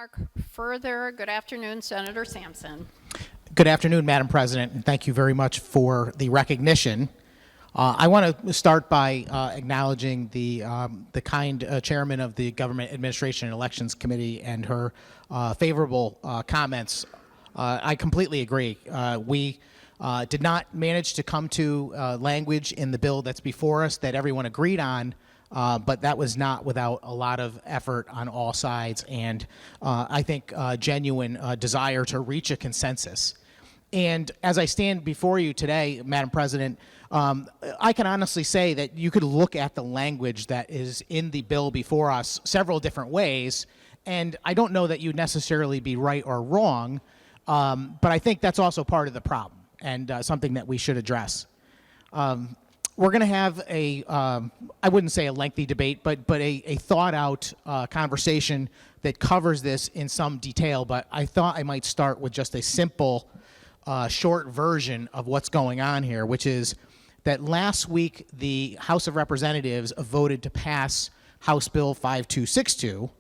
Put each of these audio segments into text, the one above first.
talk further. Good afternoon, Senator Sampson. Good afternoon, Madam President, and thank you very much for the recognition. I want to start by acknowledging the kind chairman of the Government Administration and Elections Committee and her favorable comments. I completely agree. We did not manage to come to language in the bill that's before us that everyone agreed on, but that was not without a lot of effort on all sides and I think genuine desire to reach a consensus. And as I stand before you today, Madam President, I can honestly say that you could look at the language that is in the bill before us several different ways, and I don't know that you'd necessarily be right or wrong, but I think that's also part of the problem and something that we should address. We're going to have a, I wouldn't say a lengthy debate, but a thought-out conversation that covers this in some detail, but I thought I might start with just a simple short version of what's going on here, which is that last week the House of Representatives voted to pass House Bill 5262,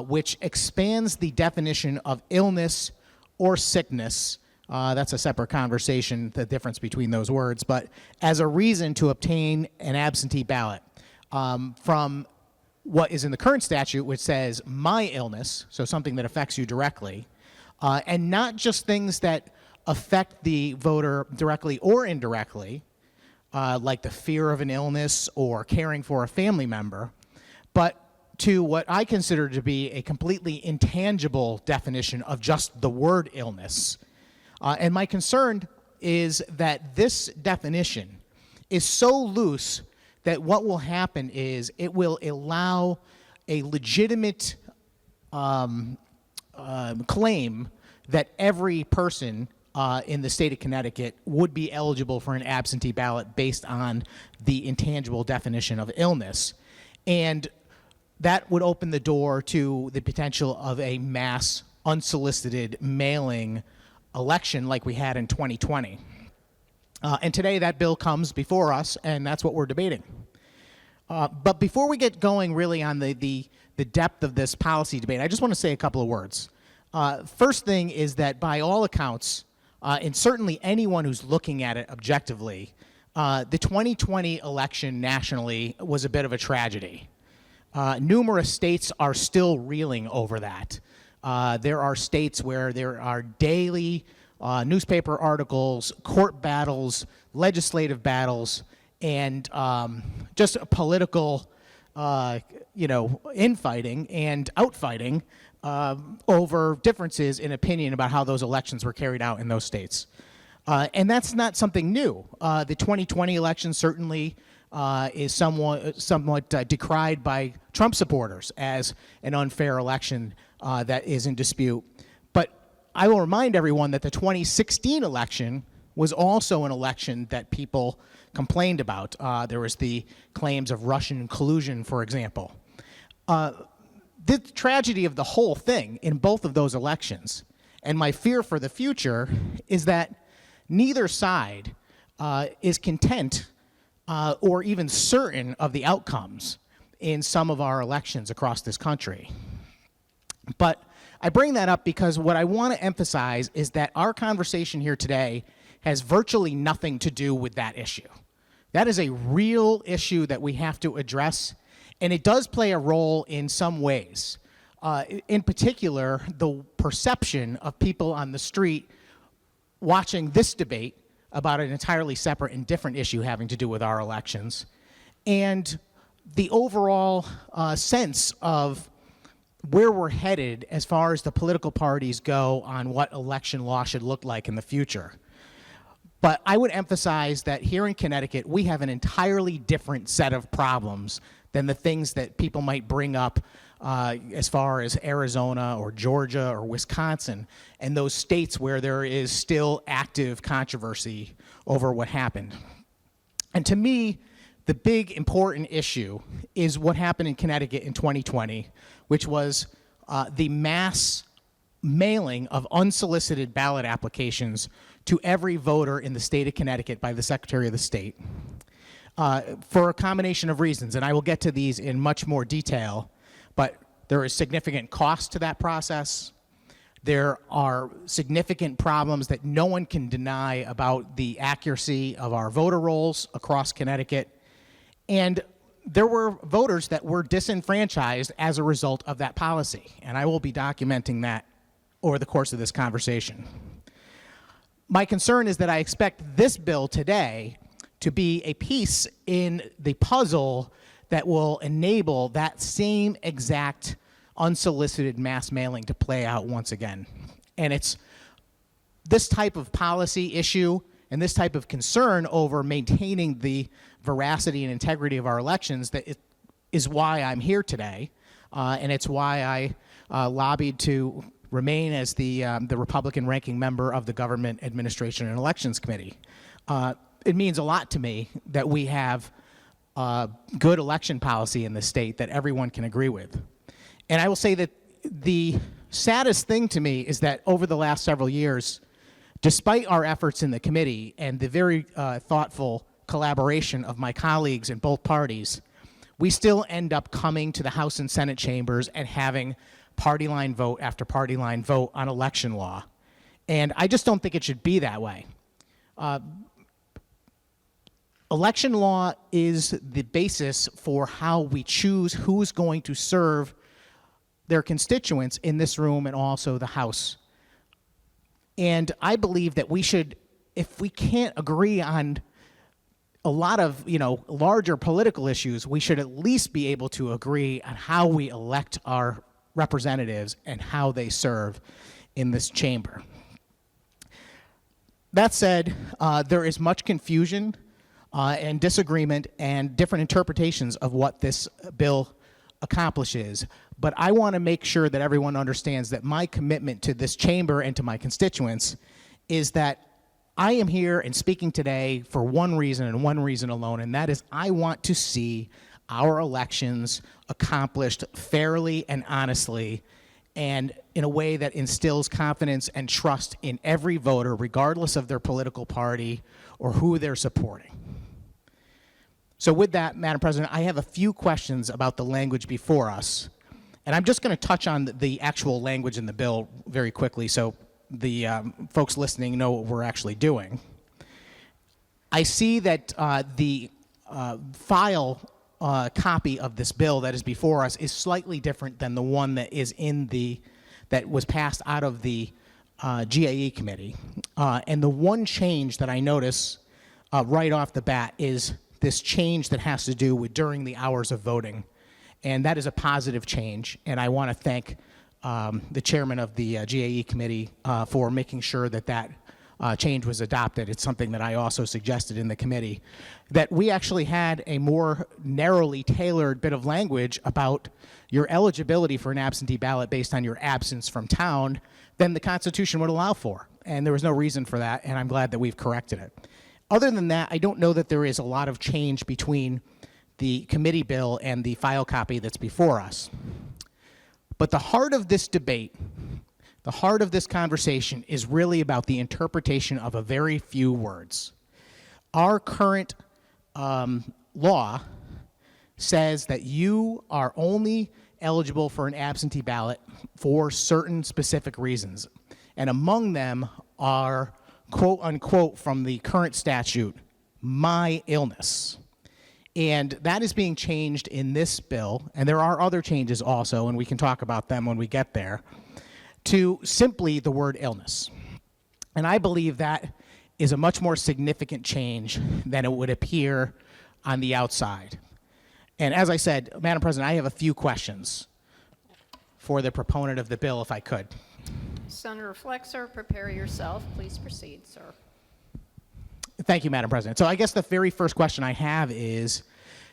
which expands the definition of illness or sickness. That's a separate conversation, the difference between those words, but as a reason to obtain an absentee ballot from what is in the current statute, which says my illness, so something that affects you directly, and not just things that affect the voter directly or indirectly, like the fear of an illness or caring for a family member, but to what I consider to be a completely intangible definition of just the word illness. And my concern is that this definition is so loose that what will happen is it will allow a legitimate claim that every person in the state of Connecticut would be eligible for an absentee ballot based on the intangible definition of illness. And that would open the door to the potential of a mass unsolicited mailing election like we had in 2020. And today that bill comes before us, and that's what we're debating. But before we get going really on the depth of this policy debate, I just want to say a couple of words. First thing is that by all accounts, and certainly anyone who's looking at it objectively, the 2020 election nationally was a bit of a tragedy. Numerous states are still reeling over that. There are states where there are daily newspaper articles, court battles, legislative battles, and just political, infighting and outfighting over differences in opinion about how those elections were carried out in those states. And that's not something new. The 2020 election certainly is somewhat decried by Trump supporters as an unfair election that is in dispute. But I will remind everyone that the 2016 election was also an election that people complained about. There was the claims of Russian collusion, for example. The tragedy of the whole thing in both of those elections, and my fear for the future, is that neither side is content or even certain of the outcomes in some of our elections across this country. But I bring that up because what I want to emphasize is that our conversation here today has virtually nothing to do with that issue. That is a real issue that we have to address, and it does play a role in some ways. In particular, the perception of people on the street watching this debate about an entirely separate and different issue having to do with our elections, and the overall sense of where we're headed as far as the political parties go on what election law should look like in the future. But I would emphasize that here in Connecticut, we have an entirely different set of problems than the things that people might bring up as far as Arizona or Georgia or Wisconsin and those states where there is still active controversy over what happened. And to me, the big important issue is what happened in Connecticut in 2020, which was the mass mailing of unsolicited ballot applications to every voter in the state of Connecticut by the Secretary of the State for a combination of reasons, and I will get to these in much more detail. But There is significant cost to that process. There are significant problems that no one can deny about the accuracy of our voter rolls across Connecticut. And there were voters that were disenfranchised as a result of that policy. And I will be documenting that over the course of this conversation. My concern is that I expect this bill today to be a piece in the puzzle that will enable that same exact unsolicited mass mailing to play out once again. And it's this type of policy issue and this type of concern over maintaining the veracity and integrity of our elections that is why I'm here today, and it's why I lobbied to remain as the Republican ranking member of the Government Administration and Elections Committee. It means a lot to me that we have good election policy in this state that everyone can agree with. And I will say that the saddest thing to me is that over the last several years, despite our efforts in the committee and the very thoughtful collaboration of my colleagues in both parties, we still end up coming to the House and Senate chambers and having party line vote after party line vote on election law. And I just don't think it should be that way. Election law is the basis for how we choose who's going to serve their constituents in this room and also the House. And I believe that we should, if we can't agree on a lot of, larger political issues, we should at least be able to agree on how we elect our representatives and how they serve in this chamber. That said, there is much confusion and disagreement and different interpretations of what this bill accomplishes. But I want to make sure that everyone understands that my commitment to this chamber and to my constituents is that I am here and speaking today for one reason and one reason alone, and that is I want to see our elections accomplished fairly and honestly and in a way that instills confidence and trust in every voter, regardless of their political party or who they're supporting. So with that, Madam President, I have a few questions about the language before us. And I'm just going to touch on the actual language in the bill very quickly so the folks listening know what we're actually doing. I see that the file copy of this bill that is before us is slightly different than the one that is that was passed out of the GAE committee. And the one change that I notice right off the bat is this change that has to do with during the hours of voting. And that is a positive change. And I want to thank the chairman of the GAE committee for making sure that change was adopted. It's something that I also suggested in the committee, that we actually had a more narrowly tailored bit of language about your eligibility for an absentee ballot based on your absence from town than the Constitution would allow for. And there was no reason for that, and I'm glad that we've corrected it. Other than that, I don't know that there is a lot of change between the committee bill and the file copy that's before us. But the heart of this debate, the heart of this conversation is really about the interpretation of a very few words. Our current law says that you are only eligible for an absentee ballot for certain specific reasons. And among them are, quote unquote, from the current statute, my illness. And that is being changed in this bill, and there are other changes also, and we can talk about them when we get there, to simply the word illness. And I believe that is a much more significant change than it would appear on the outside. And as I said, Madam President, I have a few questions for the proponent of the bill, if I could. Senator Flexer, prepare yourself. Please proceed, sir. Thank you, Madam President. So I guess the very first question I have is,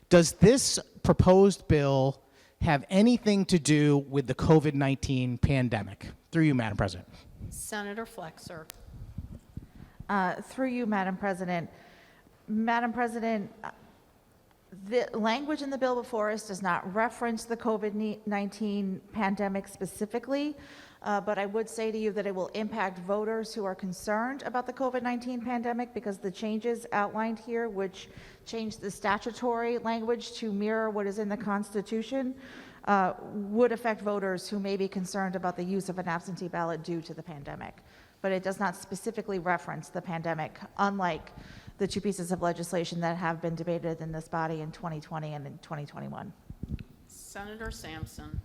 does this proposed bill have anything to do with the COVID-19 pandemic? Through you, Madam President. Senator Flexer. Through you, Madam President. Madam President, the language in the bill before us does not reference the COVID-19 pandemic specifically, but I would say to you that it will impact voters who are concerned about the COVID-19 pandemic because the changes outlined here, which change the statutory language to mirror what is in the Constitution, would affect voters who may be concerned about the use of an absentee ballot due to the pandemic. But it does not specifically reference the pandemic, unlike the two pieces of legislation that have been debated in this body in 2020 and in 2021. Senator Sampson.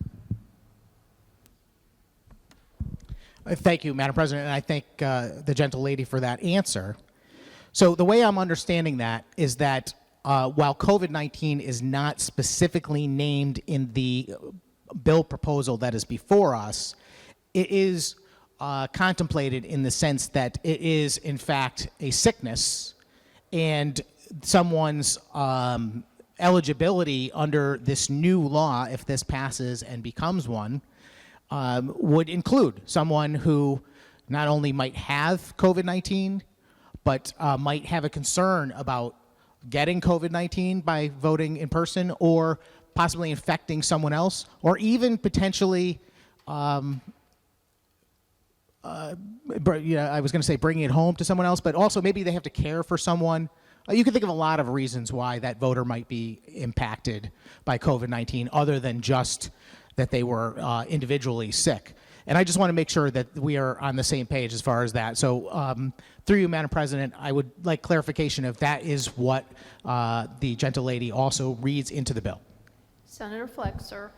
Thank you, Madam President, and I thank the gentle lady for that answer. So the way I'm understanding that is that while COVID-19 is not specifically named in the bill proposal that is before us, it is contemplated in the sense that it is, in fact, a sickness, and someone's eligibility under this new law, if this passes and becomes one, would include someone who not only might have COVID-19, but might have a concern about getting COVID-19 by voting in person, or possibly infecting someone else, or even potentially, I was going to say bringing it home to someone else, but also maybe they have to care for someone. You can think of a lot of reasons why that voter might be impacted by COVID-19, other than just that they were individually sick. And I just want to make sure that we are on the same page as far as that. So through you, Madam President, I would like clarification if that is what the gentle lady also reads into the bill. Senator Flexer.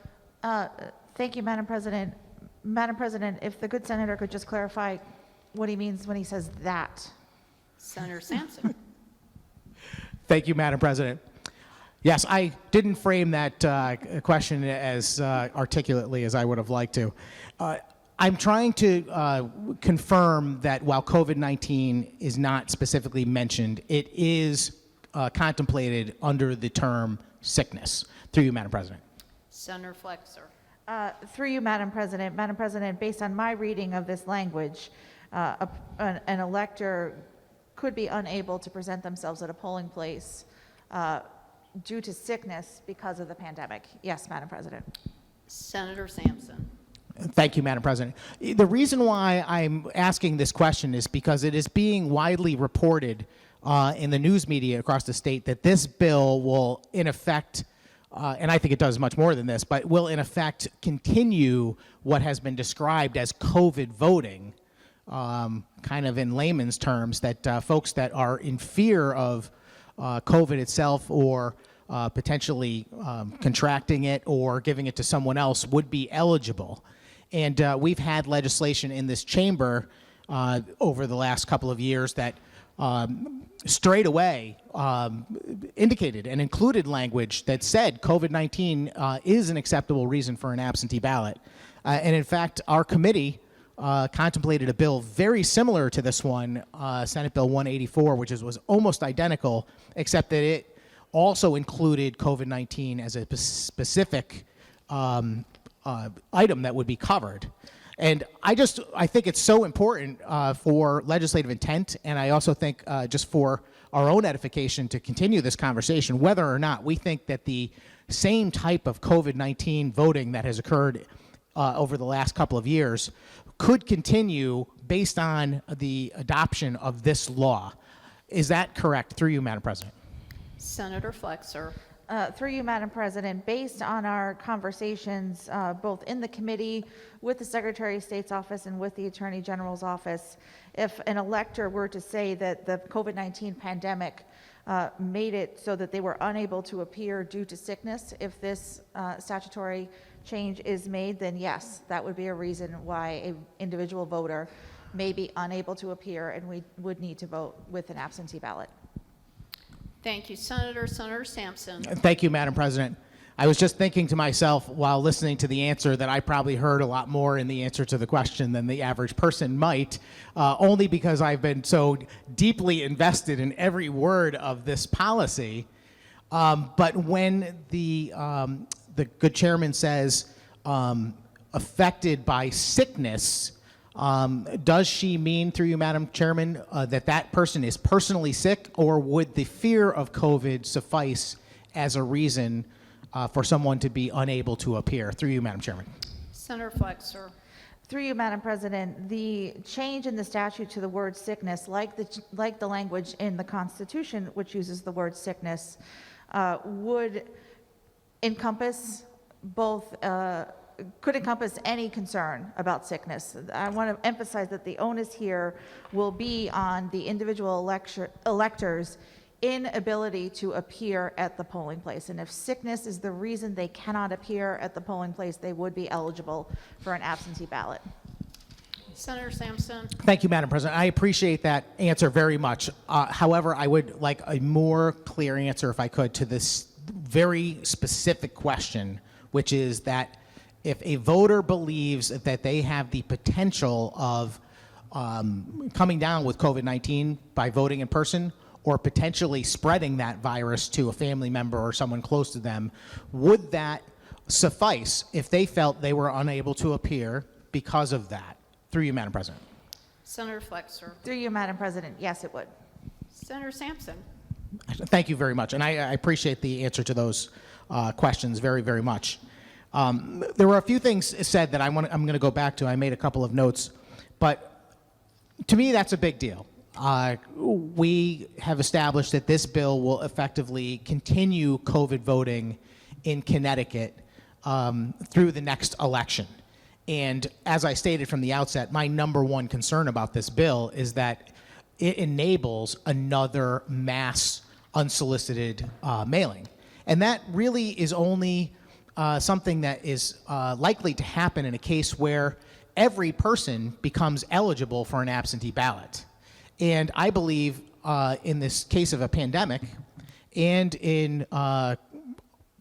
Thank you, Madam President. Madam President, if the good senator could just clarify what he means when he says that. Senator Sampson. Thank you, Madam President. Yes, I didn't frame that question as articulately as I would have liked to. I'm trying to confirm that while COVID-19 is not specifically mentioned, it is contemplated under the term sickness. Through you, Madam President. Senator Flexer. Through you, Madam President. Madam President, based on my reading of this language, an elector could be unable to present themselves at a polling place due to sickness because of the pandemic. Yes, Madam President. Senator Sampson. Thank you, Madam President. The reason why I'm asking this question is because it is being widely reported in the news media across the state that this bill will, in effect, and I think it does much more than this, but will, in effect, continue what has been described as COVID voting, kind of in layman's terms, that folks that are in fear of COVID itself, or potentially contracting it or giving it to someone else, would be eligible. And we've had legislation in this chamber over the last couple of years that straight away indicated and included language that said COVID-19 is an acceptable reason for an absentee ballot. And in fact, our committee contemplated a bill very similar to this one, Senate Bill 184, which was almost identical, except that it also included COVID-19 as a specific item that would be covered. And I think it's so important for legislative intent, and I also think just for our own edification to continue this conversation, whether or not we think that the same type of COVID-19 voting that has occurred over the last couple of years could continue based on the adoption of this law. Is that correct? Through you, Madam President. Senator Flexer. Through you, Madam President, based on our conversations both in the committee with the Secretary of State's office and with the Attorney General's office, if an elector were to say that the COVID-19 pandemic made it so that they were unable to appear due to sickness, if this statutory change is made, then yes, that would be a reason why an individual voter may be unable to appear, and we would need to vote with an absentee ballot. Thank you, Senator. Senator Sampson. Thank you, Madam President. I was just thinking to myself while listening to the answer that I probably heard a lot more in the answer to the question than the average person might, only because I've been so deeply invested in every word of this policy. But when the good chairman says affected by sickness, does she mean, through you, Madam Chairman, that that person is personally sick, or would the fear of COVID suffice as a reason for someone to be unable to appear? Through you, Madam Chairman. Senator Flexer. Through you, Madam President, the change in the statute to the word sickness, like the language in the Constitution, which uses the word sickness, would encompass both could encompass any concern about sickness. I want to emphasize that the onus here will be on the individual electors' inability to appear at the polling place. And if sickness is the reason they cannot appear at the polling place, they would be eligible for an absentee ballot. Senator Sampson. Thank you, Madam President. I appreciate that answer very much. However, I would like a more clear answer, if I could, to this very specific question, which is that if a voter believes that they have the potential of coming down with COVID-19 by voting in person, or potentially spreading that virus to a family member or someone close to them, would that suffice if they felt they were unable to appear because of that? Through you, Madam President. Senator Flexer. Through you, Madam President, yes, it would. Senator Sampson. Thank you very much, and I appreciate the answer to those questions very, very much. There were a few things said that I'm going to go back to. I made a couple of notes, but to me, that's a big deal. We have established that this bill will effectively continue COVID voting in Connecticut through the next election. And as I stated from the outset, my number one concern about this bill is that it enables another mass unsolicited mailing. And that really is only something that is likely to happen in a case where every person becomes eligible for an absentee ballot. And I believe in this case of a pandemic and in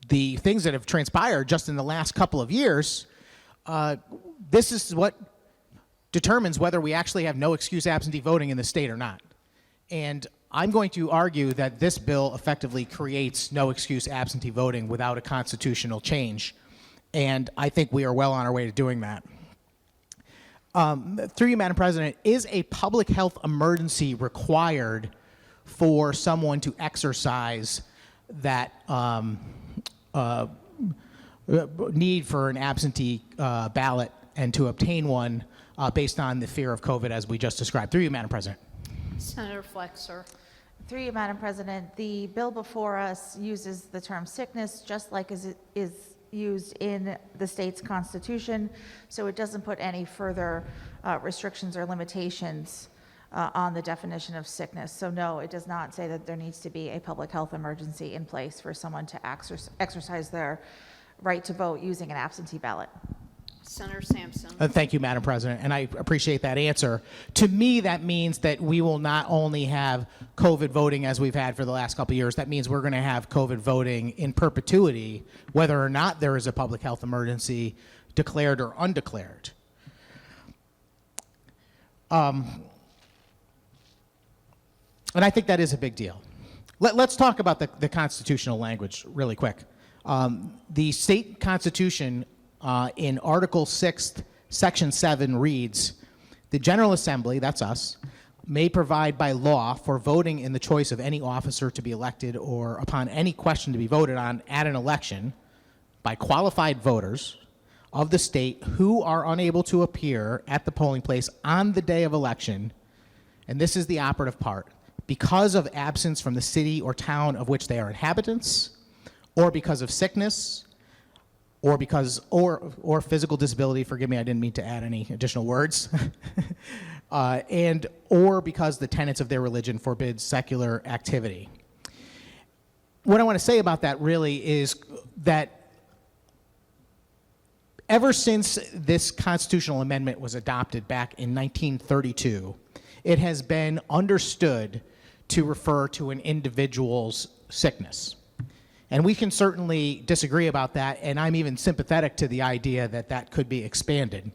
the things that have transpired just in the last couple of years, this is what determines whether we actually have no excuse absentee voting in the state or not. And I'm going to argue that this bill effectively creates no excuse absentee voting without a constitutional change. And I think we are well on our way to doing that. Through you, Madam President, is a public health emergency required for someone to exercise that need for an absentee ballot and to obtain one based on the fear of COVID as we just described? Through you, Madam President. Senator Flexer. Through you, Madam President, the bill before us uses the term sickness just like as it is used in the state's constitution, so it doesn't put any further restrictions or limitations on the definition of sickness. So no, it does not say that there needs to be a public health emergency in place for someone to exercise their right to vote using an absentee ballot. Senator Sampson. Thank you, Madam President, and I appreciate that answer. To me, that means that we will not only have COVID voting as we've had for the last couple of years, that means we're going to have COVID voting in perpetuity, whether or not there is a public health emergency declared or undeclared. And I think that is a big deal. Let's talk about the constitutional language really quick. The state constitution in Article 6, Section 7 reads, "The General Assembly," that's us, "may provide by law for voting in the choice of any officer to be elected or upon any question to be voted on at an election by qualified voters of the state who are unable to appear at the polling place on the day of election," and this is the operative part, "because of absence from the city or town of which they are inhabitants, or because of sickness, or because, or physical disability," forgive me, I didn't mean to add any additional words, "and or because the tenets of their religion forbid secular activity." What I want to say about that really is that ever since this constitutional amendment was adopted back in 1932, it has been understood to refer to an individual's sickness. And we can certainly disagree about that, and I'm even sympathetic to the idea that that could be expanded.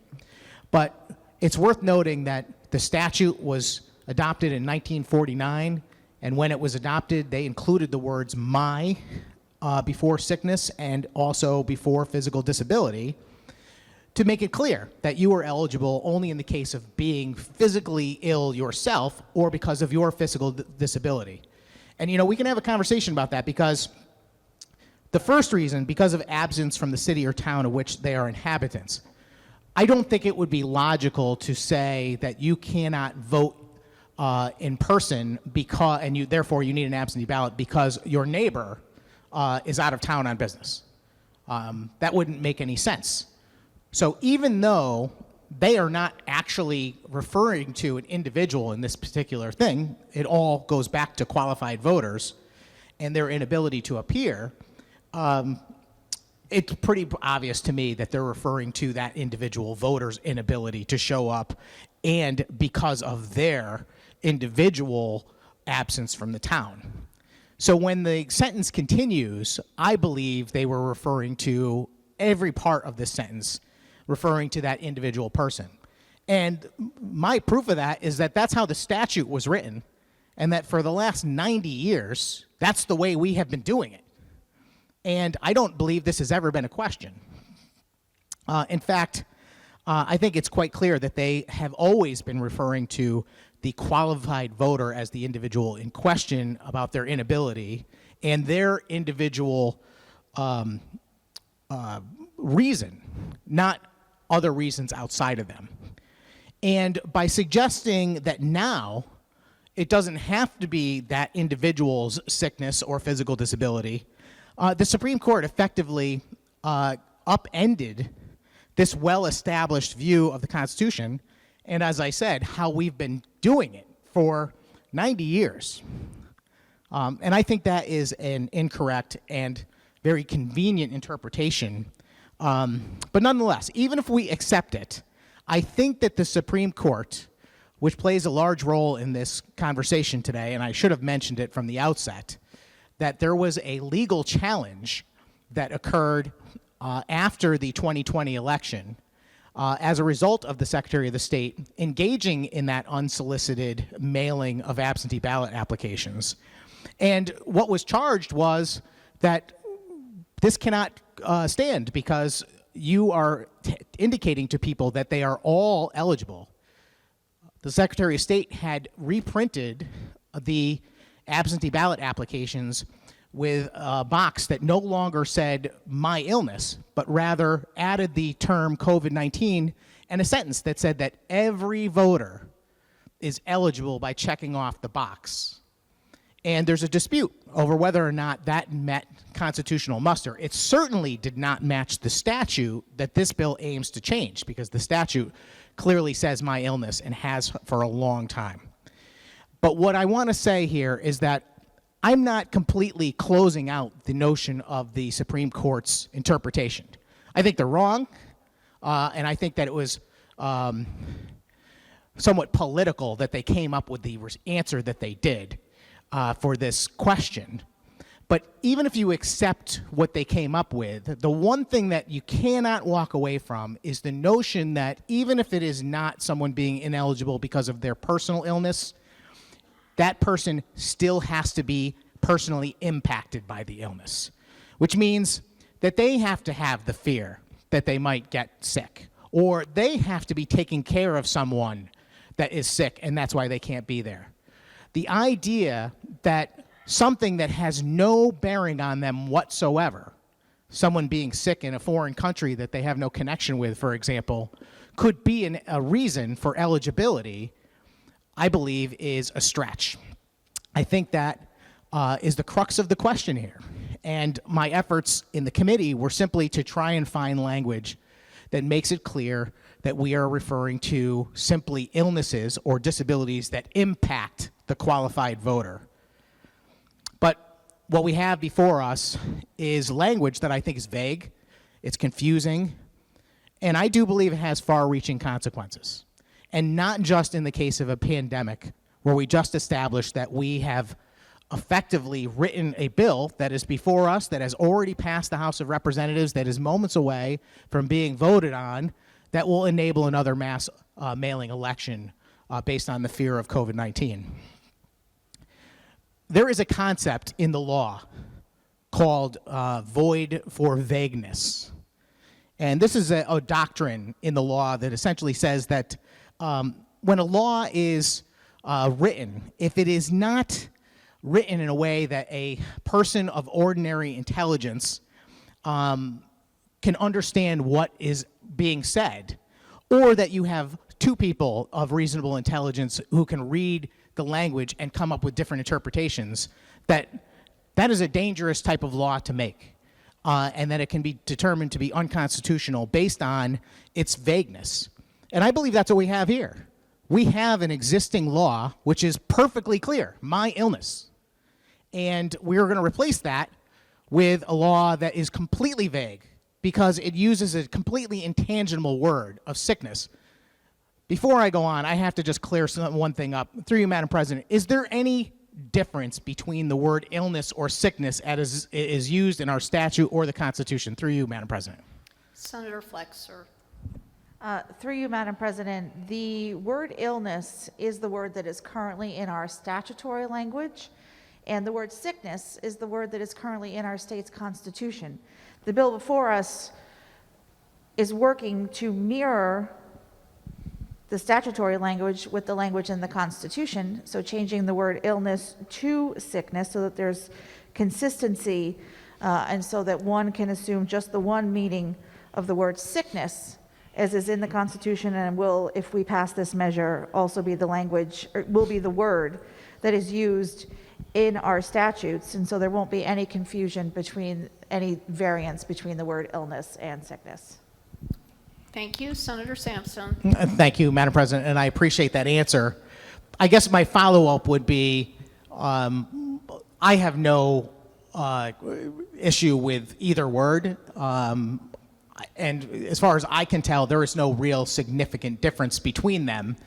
But it's worth noting that the statute was adopted in 1949, and when it was adopted, they included the words "my" before sickness and also before physical disability to make it clear that you are eligible only in the case of being physically ill yourself or because of your physical disability. And, we can have a conversation about that because the first reason, because of absence from the city or town of which they are inhabitants, I don't think it would be logical to say that you cannot vote in person because, therefore you need an absentee ballot because your neighbor is out of town on business. That wouldn't make any sense. So even though they are not actually referring to an individual in this particular thing, it all goes back to qualified voters and their inability to appear, it's pretty obvious to me that they're referring to that individual voter's inability to show up and because of their individual absence from the town. So when the sentence continues, I believe they were referring to every part of this sentence, referring to that individual person. And my proof of that is that that's how the statute was written, and that for the last 90 years, that's the way we have been doing it. And I don't believe this has ever been a question. In fact, I think it's quite clear that they have always been referring to the qualified voter as the individual in question about their inability and their individual reason, not other reasons outside of them. And by suggesting that now it doesn't have to be that individual's sickness or physical disability, the Supreme Court effectively upended this well-established view of the Constitution, and as I said, how we've been doing it for 90 years. And I think that is an incorrect and very convenient interpretation. But nonetheless, even if we accept it, I think that the Supreme Court, which plays a large role in this conversation today, and I should have mentioned it from the outset, that there was a legal challenge that occurred after the 2020 election as a result of the Secretary of the State engaging in that unsolicited mailing of absentee ballot applications. And what was charged was that this cannot stand because you are indicating to people that they are all eligible. The Secretary of State had reprinted the absentee ballot applications with a box that no longer said my illness, but rather added the term COVID-19 and a sentence that said that every voter is eligible by checking off the box. And there's a dispute over whether or not that met constitutional muster. It certainly did not match the statute that this bill aims to change, because the statute clearly says my illness and has for a long time. But what I want to say here is that I'm not completely closing out the notion of the Supreme Court's interpretation. I think they're wrong, and I think that it was somewhat political that they came up with the answer that they did for this question. But even if you accept what they came up with, the one thing that you cannot walk away from is the notion that even if it is not someone being ineligible because of their personal illness, that person still has to be personally impacted by the illness, which means that they have to have the fear that they might get sick, or they have to be taking care of someone that is sick and that's why they can't be there. The idea that something that has no bearing on them whatsoever, someone being sick in a foreign country that they have no connection with, for example, could be a reason for eligibility, I believe is a stretch. I think that is the crux of the question here. And my efforts in the committee were simply to try and find language that makes it clear that we are referring to simply illnesses or disabilities that impact the qualified voter. But what we have before us is language that I think is vague, it's confusing, and I do believe it has far-reaching consequences. And not just in the case of a pandemic, where we just established that we have effectively written a bill that is before us, that has already passed the House of Representatives, that is moments away from being voted on, that will enable another mass mailing election based on the fear of COVID-19. There is a concept in the law called void for vagueness. And this is a doctrine in the law that essentially says that when a law is written, if it is not written in a way that a person of ordinary intelligence can understand what is being said, or that you have two people of reasonable intelligence who can read the language and come up with different interpretations, that is a dangerous type of law to make. and that it can be determined to be unconstitutional based on its vagueness. And I believe that's what we have here. We have an existing law which is perfectly clear, my illness. And we're going to replace that with a law that is completely vague because it uses a completely intangible word of sickness. Before I go on, I have to just clear one thing up. Through you, Madam President, is there any difference between the word illness or sickness as is used in our statute or the Constitution? Through you, Madam President. Senator Flexer. Through you, Madam President, the word illness is the word that is currently in our statutory language, and the word sickness is the word that is currently in our state's constitution. The bill before us is working to mirror the statutory language with the language in the Constitution, so changing the word illness to sickness so that there's consistency and so that one can assume just the one meaning of the word sickness as is in the Constitution and will, if we pass this measure, also be the language, or will be the word that is used in our statutes, and so there won't be any confusion between any variance between the word illness and sickness. Thank you. Senator Sampson. Thank you, Madam President, and I appreciate that answer. I guess my follow-up would be, I have no issue with either word, and as far as I can tell, there is no real significant difference between them,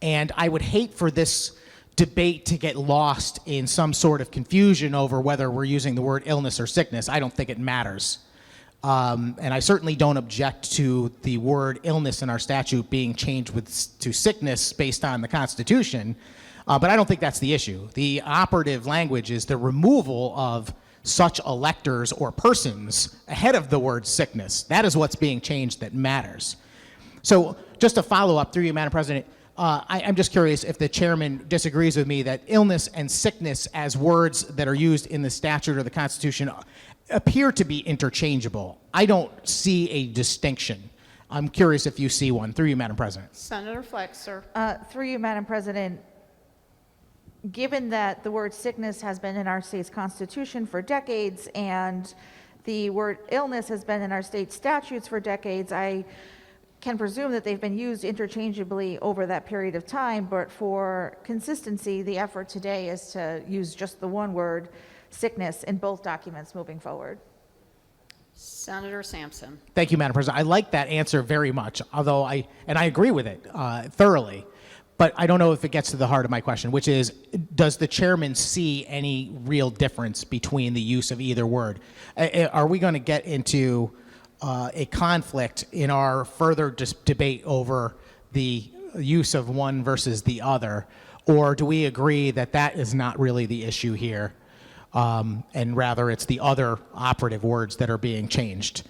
and I would hate for this debate to get lost in some sort of confusion over whether we're using the word illness or sickness. I don't think it matters. And I certainly don't object to the word illness in our statute being changed to sickness based on the Constitution, but I don't think that's the issue. The operative language is the removal of such electors or persons ahead of the word sickness. That is what's being changed that matters. So just to follow up through you, Madam President, I'm just curious if the chairman disagrees with me that illness and sickness as words that are used in the statute or the Constitution appear to be interchangeable. I don't see a distinction. I'm curious if you see one. Through you, Madam President. Senator Flexer. Through you, Madam President, given that the word sickness has been in our state's constitution for decades and the word illness has been in our state statutes for decades, I can presume that they've been used interchangeably over that period of time, but for consistency, the effort today is to use just the one word, sickness, in both documents moving forward. Senator Sampson. Thank you, Madam President. I like that answer very much, although I agree with it thoroughly, but I don't know if it gets to the heart of my question, which is, does the chairman see any real difference between the use of either word? Are we going to get into a conflict in our further debate over the use of one versus the other, or do we agree that that is not really the issue here, and rather it's the other operative words that are being changed?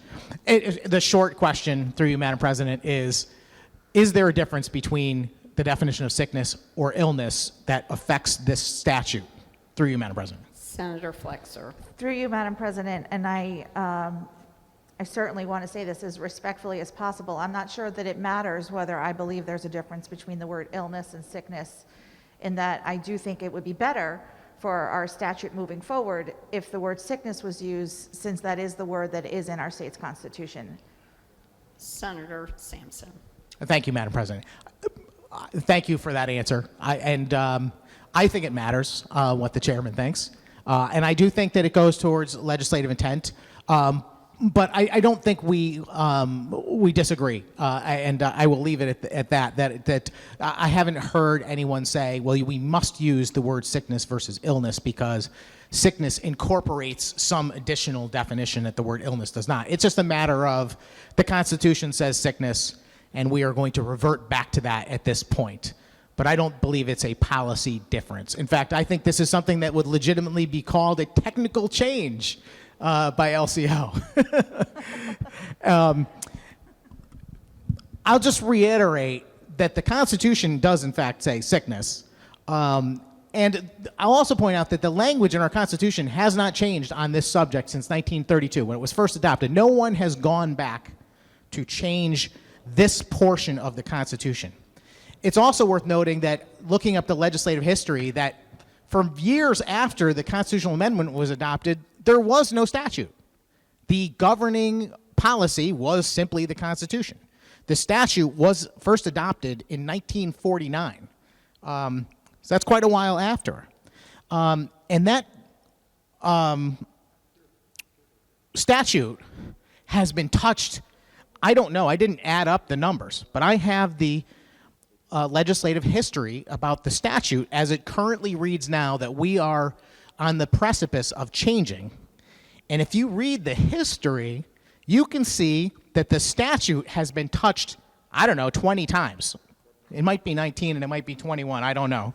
The short question, through you, Madam President, is there a difference between the definition of sickness or illness that affects this statute? Through you, Madam President. Senator Flexer. Through you, Madam President, and I certainly want to say this as respectfully as possible. I'm not sure that it matters whether I believe there's a difference between the word illness and sickness, in that I do think it would be better for our statute moving forward if the word sickness was used, since that is the word that is in our state's constitution. Senator Sampson. Thank you, Madam President. Thank you for that answer. I think it matters what the chairman thinks, and I do think that it goes towards legislative intent. But I don't think we disagree, and I will leave it at that. That I haven't heard anyone say, well, we must use the word sickness versus illness because sickness incorporates some additional definition that the word illness does not. It's just a matter of the Constitution says sickness, and we are going to revert back to that at this point. But I don't believe it's a policy difference. In fact, I think this is something that would legitimately be called a technical change by LCO. I'll just reiterate that the Constitution does in fact say sickness. And I'll also point out that the language in our Constitution has not changed on this subject since 1932 when it was first adopted. No one has gone back to change this portion of the Constitution. It's also worth noting that looking up the legislative history, that for years after the constitutional amendment was adopted, there was no statute. The governing policy was simply the Constitution. The statute was first adopted in 1949. So that's quite a while after. And that statute has been touched, I don't know, I didn't add up the numbers, but I have the legislative history about the statute as it currently reads now that we are on the precipice of changing. And if you read the history, you can see that the statute has been touched, I don't know, 20 times. It might be 19 and it might be 21, I don't know,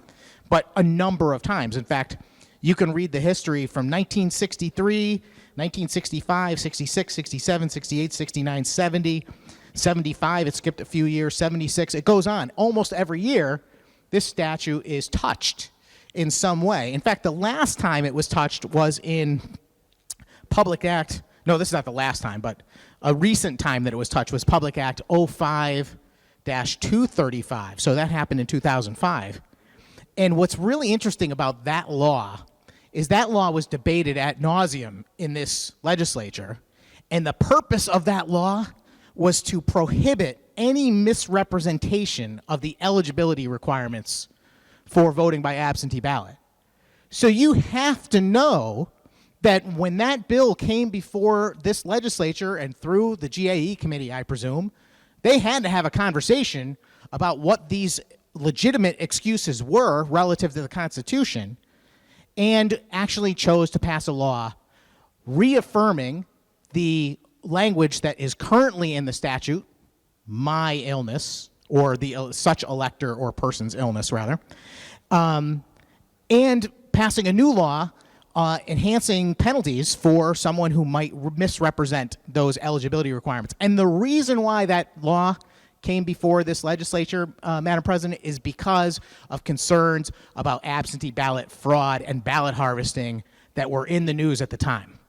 but a number of times. In fact, you can read the history from 1963, 1965, 66, 67, 68, 69, 70, 75, it skipped a few years, 76, it goes on. Almost every year, this statute is touched in some way. In fact, the last time it was touched was in Public Act, no, this is not the last time, but a recent time that it was touched was Public Act 05-235. So that happened in 2005. And what's really interesting about that law is that law was debated ad nauseum in this legislature. And the purpose of that law was to prohibit any misrepresentation of the eligibility requirements for voting by absentee ballot. So you have to know that when that bill came before this legislature and through the GAE committee, I presume, they had to have a conversation about what these legitimate excuses were relative to the Constitution and actually chose to pass a law reaffirming the language that is currently in the statute, my illness, or the such elector or person's illness, rather, and passing a new law enhancing penalties for someone who might misrepresent those eligibility requirements. And the reason why that law came before this legislature, Madam President, is because of concerns about absentee ballot fraud and ballot harvesting that were in the news at the time.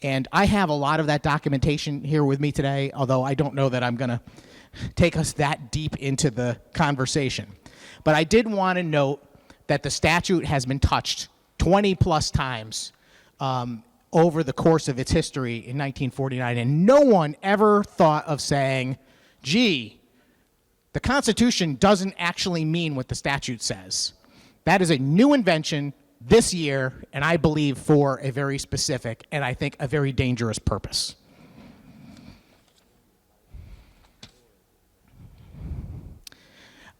And I have a lot of that documentation here with me today, although I don't know that I'm going to take us that deep into the conversation. But I did want to note that the statute has been touched 20 plus times over the course of its history in 1949, and no one ever thought of saying, gee, the Constitution doesn't actually mean what the statute says. That is a new invention this year, and I believe for a very specific and I think a very dangerous purpose.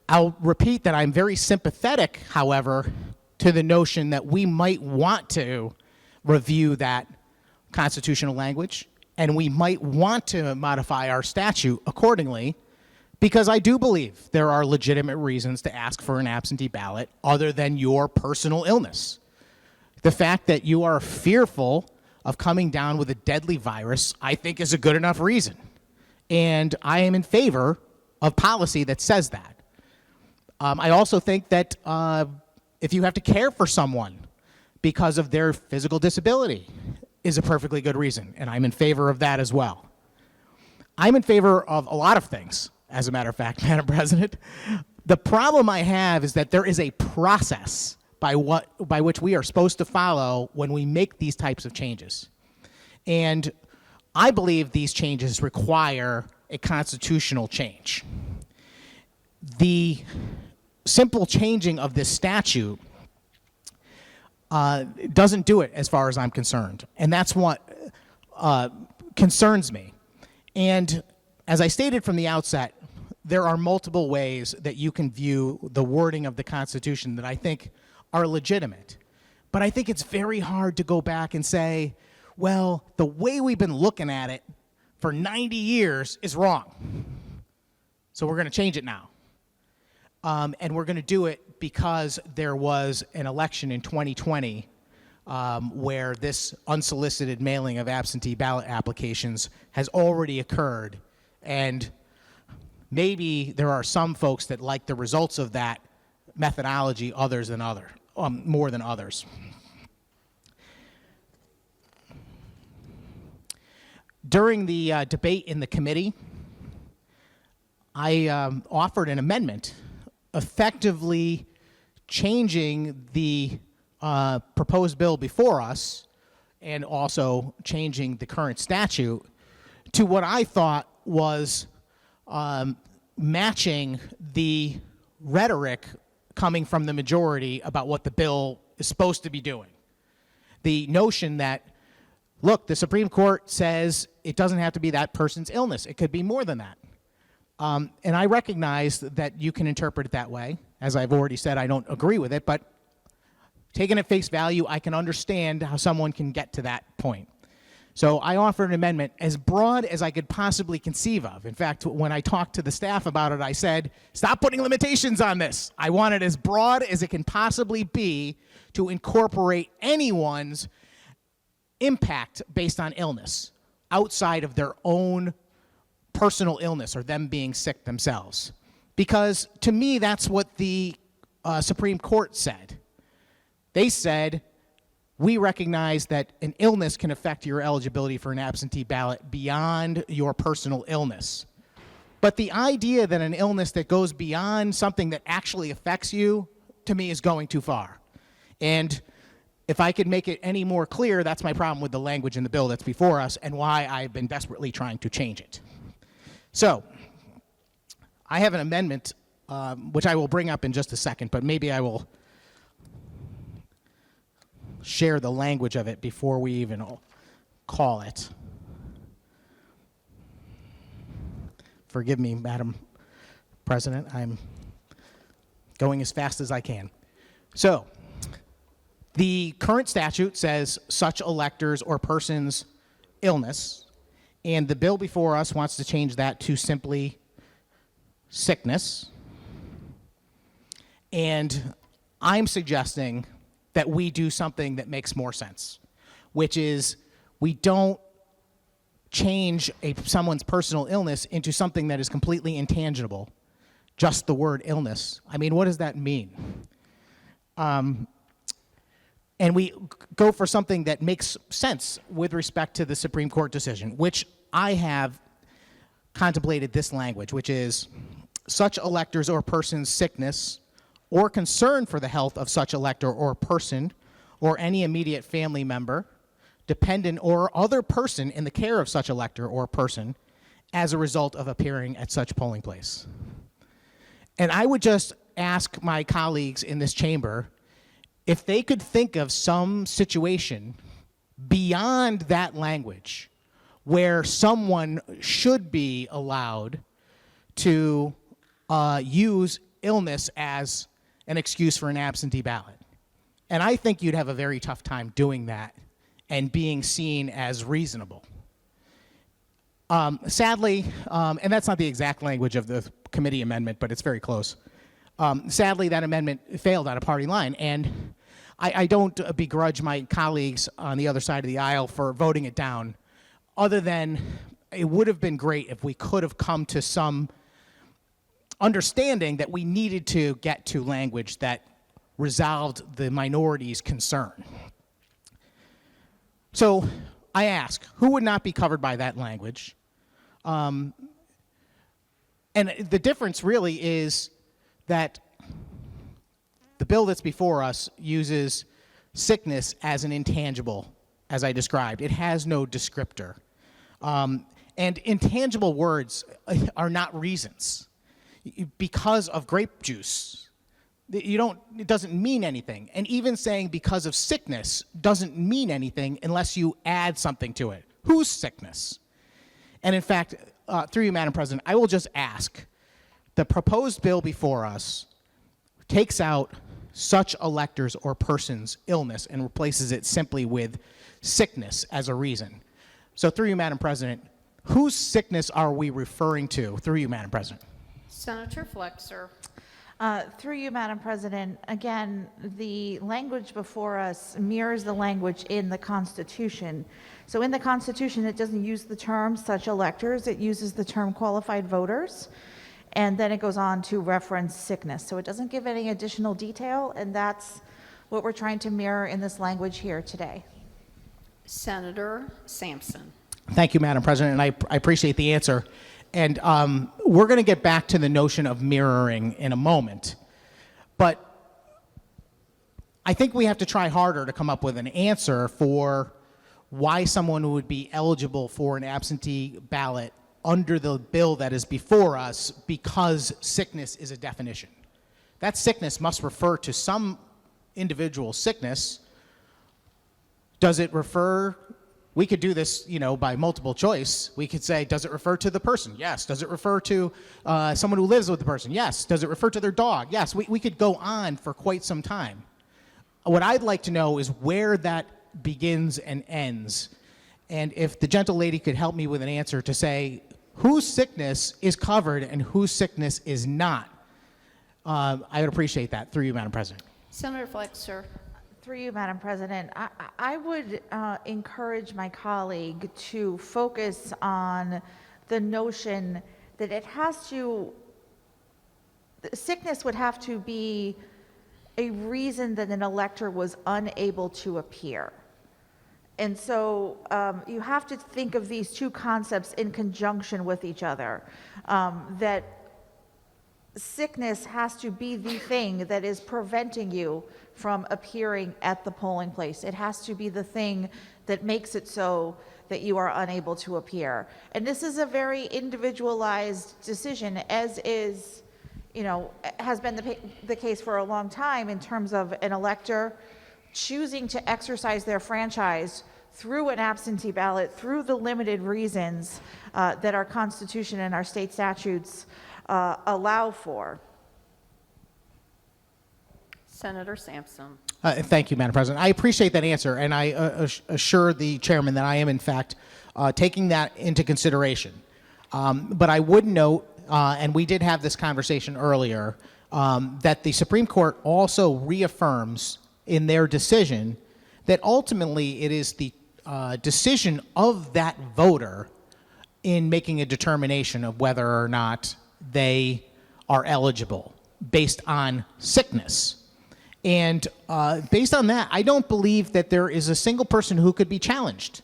I'll repeat that I'm very sympathetic, however, to the notion that we might want to review that constitutional language, and we might want to modify our statute accordingly, because I do believe there are legitimate reasons to ask for an absentee ballot other than your personal illness. The fact that you are fearful of coming down with a deadly virus, I think, is a good enough reason. And I am in favor of policy that says that. I also think that if you have to care for someone because of their physical disability is a perfectly good reason, and I'm in favor of that as well. I'm in favor of a lot of things, as a matter of fact, Madam President. The problem I have is that there is a process by which we are supposed to follow when we make these types of changes. And I believe these changes require a constitutional change. The simple changing of this statute doesn't do it as far as I'm concerned. And that's what concerns me. And as I stated from the outset, there are multiple ways that you can view the wording of the Constitution that I think are legitimate. But I think it's very hard to go back and say, well, the way we've been looking at it for 90 years is wrong. So we're going to change it now. And we're going to do it because there was an election in 2020 where this unsolicited mailing of absentee ballot applications has already occurred. And maybe there are some folks that like the results of that methodology more than others. During the debate in the committee, I offered an amendment effectively changing the proposed bill before us and also changing the current statute to what I thought was matching the rhetoric coming from the majority about what the bill is supposed to be doing. The notion that, look, the Supreme Court says it doesn't have to be that person's illness. It could be more than that. And I recognize that you can interpret it that way. As I've already said, I don't agree with it, but taken at face value, I can understand how someone can get to that point. So I offered an amendment as broad as I could possibly conceive of. In fact, when I talked to the staff about it, I said, stop putting limitations on this. I want it as broad as it can possibly be to incorporate anyone's impact based on illness outside of their own personal illness or them being sick themselves. Because to me, that's what the Supreme Court said. They said, we recognize that an illness can affect your eligibility for an absentee ballot beyond your personal illness. But the idea that an illness that goes beyond something that actually affects you, to me, is going too far. And if I could make it any more clear, that's my problem with the language in the bill that's before us and why I've been desperately trying to change it. So, I have an amendment, which I will bring up in just a second, but maybe I will share the language of it before we even call it. Forgive me, Madam President, I'm going as fast as I can. So, the current statute says such electors or person's illness, and the bill before us wants to change that to simply sickness. And I'm suggesting that we do something that makes more sense, which is we don't change someone's personal illness into something that is completely intangible, just the word illness. I mean, what does that mean? And we go for something that makes sense with respect to the Supreme Court decision, which I have contemplated this language, which is such electors or person's sickness or concern for the health of such elector or person or any immediate family member, dependent or other person in the care of such elector or person as a result of appearing at such polling place. And I would just ask my colleagues in this chamber if they could think of some situation beyond that language where someone should be allowed to use illness as an excuse for an absentee ballot. And I think you'd have a very tough time doing that and being seen as reasonable. Sadly, and that's not the exact language of the committee amendment, but it's very close. Sadly, that amendment failed on a party line, and I don't begrudge my colleagues on the other side of the aisle for voting it down, other than it would have been great if we could have come to some understanding that we needed to get to language that resolved the minority's concern. So I ask, who would not be covered by that language? And the difference really is that the bill that's before us uses sickness as an intangible, as I described. It has no descriptor. And intangible words are not reasons. Because of grape juice, it doesn't mean anything. And even saying because of sickness doesn't mean anything unless you add something to it. Whose sickness? And in fact, through you, Madam President, I will just ask, the proposed bill before us takes out such electors or person's illness and replaces it simply with sickness as a reason. So through you, Madam President, whose sickness are we referring to? Through you, Madam President. Senator Flexer. Through you, Madam President, again, the language before us mirrors the language in the Constitution. So in the Constitution, it doesn't use the term such electors, it uses the term qualified voters, and then it goes on to reference sickness. So it doesn't give any additional detail, and that's what we're trying to mirror in this language here today. Senator Sampson. Thank you, Madam President, and I appreciate the answer. And we're going to get back to the notion of mirroring in a moment. But I think we have to try harder to come up with an answer for why someone would be eligible for an absentee ballot under the bill that is before us because sickness is a definition. That sickness must refer to some individual sickness. Does it refer, we could do this, by multiple choice. We could say, does it refer to the person? Yes. Does it refer to someone who lives with the person? Yes. Does it refer to their dog? Yes. We could go on for quite some time. What I'd like to know is where that begins and ends. And if the gentle lady could help me with an answer to say whose sickness is covered and whose sickness is not, I would appreciate that. Through you, Madam President. Senator Flexer. Through you, Madam President, I would encourage my colleague to focus on the notion that sickness would have to be a reason that an elector was unable to appear. And so you have to think of these two concepts in conjunction with each other, that sickness has to be the thing that is preventing you from appearing at the polling place. It has to be the thing that makes it so that you are unable to appear. And this is a very individualized decision, as is, has been the case for a long time in terms of an elector choosing to exercise their franchise through an absentee ballot, through the limited reasons that our Constitution and our state statutes allow for. Senator Sampson. Thank you, Madam President. I appreciate that answer, and I assure the chairman that I am, in fact, taking that into consideration. But I would note, and we did have this conversation earlier, that the Supreme Court also reaffirms in their decision that ultimately it is the decision of that voter in making a determination of whether or not they are eligible based on sickness. And based on that, I don't believe that there is a single person who could be challenged.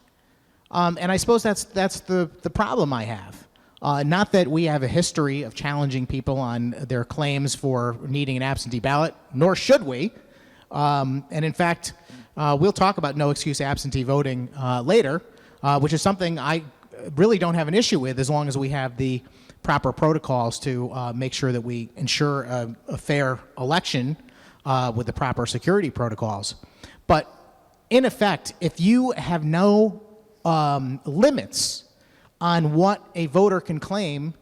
And I suppose that's the problem I have. Not that we have a history of challenging people on their claims for needing an absentee ballot, nor should we. And in fact, we'll talk about no excuse absentee voting later, which is something I really don't have an issue with as long as we have the proper protocols to make sure that we ensure a fair election with the proper security protocols. But in effect, if you have no limits on what a voter can claim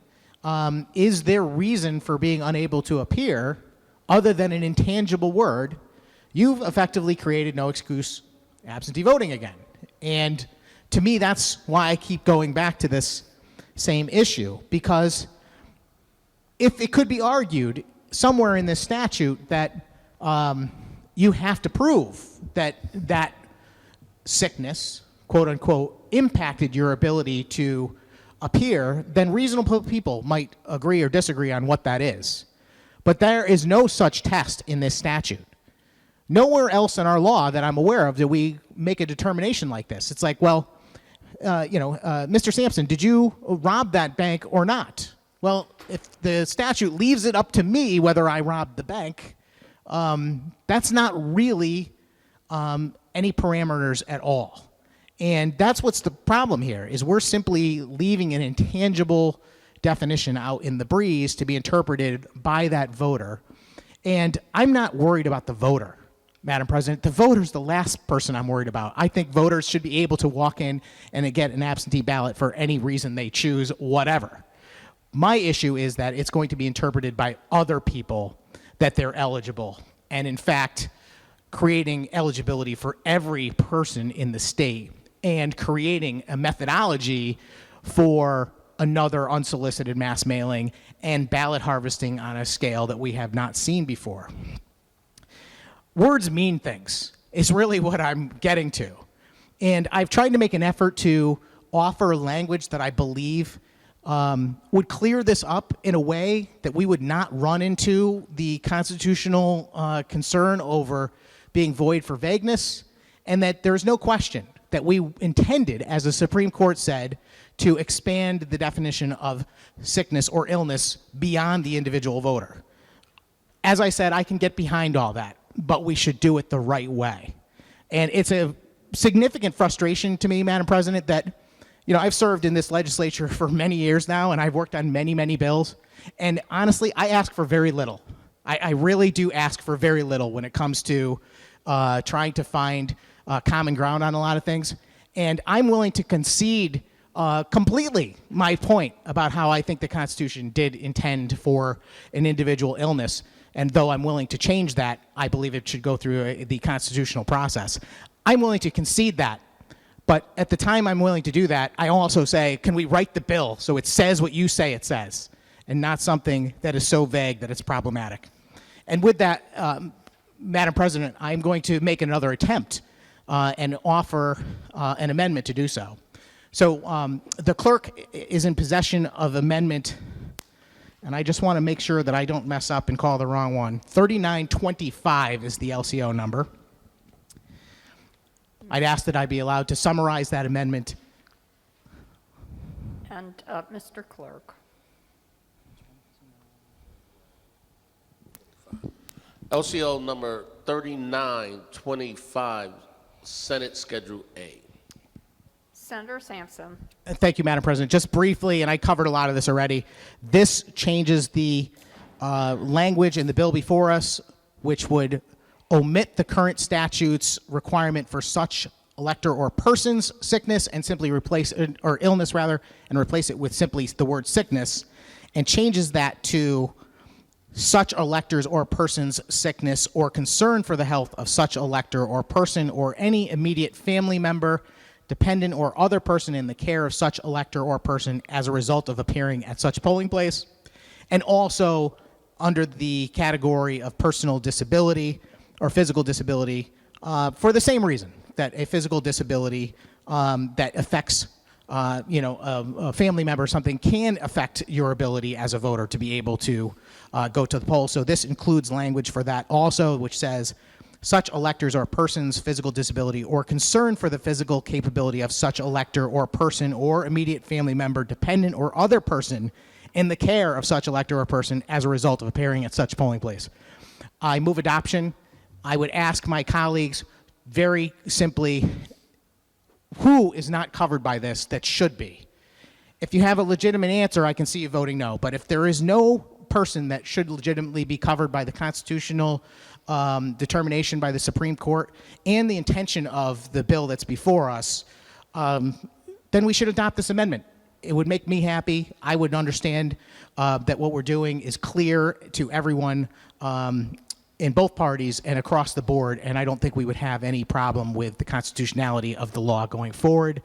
is their reason for being unable to appear, other than an intangible word, you've effectively created no excuse absentee voting again. And to me, that's why I keep going back to this same issue, because if it could be argued somewhere in this statute that you have to prove that that sickness, quote unquote, impacted your ability to appear, then reasonable people might agree or disagree on what that is. But there is no such test in this statute. Nowhere else in our law that I'm aware of do we make a determination like this. It's like, well, Mr. Sampson, did you rob that bank or not? Well, if the statute leaves it up to me whether I robbed the bank, that's not really any parameters at all. And that's what's the problem here, is we're simply leaving an intangible definition out in the breeze to be interpreted by that voter. And I'm not worried about the voter, Madam President. The voter's the last person I'm worried about. I think voters should be able to walk in and get an absentee ballot for any reason they choose, whatever. My issue is that it's going to be interpreted by other people that they're eligible, and in fact, creating eligibility for every person in the state and creating a methodology for another unsolicited mass mailing and ballot harvesting on a scale that we have not seen before. Words mean things is really what I'm getting to. And I've tried to make an effort to offer language that I believe would clear this up in a way that we would not run into the constitutional concern over being void for vagueness, and that there's no question that we intended, as the Supreme Court said, to expand the definition of sickness or illness beyond the individual voter. As I said, I can get behind all that, but we should do it the right way. And it's a significant frustration to me, Madam President, that, I've served in this legislature for many years now, and I've worked on many, many bills. And honestly, I ask for very little. I really do ask for very little when it comes to trying to find common ground on a lot of things. And I'm willing to concede completely my point about how I think the Constitution did intend for an individual illness. And though I'm willing to change that, I believe it should go through the constitutional process. I'm willing to concede that. But at the time I'm willing to do that, I also say, can we write the bill so it says what you say it says, and not something that is so vague that it's problematic? And with that, Madam President, I'm going to make another attempt and offer an amendment to do so. So the clerk is in possession of amendment, and I just want to make sure that I don't mess up and call the wrong one. 3925 is the LCO number. I'd ask that I be allowed to summarize that amendment. And Mr. Clerk. LCO number 3925, Senate Schedule A. Senator Sampson. Thank you, Madam President. Just briefly, and I covered a lot of this already, this changes the language in the bill before us, which would omit the current statute's requirement for such elector or person's sickness and simply replace, or illness rather, and replace it with simply the word sickness, and changes that to such electors or person's sickness or concern for the health of such elector or person or any immediate family member, dependent, or other person in the care of such elector or person as a result of appearing at such polling place, and also under the category of personal disability or physical disability for the same reason, that a physical disability that affects a family member or something can affect your ability as a voter to be able to go to the polls. So this includes language for that also, which says such electors or person's physical disability or concern for the physical capability of such elector or person or immediate family member, dependent, or other person in the care of such elector or person as a result of appearing at such polling place. I move adoption. I would ask my colleagues very simply, who is not covered by this that should be? If you have a legitimate answer, I can see you voting no. But if there is no person that should legitimately be covered by the constitutional determination by the Supreme Court and the intention of the bill that's before us, then we should adopt this amendment. It would make me happy. I would understand that what we're doing is clear to everyone in both parties and across the board, and I don't think we would have any problem with the constitutionality of the law going forward.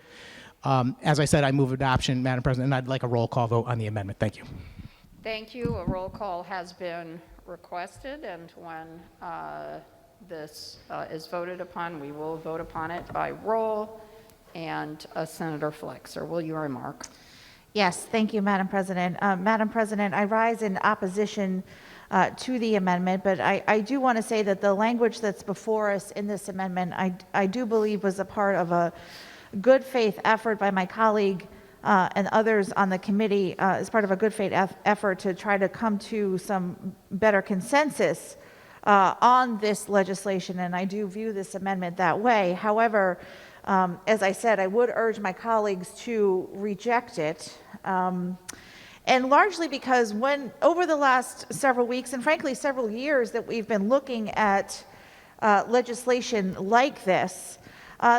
As I said, I move adoption, Madam President, and I'd like a roll call vote on the amendment. Thank you. Thank you. A roll call has been requested, and when this is voted upon, we will vote upon it by roll. And Senator Flexer, will you remark? Yes, thank you, Madam President. Madam President, I rise in opposition to the amendment, but I do want to say that the language that's before us in this amendment, I do believe was a part of a good faith effort by my colleague and others on the committee as part of a good faith effort to try to come to some better consensus on this legislation, and I do view this amendment that way. However, as I said, I would urge my colleagues to reject it. And largely because over the last several weeks, and frankly several years that we've been looking at legislation like this,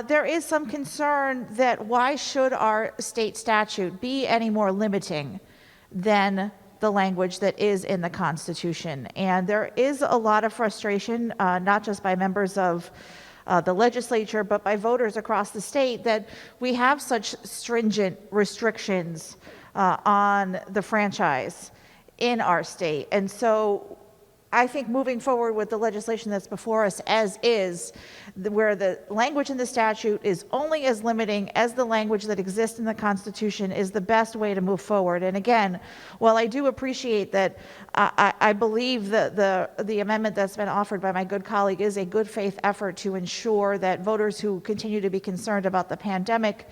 there is some concern that why should our state statute be any more limiting than the language that is in the Constitution? And there is a lot of frustration, not just by members of the legislature, but by voters across the state, that we have such stringent restrictions on the franchise in our state. And so I think moving forward with the legislation that's before us as is, where the language in the statute is only as limiting as the language that exists in the Constitution, is the best way to move forward. And again, while I do appreciate that, I believe that the amendment that's been offered by my good colleague is a good faith effort to ensure that voters who continue to be concerned about the pandemic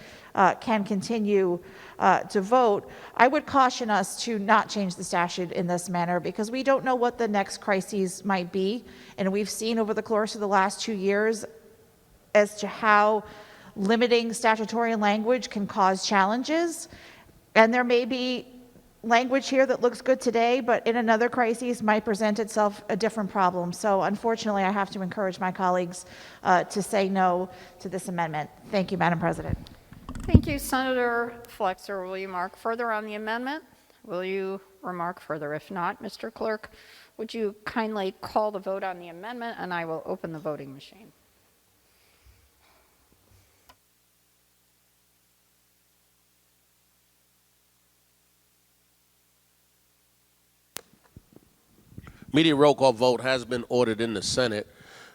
can continue to vote. I would caution us to not change the statute in this manner, because we don't know what the next crises might be. And we've seen over the course of the last 2 years as to how limiting statutory language can cause challenges. And there may be language here that looks good today, but in another crisis might present itself a different problem. So unfortunately, I have to encourage my colleagues to say no to this amendment. Thank you, Madam President. Thank you, Senator Flexer. Will you mark further on the amendment? Will you remark further? If not, Mr. Clerk, would you kindly call the vote on the amendment, and I will open the voting machine. Immediate roll call vote has been ordered in the Senate.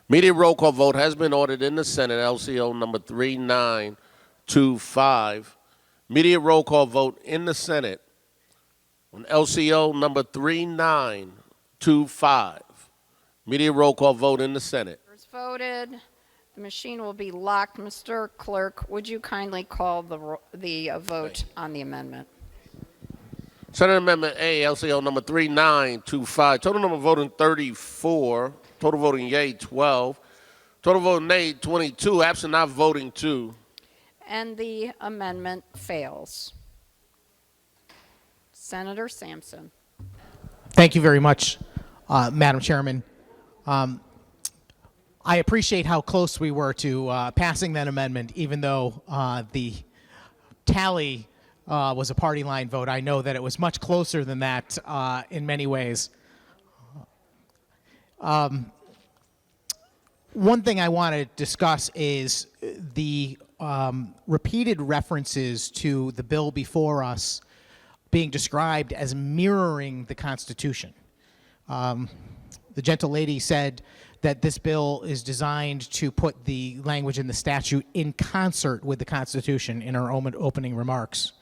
Immediate roll call vote has been ordered in the Senate, LCO number 3925. Immediate roll call vote in the Senate on LCO number 3925. Immediate roll call vote in the Senate. Members voted. The machine will be locked. Mr. Clerk, would you kindly call the vote on the amendment? Senate Amendment A, LCO number 3925. Total number voting 34. Total voting yea 12. Total voting nay 22. Absent not voting 2. And the amendment fails. Senator Sampson. Thank you very much, Madam Chairman. I appreciate how close we were to passing that amendment, even though the tally was a party line vote. I know that it was much closer than that in many ways. One thing I want to discuss is the repeated references to the bill before us being described as mirroring the Constitution. The gentle lady said that this bill is designed to put the language in the statute in concert with the Constitution in her opening remarks.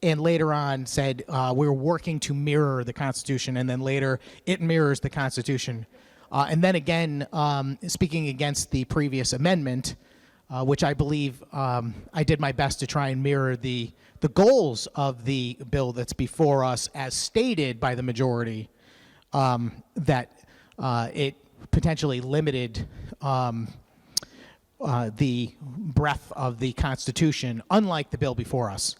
And later on said, we're working to mirror the Constitution, and then later, it mirrors the Constitution. And then again, speaking against the previous amendment, which I believe I did my best to try and mirror the goals of the bill that's before us as stated by the majority, that it potentially limited the breadth of the Constitution, unlike the bill before us.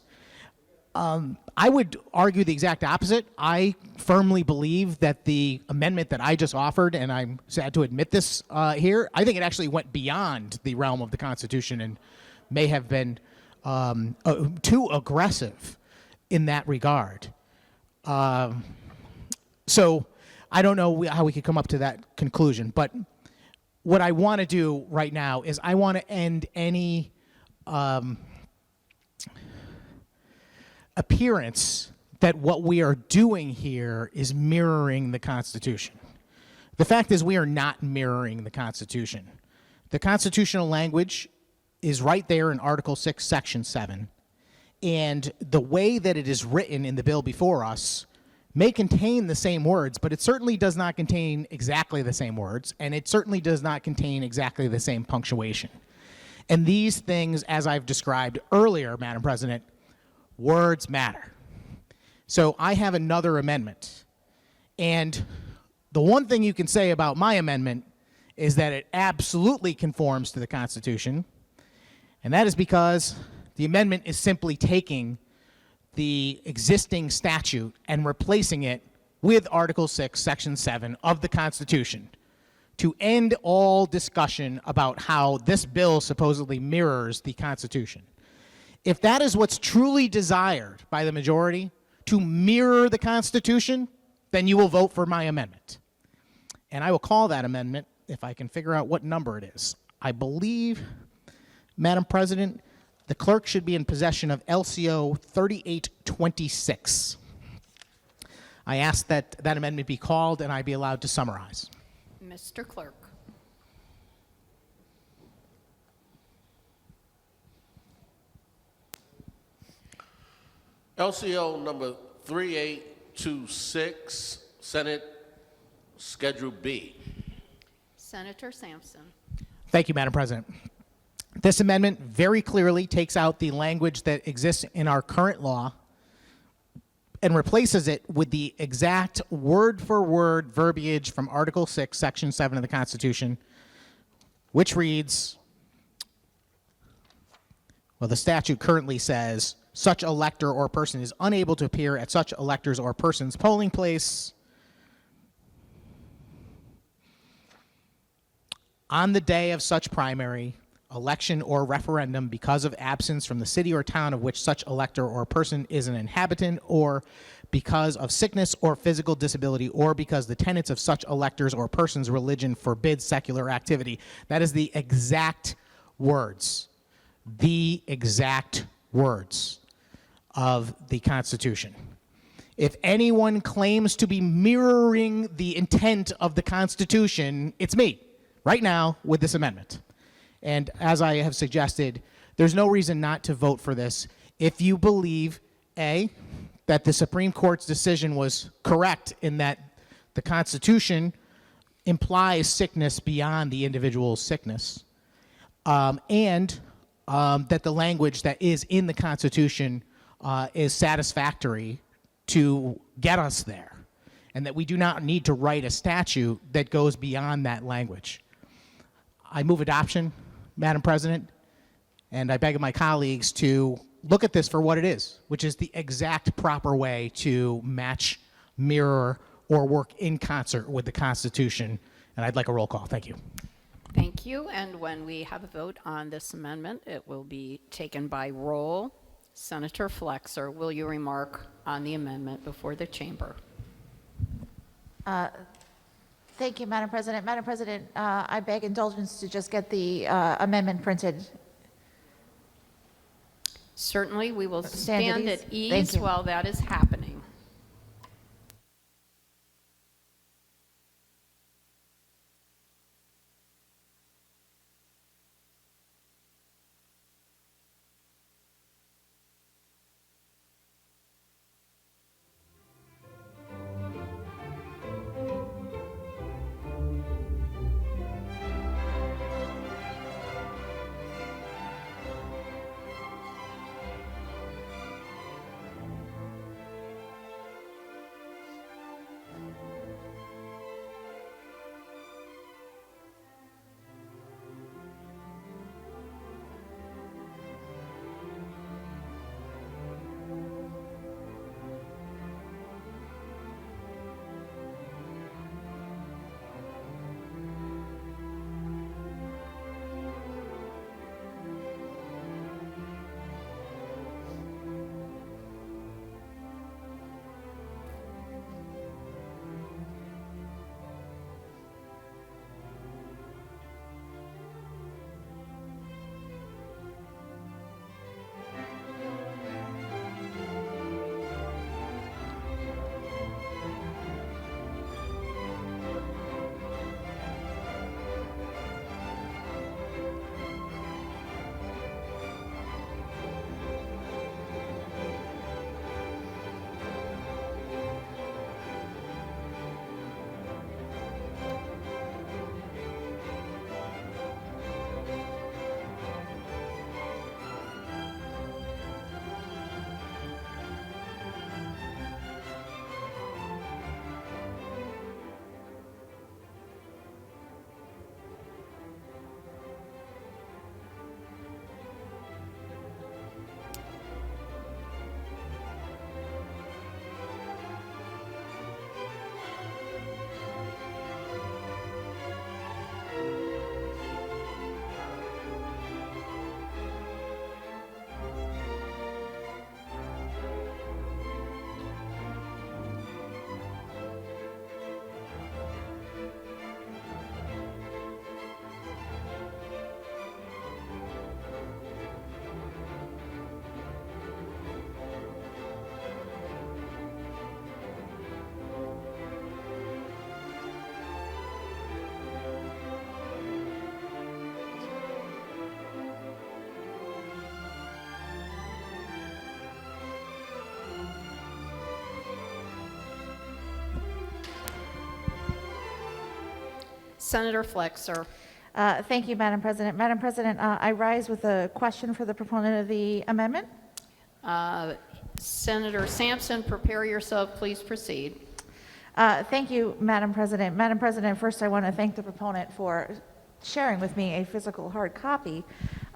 I would argue the exact opposite. I firmly believe that the amendment that I just offered, and I'm sad to admit this here, I think it actually went beyond the realm of the Constitution and may have been too aggressive in that regard. So I don't know how we could come up to that conclusion, but what I want to do right now is I want to end any appearance that what we are doing here is mirroring the Constitution. The fact is we are not mirroring the Constitution. The constitutional language is right there in Article 6, Section 7, and the way that it is written in the bill before us may contain the same words, but it certainly does not contain exactly the same words, and it certainly does not contain exactly the same punctuation. And these things, as I've described earlier, Madam President, words matter. So I have another amendment. And the one thing you can say about my amendment is that it absolutely conforms to the Constitution. And that is because the amendment is simply taking the existing statute and replacing it with Article 6, Section 7 of the Constitution to end all discussion about how this bill supposedly mirrors the Constitution. If that is what's truly desired by the majority, to mirror the Constitution, then you will vote for my amendment. And I will call that amendment, if I can figure out what number it is. I believe, Madam President, the clerk should be in possession of LCO 3826. I ask that that amendment be called and I be allowed to summarize. Mr. Clerk. LCO number 3826, Senate Schedule B. Senator Sampson. Thank you, Madam President. This amendment very clearly takes out the language that exists in our current law and replaces it with the exact word-for-word verbiage from Article 6, Section 7 of the Constitution, which reads, Well, the statute currently says such elector or person is unable to appear at such electors or person's polling place on the day of such primary, election, or referendum because of absence from the city or town of which such elector or person is an inhabitant, or because of sickness or physical disability, or because the tenets of such electors or persons' religion forbids secular activity. That is the exact words. The exact words of the Constitution. If anyone claims to be mirroring the intent of the Constitution, it's me, right now, with this amendment. And as I have suggested, there's no reason not to vote for this if you believe, A, that the Supreme Court's decision was correct in that the Constitution implies sickness beyond the individual's sickness, and that the language that is in the Constitution is satisfactory to get us there, and that we do not need to write a statute that goes beyond that language. I move adoption, Madam President, and I beg of my colleagues to look at this for what it is, which is the exact proper way to match, mirror, or work in concert with the Constitution. And I'd like a roll call. Thank you. Thank you. And when we have a vote on this amendment, it will be taken by roll. Senator Flexer, will you remark on the amendment before the chamber? Thank you, Madam President. Madam President, I beg indulgence to just get the amendment printed. Certainly, we will Stand stand at at ease. Thank ease you. while that is happening. Senator Flexer. Thank you, Madam President. Madam President, I rise with a question for the proponent of the amendment. Senator Sampson, prepare yourself. Please proceed. Thank you, Madam President. Madam President, first I want to thank the proponent for sharing with me a physical hard copy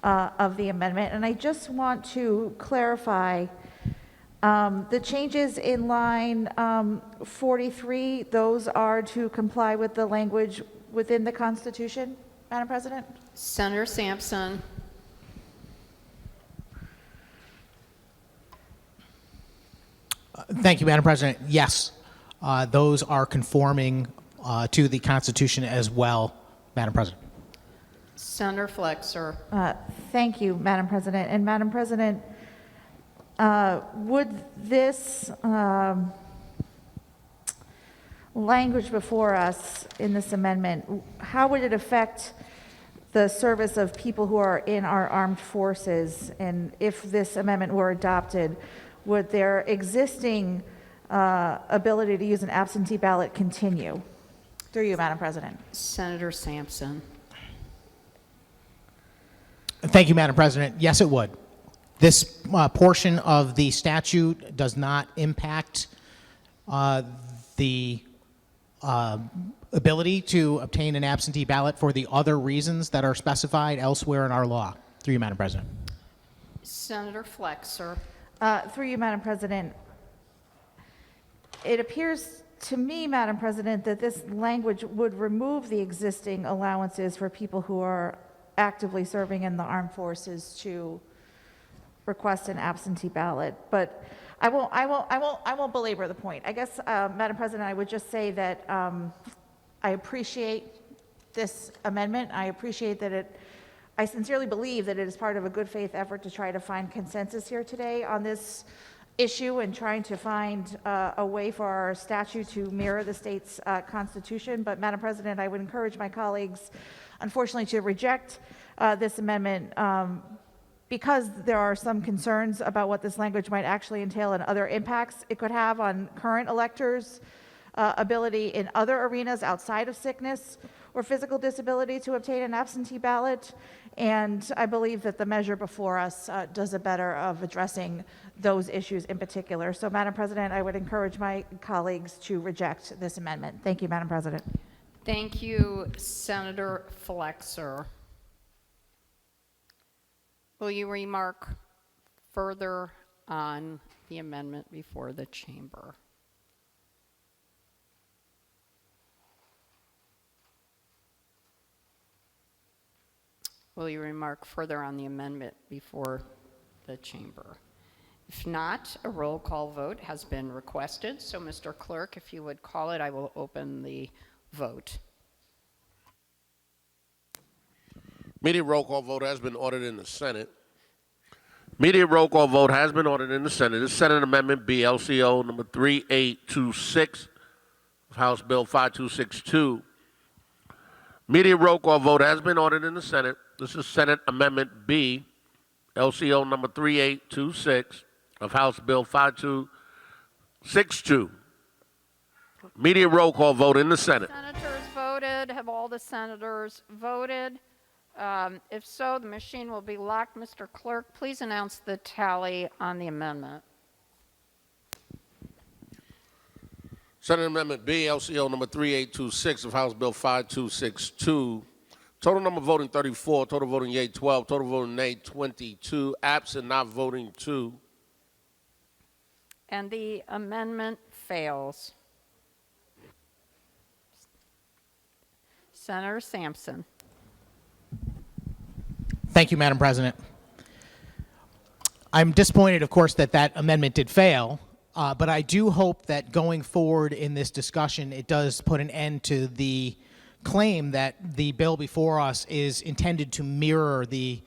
of the amendment. And I just want to clarify the changes in line 43, those are to comply with the language within the Constitution, Madam President? Senator Sampson. Thank you, Madam President. Yes, those are conforming to the Constitution as well, Madam President. Senator Flexer. Thank you, Madam President. And Madam President, would this language before us in this amendment, how would it affect the service of people who are in our armed forces? And if this amendment were adopted, would their existing ability to use an absentee ballot continue? Through you, Madam President. Senator Sampson. Thank you, Madam President. Yes, it would. This portion of the statute does not impact the ability to obtain an absentee ballot for the other reasons that are specified elsewhere in our law. Through you, Madam President. Senator Flexer. Through you, Madam President. It appears to me, Madam President, that this language would remove the existing allowances for people who are actively serving in the armed forces to request an absentee ballot. But I won't belabor the point. I guess, Madam President, I would just say that I appreciate this amendment. I appreciate that I sincerely believe that it is part of a good faith effort to try to find consensus here today on this issue and trying to find a way for our statute to mirror the state's constitution. But Madam President, I would encourage my colleagues, unfortunately, to reject this amendment because there are some concerns about what this language might actually entail and other impacts it could have on current electors' ability in other arenas outside of sickness or physical disability to obtain an absentee ballot. And I believe that the measure before us does a better of addressing those issues in particular. So, Madam President, I would encourage my colleagues to reject this amendment. Thank you, Madam President. Thank you, Senator Flexer. Will you remark further on the amendment before the chamber? Will you remark further on the amendment before the chamber? If not, a roll call vote has been requested. So, Mr. Clerk, if you would call it, I will open the vote. Immediate roll call vote has been ordered in the Senate. Immediate roll call vote has been ordered in the Senate. This is Senate Amendment B, LCO number 3826, House Bill 5262. Immediate roll call vote has been ordered in the Senate. This is Senate Amendment B, LCO number 3826 of House Bill 5262. Immediate roll call vote in the Senate. Senators voted. Have all the senators voted? If so, the machine will be locked. Mr. Clerk, please announce the tally on the amendment. Senate Amendment B, LCO number 3826 of House Bill 5262. Total number voting 34, total voting yea 12, total voting nay 22, absent not voting 2. And the amendment fails. Senator Sampson. Thank you, Madam President. I'm disappointed, of course, that that amendment did fail, but I do hope that going forward in this discussion, it does put an end to the claim that the bill before us is intended to mirror the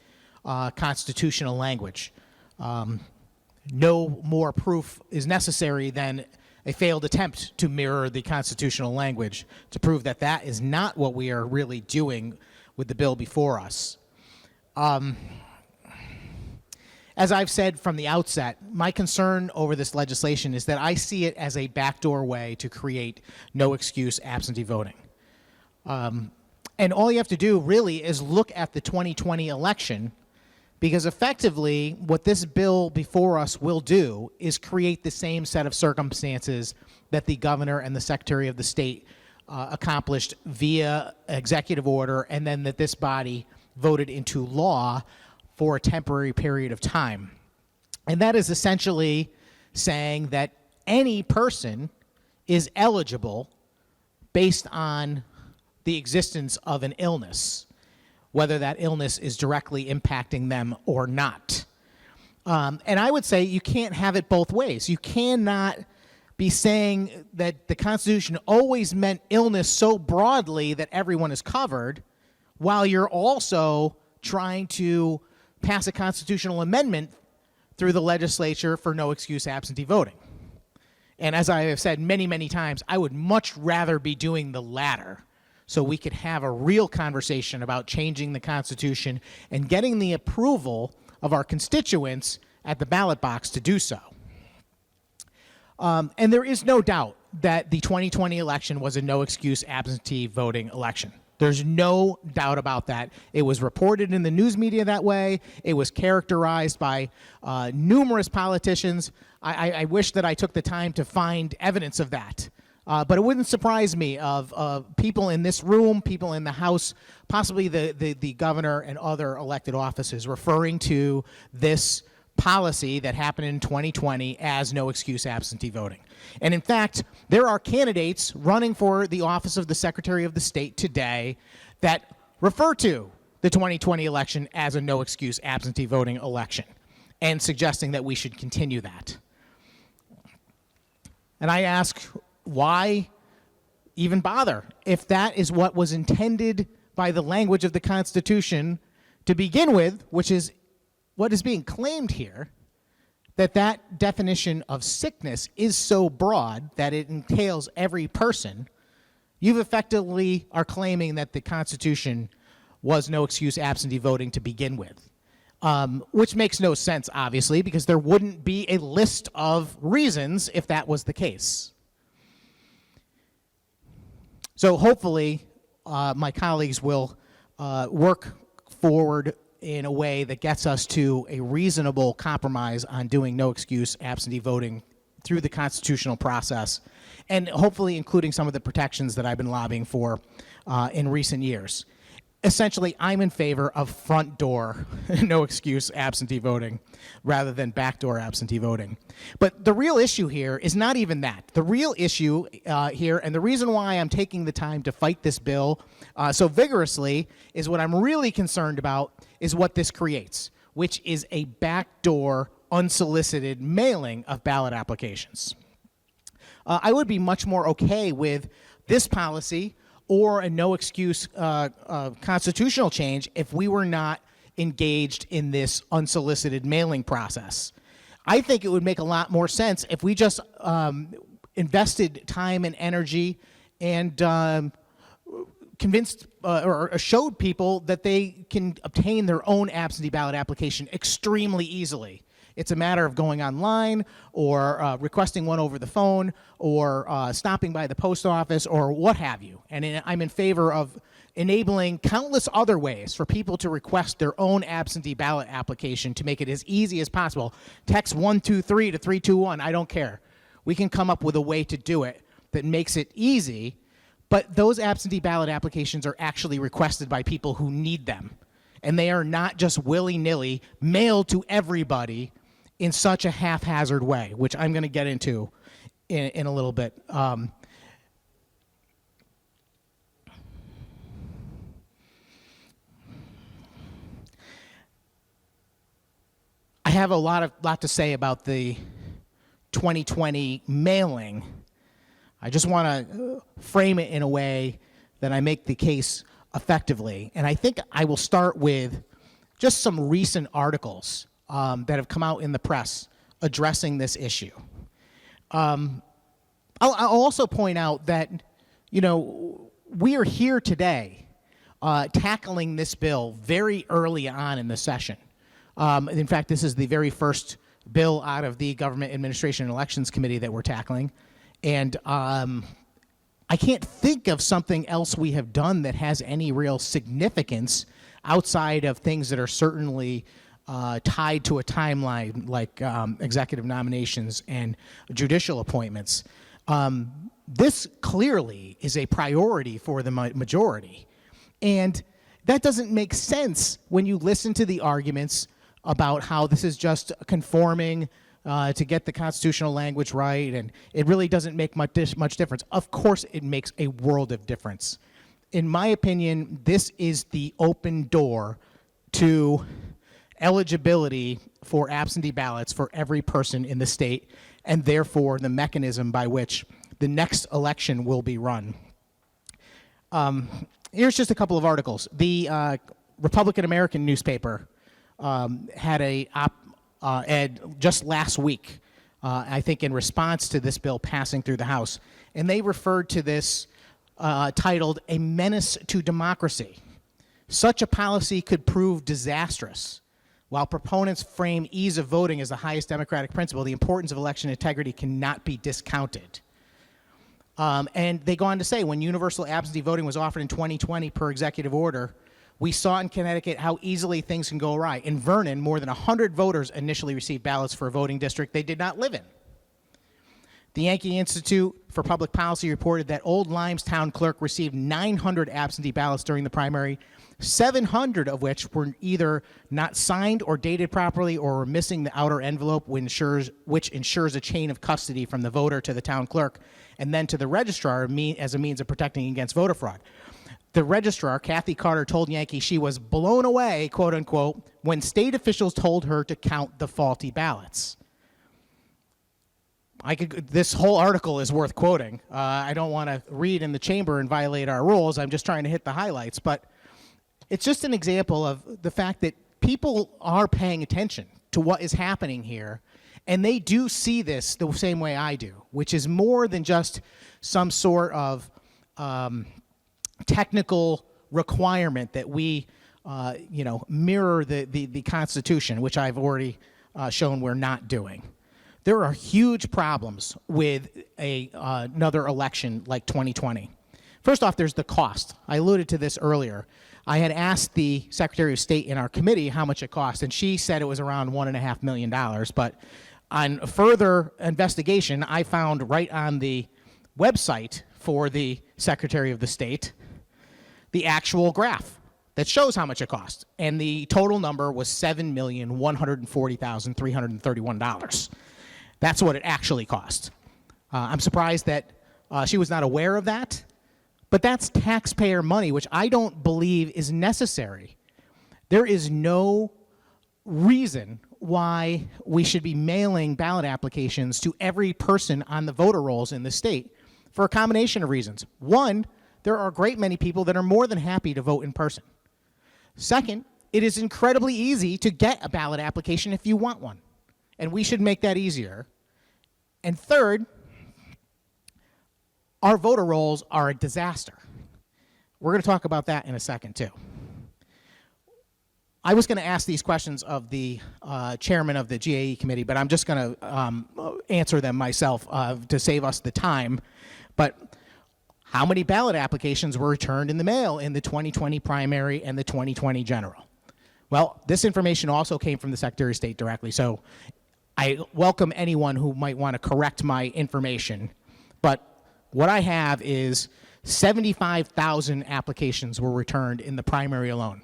constitutional language. No more proof is necessary than a failed attempt to mirror the constitutional language to prove that that is not what we are really doing with the bill before us. As I've said from the outset, my concern over this legislation is that I see it as a backdoor way to create no excuse absentee voting. And all you have to do really is look at the 2020 election, because effectively what this bill before us will do is create the same set of circumstances that the governor and the secretary of the state accomplished via executive order, and then that this body voted into law for a temporary period of time. And that is essentially saying that any person is eligible based on the existence of an illness, whether that illness is directly impacting them or not. And I would say you can't have it both ways. You cannot be saying that the Constitution always meant illness so broadly that everyone is covered, while you're also trying to pass a constitutional amendment through the legislature for no excuse absentee voting. And as I have said many, many times, I would much rather be doing the latter so we could have a real conversation about changing the Constitution and getting the approval of our constituents at the ballot box to do so. And there is no doubt that the 2020 election was a no-excuse absentee voting election. There's no doubt about that. It was reported in the news media that way. It was characterized by numerous politicians. I wish that I took the time to find evidence of that. But it wouldn't surprise me of people in this room, people in the House, possibly the governor and other elected offices referring to this policy that happened in 2020 as no excuse absentee voting. And in fact, there are candidates running for the office of the Secretary of the State today that refer to the 2020 election as a no excuse absentee voting election and suggesting that we should continue that. And I ask, why even bother if that is what was intended by the language of the Constitution to begin with, which is what is being claimed here, that definition of sickness is so broad that it entails every person. You effectively are claiming that the Constitution was no excuse absentee voting to begin with, which makes no sense, obviously, because there wouldn't be a list of reasons if that was the case. So hopefully my colleagues will work forward in a way that gets us to a reasonable compromise on doing no excuse absentee voting through the constitutional process, and hopefully including some of the protections that I've been lobbying for in recent years. Essentially, I'm in favor of front door no excuse absentee voting rather than backdoor absentee voting. But the real issue here is not even that. The real issue here, and the reason why I'm taking the time to fight this bill so vigorously, is what I'm really concerned about is what this creates, which is a backdoor unsolicited mailing of ballot applications. I would be much more okay with this policy or a no excuse constitutional change if we were not engaged in this unsolicited mailing process. I think it would make a lot more sense if we just invested time and energy and convinced or showed people that they can obtain their own absentee ballot application extremely easily. It's a matter of going online or requesting one over the phone or stopping by the post office or what have you. And I'm in favor of enabling countless other ways for people to request their own absentee ballot application to make it as easy as possible. Text 123 to 321, I don't care. We can come up with a way to do it that makes it easy, but those absentee ballot applications are actually requested by people who need them. And they are not just willy-nilly mailed to everybody in such a haphazard way, which I'm going to get into in a little bit. I have a lot to say about the 2020 mailing. I just want to frame it in a way that I make the case effectively. And I think I will start with just some recent articles that have come out in the press addressing this issue. I'll also point out that, you know, we are here today tackling this bill very early on in the session. In fact, this is the very first bill out of the Government Administration and Elections Committee that we're tackling. And I can't think of something else we have done that has any real significance outside of things that are certainly tied to a timeline, like executive nominations and judicial appointments. This clearly is a priority for the majority. And that doesn't make sense when you listen to the arguments about how this is just conforming to get the constitutional language right, and it really doesn't make much difference. Of course it makes a world of difference. In my opinion, this is the open door to eligibility for absentee ballots for every person in the state, and therefore the mechanism by which the next election will be run. Here's just a couple of articles. The Republican American newspaper had a op-ed just last week, I think in response to this bill passing through the House, and they referred to this titled "A Menace to Democracy." Such a policy could prove disastrous. While proponents frame ease of voting as the highest democratic principle, the importance of election integrity cannot be discounted. And they go on to say, when universal absentee voting was offered in 2020 per executive order, we saw in Connecticut how easily things can go awry. In Vernon, more than 100 voters initially received ballots for a voting district they did not live in. The Yankee Institute for Public Policy reported that Old Lyme's town clerk received 900 absentee ballots during the primary, 700 of which were either not signed or dated properly or were missing the outer envelope, which ensures a chain of custody from the voter to the town clerk and then to the registrar as a means of protecting against voter fraud. The registrar, Kathy Carter, told Yankee she was blown away, quote unquote, when state officials told her to count the faulty ballots. This whole article is worth quoting. I don't want to read in the chamber and violate our rules. I'm just trying to hit the highlights. But it's just an example of the fact that people are paying attention to what is happening here, and they do see this the same way I do, which is more than just some sort of technical requirement that we mirror the Constitution, which I've already shown we're not doing. There are huge problems with another election like 2020. First off, there's the cost. I alluded to this earlier. I had asked the Secretary of State in our committee how much it cost, and she said it was around $1.5 million. But on further investigation, I found right on the website for the Secretary of the State the actual graph that shows how much it cost. And the total number was $7,140,331. That's what it actually cost. I'm surprised that she was not aware of that, but that's taxpayer money, which I don't believe is necessary. There is no reason why we should be mailing ballot applications to every person on the voter rolls in the state for a combination of reasons. One, there are a great many people that are more than happy to vote in person. Second, it is incredibly easy to get a ballot application if you want one, and we should make that easier. And third, our voter rolls are a disaster. We're going to talk about that in a second, too. I was going to ask these questions of the chairman of the GAE committee, but I'm just going to answer them myself to save us the time. But how many ballot applications were returned in the mail in the 2020 primary and the 2020 general? Well, this information also came from the Secretary of State directly, so I welcome anyone who might want to correct my information. But what I have is 75,000 applications were returned in the primary alone.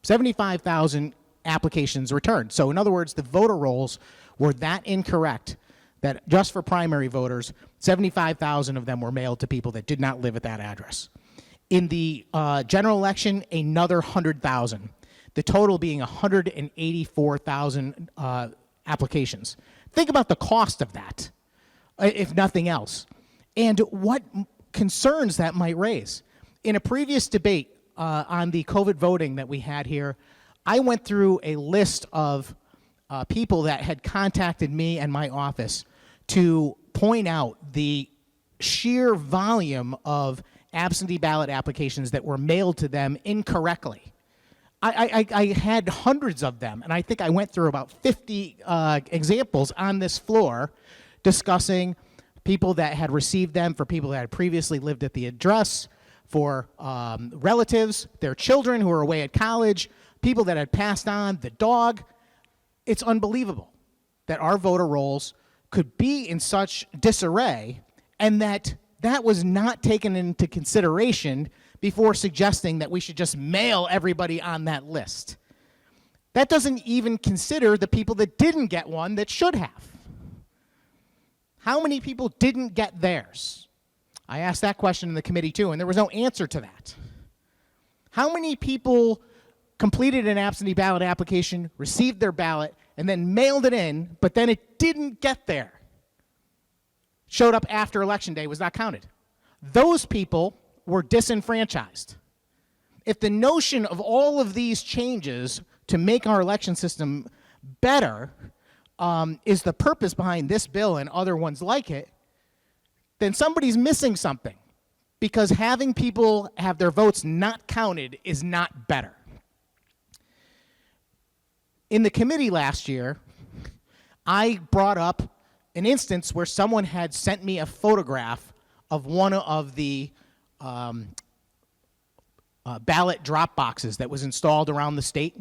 75,000 applications returned. So in other words, the voter rolls were that incorrect that just for primary voters, 75,000 of them were mailed to people that did not live at that address. In the general election, another 100,000. The total being 184,000 applications. Think about the cost of that, if nothing else, and what concerns that might raise. In a previous debate on the COVID voting that we had here, I went through a list of people that had contacted me and my office to point out the sheer volume of absentee ballot applications that were mailed to them incorrectly. I had hundreds of them, and I think I went through about 50 examples on this floor discussing people that had received them, for people that had previously lived at the address, for relatives, their children who were away at college, people that had passed on, the dog. It's unbelievable that our voter rolls could be in such disarray, and that was not taken into consideration before suggesting that we should just mail everybody on that list. That doesn't even consider the people that didn't get one that should have. How many people didn't get theirs? I asked that question in the committee too, and there was no answer to that. How many people completed an absentee ballot application, received their ballot, and then mailed it in, but then it didn't get there? Showed up after Election Day, was not counted. Those people were disenfranchised. If the notion of all of these changes to make our election system better is the purpose behind this bill and other ones like it, then somebody's missing something, because having people have their votes not counted is not better. In the committee last year, I brought up an instance where someone had sent me a photograph of one of the ballot drop boxes that was installed around the state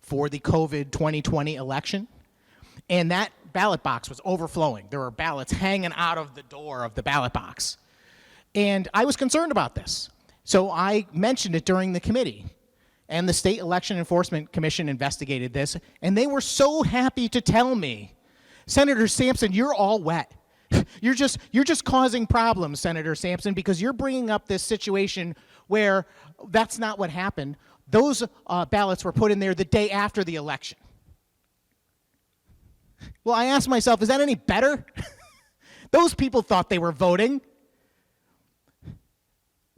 for the COVID 2020 election. And that ballot box was overflowing. There were ballots hanging out of the door of the ballot box. And I was concerned about this. So I mentioned it during the committee. And the State Election Enforcement Commission investigated this. And they were so happy to tell me, Senator Sampson, you're all wet. You're just causing problems, Senator Sampson, because you're bringing up this situation where that's not what happened. Those ballots were put in there the day after the election. Well, I asked myself, is that any better? Those people thought they were voting.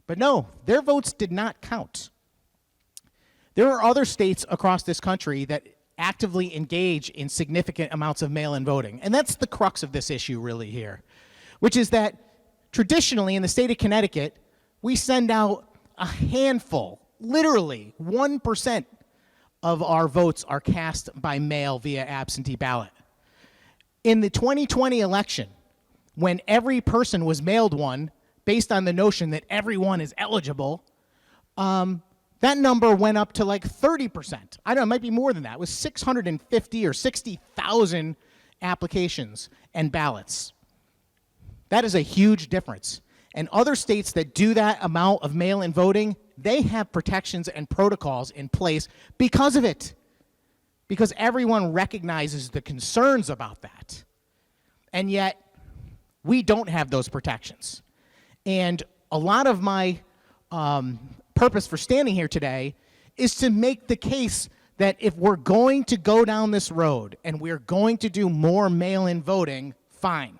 But no, their votes did not count. There are other states across this country that actively engage in significant amounts of mail-in voting. And that's the crux of this issue really here, which is that traditionally in the state of Connecticut, we send out a handful, literally 1% of our votes are cast by mail via absentee ballot. In the 2020 election, when every person was mailed one based on the notion that everyone is eligible, that number went up to like 30%. I don't know, it might be more than that. It was 650 or 60,000 applications and ballots. That is a huge difference. And other states that do that amount of mail-in voting, they have protections and protocols in place because of it. Because everyone recognizes the concerns about that. And yet, we don't have those protections. And a lot of my purpose for standing here today is to make the case that if we're going to go down this road and we're going to do more mail-in voting, fine.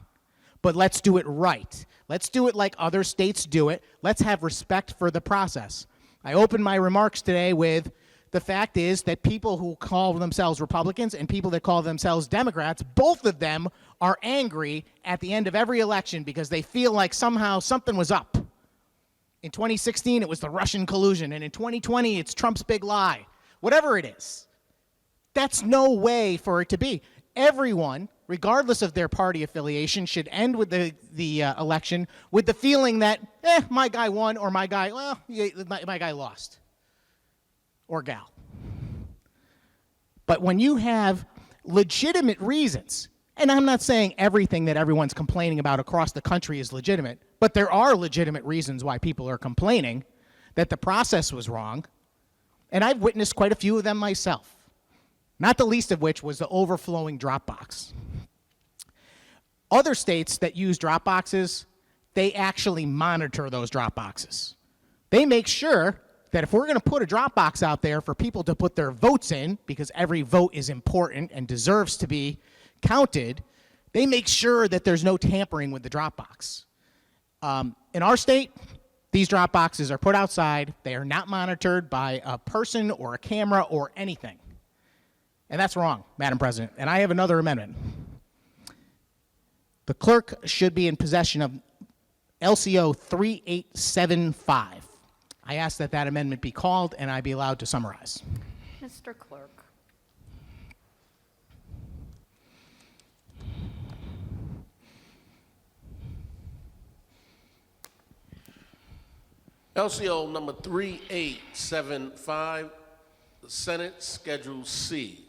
But let's do it right. Let's do it like other states do it. Let's have respect for the process. I opened my remarks today with the fact is that people who call themselves Republicans and people that call themselves Democrats, both of them are angry at the end of every election because they feel like somehow something was up. In 2016, it was the Russian collusion, and in 2020, it's Trump's big lie. Whatever it is, that's no way for it to be. Everyone, regardless of their party affiliation, should end with the election with the feeling that, my guy won, or my guy lost, or gal. But when you have legitimate reasons, and I'm not saying everything that everyone's complaining about across the country is legitimate, but there are legitimate reasons why people are complaining that the process was wrong, and I've witnessed quite a few of them myself, not the least of which was the overflowing drop box. Other states that use drop boxes, they actually monitor those drop boxes. They make sure that if we're going to put a drop box out there for people to put their votes in, because every vote is important and deserves to be counted, they make sure that there's no tampering with the drop box. In our state, these drop boxes are put outside. They are not monitored by a person or a camera or anything. And that's wrong, Madam President. And I have another amendment. The clerk should be in possession of LCO 3875. I ask that that amendment be called and I be allowed to summarize. Mr. Clerk. LCO number 3875, Senate Schedule C.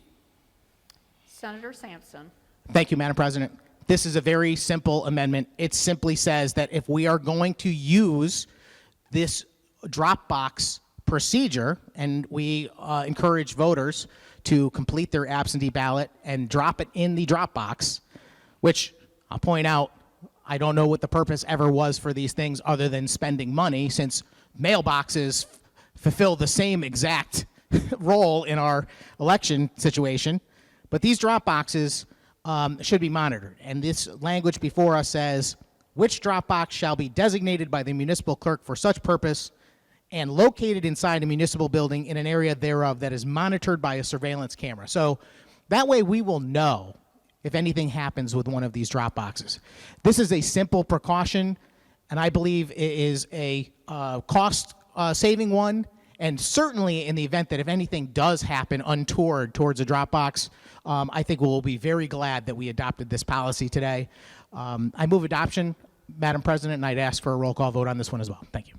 Senator Sampson. Thank you, Madam President. This is a very simple amendment. It simply says that if we are going to use this drop box procedure, and we encourage voters to complete their absentee ballot and drop it in the drop box, which I'll point out, I don't know what the purpose ever was for these things other than spending money, since mailboxes fulfill the same exact role in our election situation. But these drop boxes should be monitored. And this language before us says, which drop box shall be designated by the municipal clerk for such purpose and located inside a municipal building in an area thereof that is monitored by a surveillance camera. So that way we will know if anything happens with one of these drop boxes. This is a simple precaution, and I believe it is a cost-saving one, and certainly in the event that if anything does happen untoward towards a drop box, I think we'll be very glad that we adopted this policy today. I move adoption, Madam President, and I'd ask for a roll call vote on this one as well. Thank you.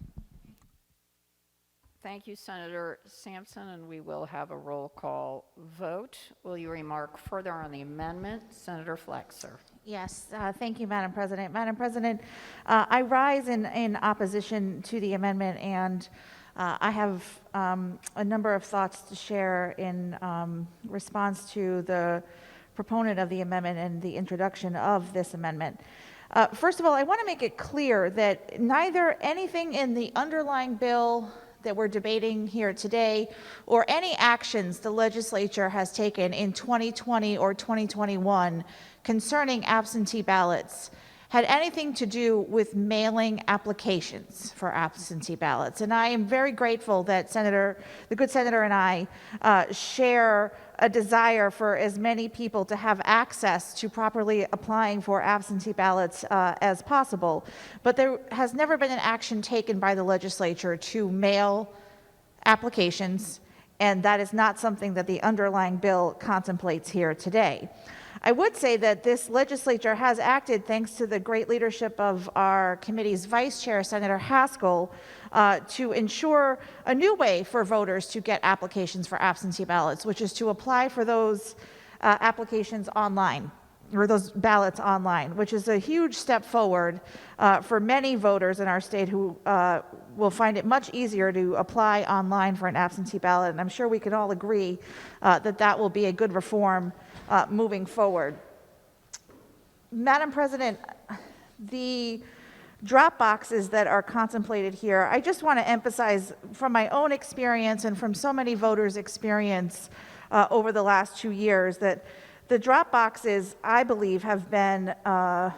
Thank you, Senator Sampson, and we will have a roll call vote. Will you remark further on the amendment? Senator Flexer. Yes, thank you, Madam President. Madam President, I rise in opposition to the amendment, and I have a number of thoughts to share in response to the proponent of the amendment and the introduction of this amendment. First of all, I want to make it clear that neither anything in the underlying bill that we're debating here today or any actions the legislature has taken in 2020 or 2021 concerning absentee ballots had anything to do with mailing applications for absentee ballots. And I am very grateful that the good senator and I share a desire for as many people to have access to properly applying for absentee ballots as possible. But there has never been an action taken by the legislature to mail applications, and that is not something that the underlying bill contemplates here today. I would say that this legislature has acted thanks to the great leadership of our committee's vice chair, Senator Haskell, to ensure a new way for voters to get applications for absentee ballots, which is to apply for those applications online, or those ballots online, which is a huge step forward for many voters in our state who will find it much easier to apply online for an absentee ballot. And I'm sure we can all agree that that will be a good reform moving forward. Madam President, the drop boxes that are contemplated here, I just want to emphasize from my own experience and from so many voters' experience over the last 2 years that the drop boxes, I believe, have been a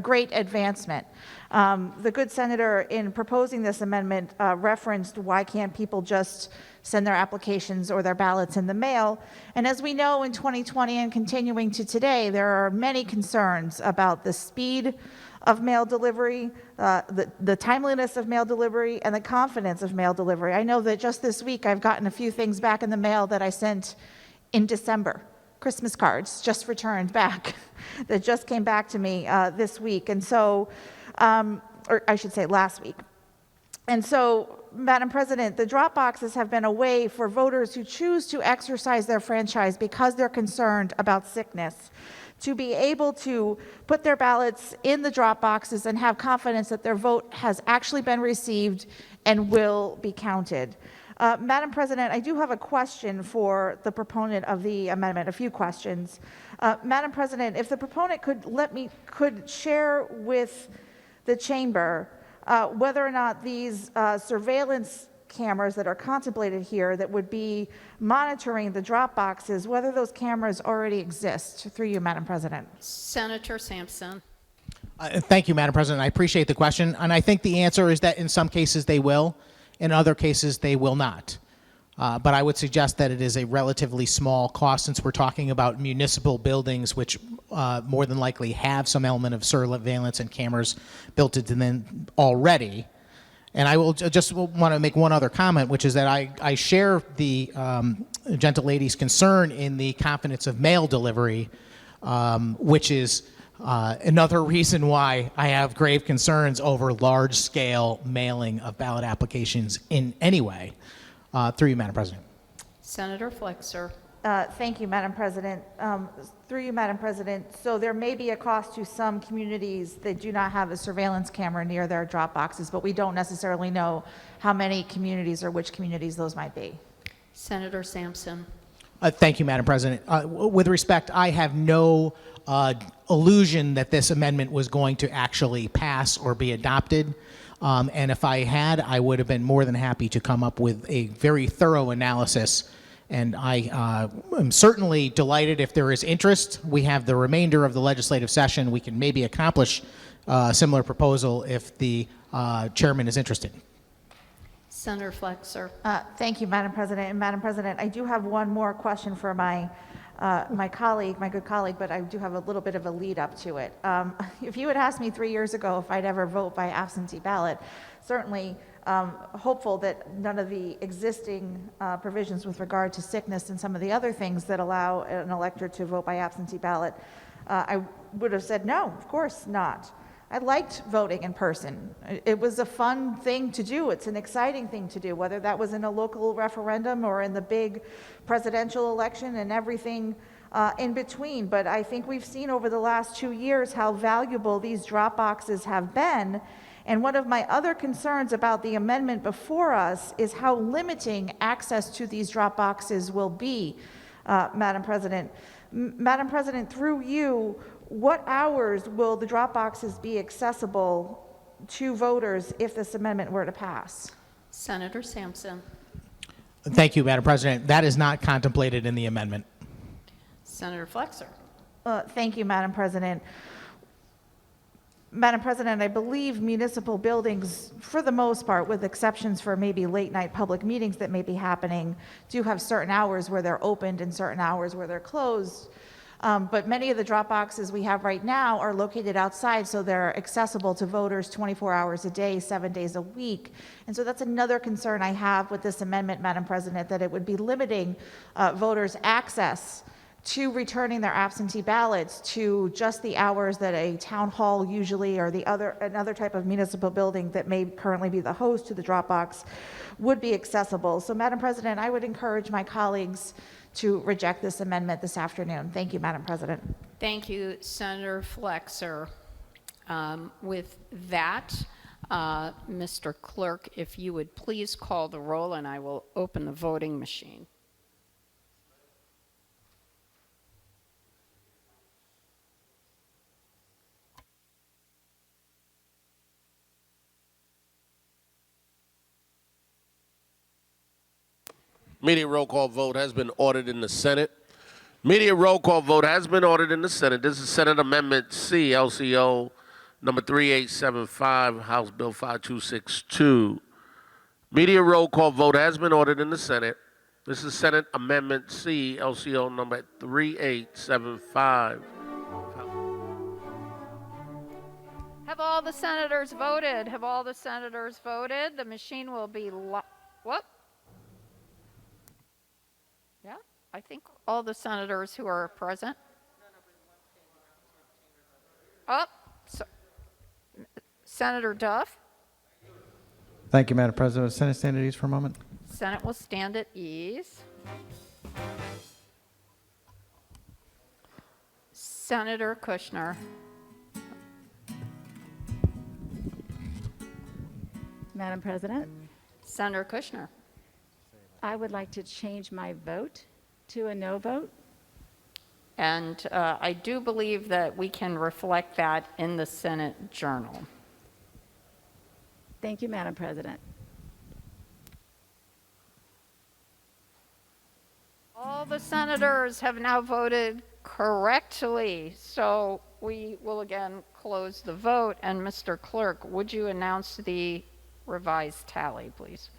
great advancement. The good senator, in proposing this amendment, referenced why can't people just send their applications or their ballots in the mail. And as we know, in 2020 and continuing to today, there are many concerns about the speed of mail delivery, the timeliness of mail delivery, and the confidence of mail delivery. I know that just this week I've gotten a few things back in the mail that I sent in December. Christmas cards just returned back that just came back to me this week. And so, or I should say last week. And so, Madam President, the drop boxes have been a way for voters who choose to exercise their franchise because they're concerned about sickness to be able to put their ballots in the drop boxes and have confidence that their vote has actually been received and will be counted. Madam President, I do have a question for the proponent of the amendment, a few questions. Madam President, if the proponent could share with the chamber whether or not these surveillance cameras that are contemplated here that would be monitoring the drop boxes, whether those cameras already exist, through you, Madam President. Senator Sampson. Thank you, Madam President. I appreciate the question, and I think the answer is that in some cases they will, in other cases they will not. But I would suggest that it is a relatively small cost since we're talking about municipal buildings, which more than likely have some element of surveillance and cameras built into them already. And I will just want to make one other comment, which is that I share the gentle lady's concern in the confidence of mail delivery, which is another reason why I have grave concerns over large-scale mailing of ballot applications in any way. Through you, Madam President. Senator Flexer. Thank you, Madam President. Through you, Madam President, so there may be a cost to some communities that do not have a surveillance camera near their drop boxes, but we don't necessarily know how many communities or which communities those might be. Senator Sampson. Thank you, Madam President. With respect, I have no illusion that this amendment was going to actually pass or be adopted. And if I had, I would have been more than happy to come up with a very thorough analysis. And I am certainly delighted if there is interest. We have the remainder of the legislative session. We can maybe accomplish a similar proposal if the chairman is interested. Senator Flexer. Thank you, Madam President. And Madam President, I do have one more question for my colleague, my good colleague, but I do have a little bit of a lead up to it. If you had asked me 3 years ago if I'd ever vote by absentee ballot, certainly hopeful that none of the existing provisions with regard to sickness and some of the other things that allow an elector to vote by absentee ballot, I would have said no, of course not. I liked voting in person. It was a fun thing to do. It's an exciting thing to do, whether that was in a local referendum or in the big presidential election and everything in between. But I think we've seen over the last 2 years how valuable these drop boxes have been. And one of my other concerns about the amendment before us is how limiting access to these drop boxes will be, Madam President. Madam President, through you, what hours will the drop boxes be accessible to voters if this amendment were to pass? Senator Sampson. Thank you, Madam President. That is not contemplated in the amendment. Senator Flexer. Thank you, Madam President. Madam President, I believe municipal buildings, for the most part, with exceptions for maybe late night public meetings that may be happening, do have certain hours where they're opened and certain hours where they're closed. But many of the drop boxes we have right now are located outside, so they're accessible to voters 24 hours a day, 7 days a week. And so that's another concern I have with this amendment, Madam President, that it would be limiting voters' access to returning their absentee ballots to just the hours that a town hall usually, or another type of municipal building that may currently be the host to the drop box, would be accessible. So, Madam President, I would encourage my colleagues to reject this amendment this afternoon. Thank you, Madam President. Thank you, Senator Flexer. With that, Mr. Clerk, if you would please call the roll, and I will open the voting machine. Immediate roll call vote has been ordered in the Senate. Immediate roll call vote has been ordered in the Senate. This is Senate Amendment C, LCO number 3875, House Bill 5262. Immediate roll call vote has been ordered in the Senate. This is Senate Amendment C, LCO number 3875. Have all the senators voted? Have all the senators voted? The machine will be what? Yeah, I think all the senators who are present. Oh, Senator Duff. Thank you, Madam President. Senate stand at ease for a moment. Senate will stand at ease. Senator Kushner. Madam President, Senator Kushner. I would like to change my vote to a no vote. And I do believe that we can reflect that in the Senate Journal. Thank you, Madam President. All the senators have now voted correctly, so we will again close the vote. And Mr. Clerk, would you announce the revised tally, please?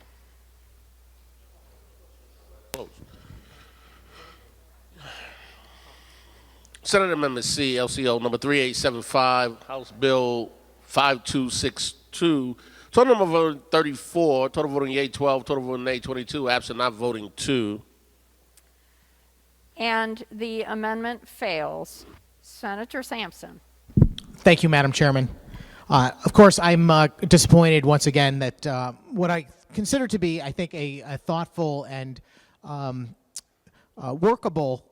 Senate Amendment C, LCO number 3875, House Bill 5262. Total number voting 34, total voting yea 12, total voting nay 22, absent not voting 2. And the amendment fails. Senator Sampson. Thank you, Madam Chairman. Of course, I'm disappointed once again that what I consider to be, I think, a thoughtful and workable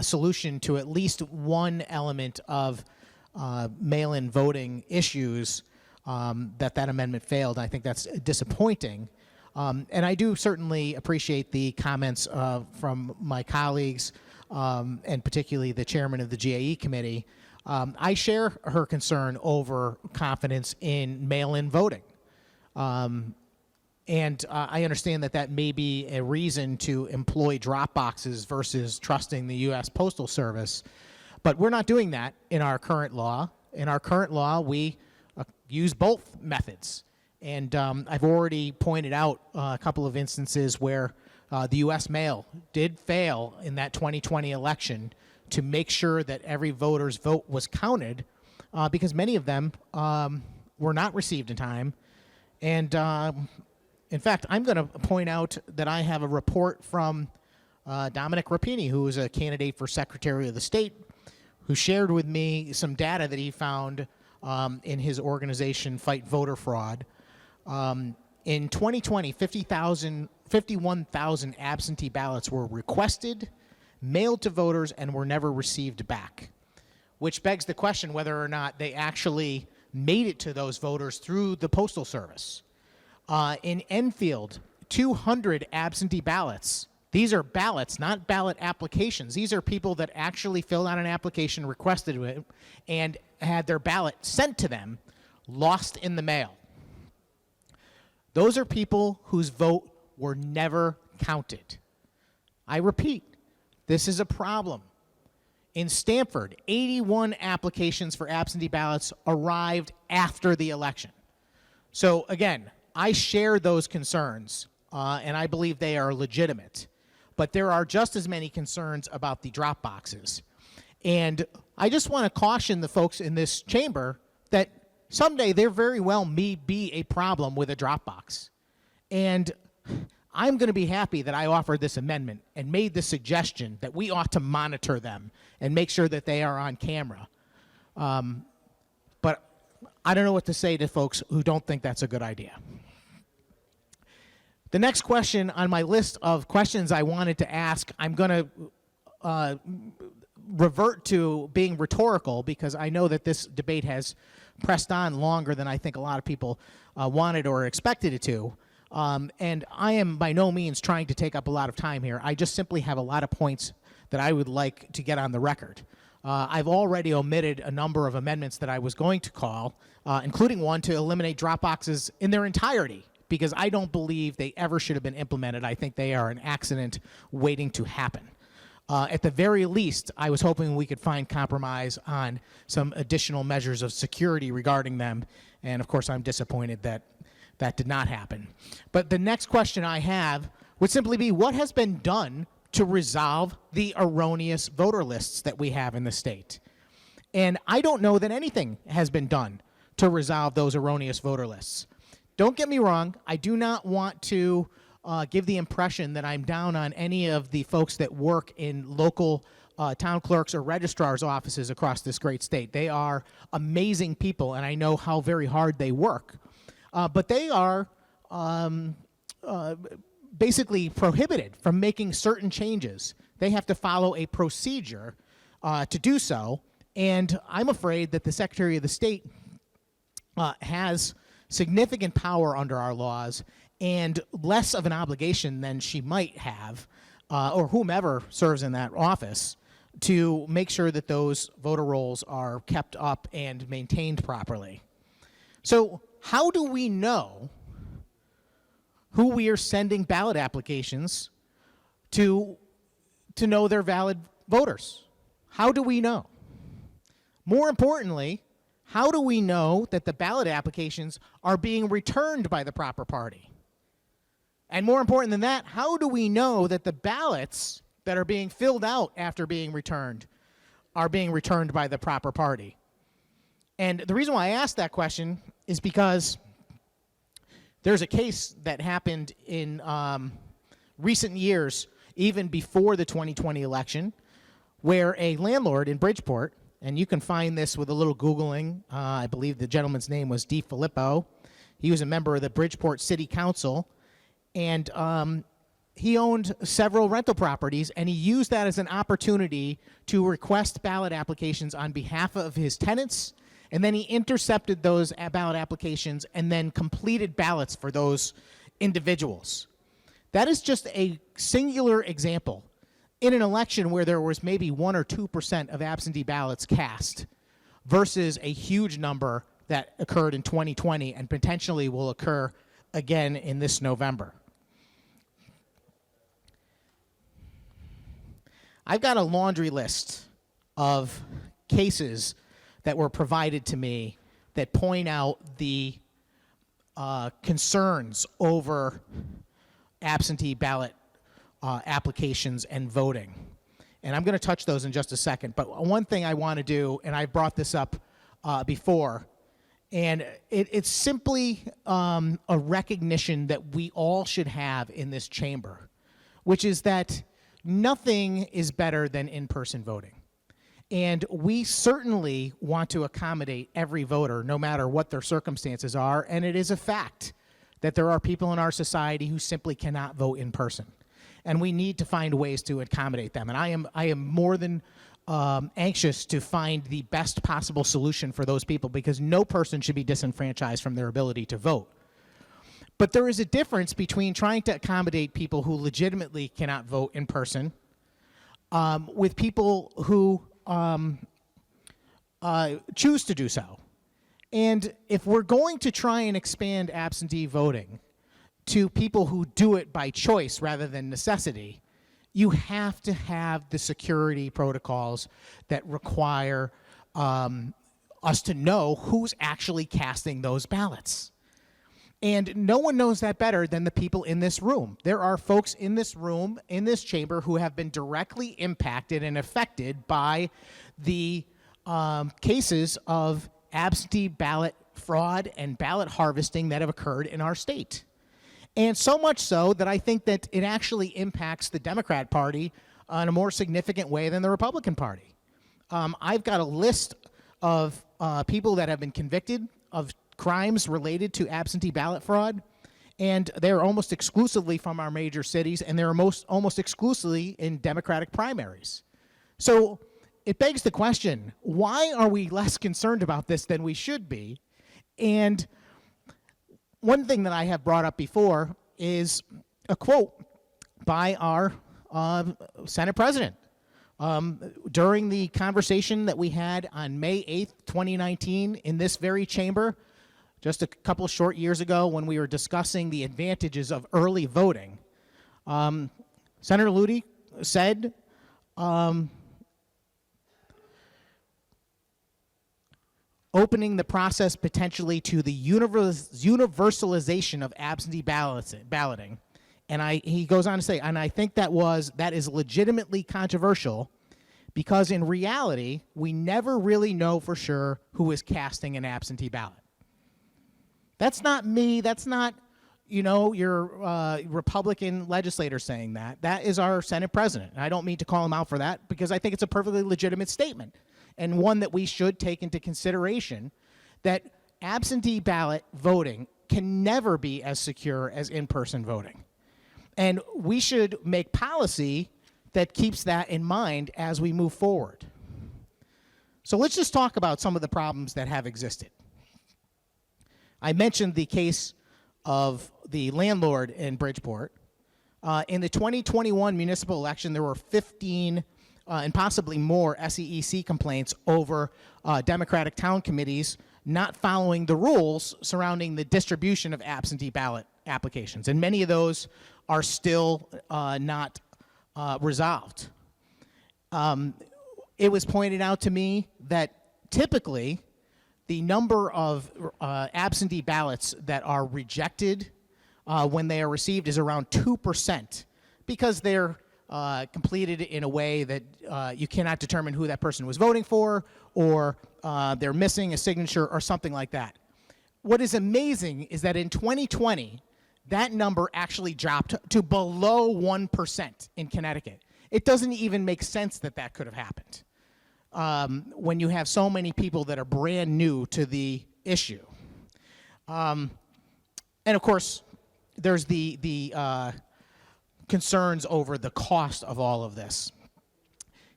solution to at least one element of mail-in voting issues, that amendment failed. I think that's disappointing. And I do certainly appreciate the comments from my colleagues, and particularly the chairman of the GAE committee. I share her concern over confidence in mail-in voting. And I understand that may be a reason to employ drop boxes versus trusting the U.S. Postal Service. But we're not doing that in our current law. In our current law, we use both methods. And I've already pointed out a couple of instances where the U.S. mail did fail in that 2020 election to make sure that every voter's vote was counted, because many of them were not received in time. And in fact, I'm going to point out that I have a report from Dominic Rapini, who is a candidate for Secretary of the State, who shared with me some data that he found in his organization, Fight Voter Fraud. In 2020, 51,000 absentee ballots were requested, mailed to voters, and were never received back, which begs the question whether or not they actually made it to those voters through the Postal Service. In Enfield, 200 absentee ballots. These are ballots, not ballot applications. These are people that actually filled out an application, requested it, and had their ballot sent to them, lost in the mail. Those are people whose vote were never counted. I repeat, this is a problem. In Stamford, 81 applications for absentee ballots arrived after the election. So again, I share those concerns, and I believe they are legitimate. But there are just as many concerns about the drop boxes. And I just want to caution the folks in this chamber that someday there very well may be a problem with a drop box. And I'm going to be happy that I offered this amendment and made the suggestion that we ought to monitor them and make sure that they are on camera. But I don't know what to say to folks who don't think that's a good idea. The next question on my list of questions I wanted to ask, I'm going to revert to being rhetorical, because I know that this debate has pressed on longer than I think a lot of people wanted or expected it to. And I am by no means trying to take up a lot of time here. I just simply have a lot of points that I would like to get on the record. I've already omitted a number of amendments that I was going to call, including one to eliminate drop boxes in their entirety, because I don't believe they ever should have been implemented. I think they are an accident waiting to happen. At the very least, I was hoping we could find compromise on some additional measures of security regarding them, and of course I'm disappointed that that did not happen. But the next question I have would simply be, what has been done to resolve the erroneous voter lists that we have in the state? And I don't know that anything has been done to resolve those erroneous voter lists. Don't get me wrong, I do not want to give the impression that I'm down on any of the folks that work in local town clerks or registrars' offices across this great state. They are amazing people, and I know how very hard they work. But they are basically prohibited from making certain changes. They have to follow a procedure to do so, and I'm afraid that the Secretary of the State has significant power under our laws and less of an obligation than she might have, or whomever serves in that office, to make sure that those voter rolls are kept up and maintained properly. So how do we know who we are sending ballot applications to know they're valid voters? How do we know? More importantly, how do we know that the ballot applications are being returned by the proper party? And more important than that, how do we know that the ballots that are being filled out after being returned are being returned by the proper party? And the reason why I asked that question is because there's a case that happened in recent years, even before the 2020 election, where a landlord in Bridgeport, and you can find this with a little Googling, I believe the gentleman's name was DeFilippo. He was a member of the Bridgeport City Council, and he owned several rental properties, and he used that as an opportunity to request ballot applications on behalf of his tenants, and then he intercepted those ballot applications and then completed ballots for those individuals. That is just a singular example in an election where there was maybe 1 or 2% of absentee ballots cast versus a huge number that occurred in 2020 and potentially will occur again in this November. I've got a laundry list of cases that were provided to me that point out the concerns over absentee ballot applications and voting. And I'm going to touch those in just a second. But one thing I want to do, and I brought this up before, and it's simply a recognition that we all should have in this chamber, which is that nothing is better than in-person voting. And we certainly want to accommodate every voter, no matter what their circumstances are. And it is a fact that there are people in our society who simply cannot vote in person. And we need to find ways to accommodate them. And I am more than anxious to find the best possible solution for those people, because no person should be disenfranchised from their ability to vote. But there is a difference between trying to accommodate people who legitimately cannot vote in person with people who choose to do so. And if we're going to try and expand absentee voting to people who do it by choice rather than necessity, you have to have the security protocols that require us to know who's actually casting those ballots. And no one knows that better than the people in this room. There are folks in this room, in this chamber, who have been directly impacted and affected by the cases of absentee ballot fraud and ballot harvesting that have occurred in our state. And so much so that I think that it actually impacts the Democrat Party in a more significant way than the Republican Party. I've got a list of people that have been convicted of crimes related to absentee ballot fraud, and they're almost exclusively from our major cities, and they're almost exclusively in Democratic primaries. So it begs the question, why are we less concerned about this than we should be? And one thing that I have brought up before is a quote by our Senate President. During the conversation that we had on May 8th, 2019, in this very chamber, just a couple short years ago, when we were discussing the advantages of early voting, Senator Ludi said, opening the process potentially to the universalization of absentee balloting. And he goes on to say, and I think that is legitimately controversial, because in reality, we never really know for sure who is casting an absentee ballot. That's not me. That's not, your Republican legislator saying that. That is our Senate president. And I don't mean to call him out for that, because I think it's a perfectly legitimate statement, and one that we should take into consideration, that absentee ballot voting can never be as secure as in-person voting. And we should make policy that keeps that in mind as we move forward. So let's just talk about some of the problems that have existed. I mentioned the case of the landlord in Bridgeport. In the 2021 municipal election, there were 15 and possibly more SEEC complaints over Democratic town committees not following the rules surrounding the distribution of absentee ballot applications. And many of those are still not resolved. It was pointed out to me that typically the number of absentee ballots that are rejected when they are received is around 2%, because they're completed in a way that you cannot determine who that person was voting for, or they're missing a signature or something like that. What is amazing is that in 2020, that number actually dropped to below 1% in Connecticut. It doesn't even make sense that that could have happened when you have so many people that are brand new to the issue. And of course, there's the concerns over the cost of all of this.